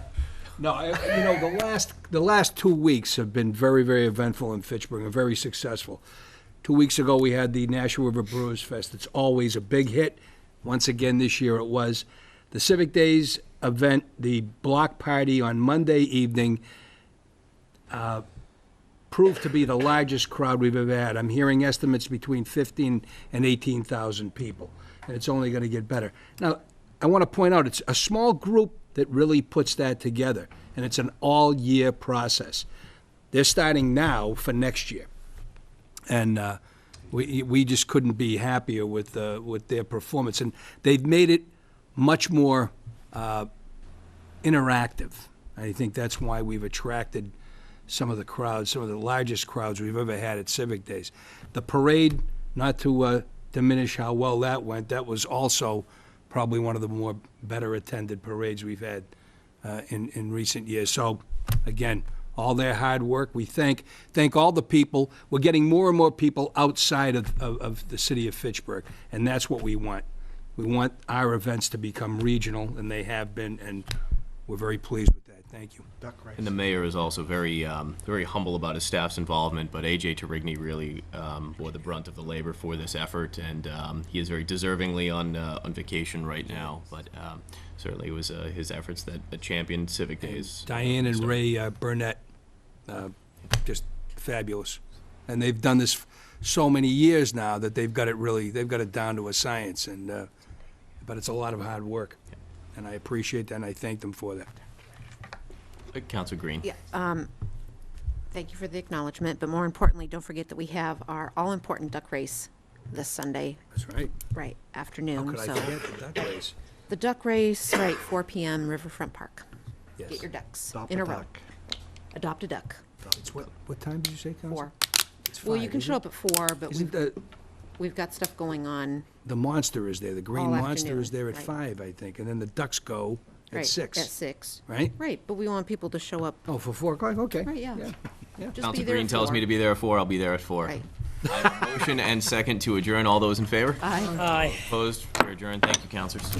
The last 2 weeks have been very, very eventful in Fitchburg and very successful. 2 weeks ago, we had the Nashua River Brewers Fest. It's always a big hit. Once again, this year it was. The Civic Days event, the block party on Monday evening, proved to be the largest crowd we've ever had. I'm hearing estimates between 15 and 18,000 people, and it's only going to get better. Now, I want to point out, it's a small group that really puts that together, and it's an all-year process. They're starting now for next year, and we just couldn't be happier with their performance, and they've made it much more interactive. I think that's why we've attracted some of the crowds, some of the largest crowds we've ever had at Civic Days. The parade, not to diminish how well that went, that was also probably one of the more better attended parades we've had in recent years. So, again, all their hard work, we thank all the people. We're getting more and more people outside of the city of Fitchburg, and that's what we want. We want our events to become regional, and they have been, and we're very pleased with that. Thank you. And the mayor is also very, very humble about his staff's involvement, but A.J. Tarigny really bore the brunt of the labor for this effort, and he is very deservingly on vacation right now, but certainly it was his efforts that championed Civic Days. Diane and Ray Burnett, just fabulous. And they've done this so many years now that they've got it down to a science, and but it's a lot of hard work, and I appreciate that, and I thank them for that. Councilor Green. Yeah, thank you for the acknowledgement, but more importantly, don't forget that we have our all-important duck race this Sunday. That's right. Right, afternoon. How could I so forget the duck race? The duck race, right, 4 p.m., Riverfront Park. Yes. Get your ducks Adopt in a a row. duck. Adopt a duck. It's what time did you say, Council? 4. It's Well, 5, you can isn't show it? up at 4, but Isn't we've got stuff going on. the monster is there, the green All monster afternoon, is there at right. 5, I think, and then the ducks go at Right, 6. At 6. Right? Right, but we want people to show up. Oh, for 4 o'clock, okay. Right, yeah. Yeah. Just be Councilor there Green at tells 4. me to be there at 4, I'll be there at 4. Right. I have a motion and second to adjourn. All those in favor? Aye. Aye. Opposed? We're adjourned. Thank you, councilors.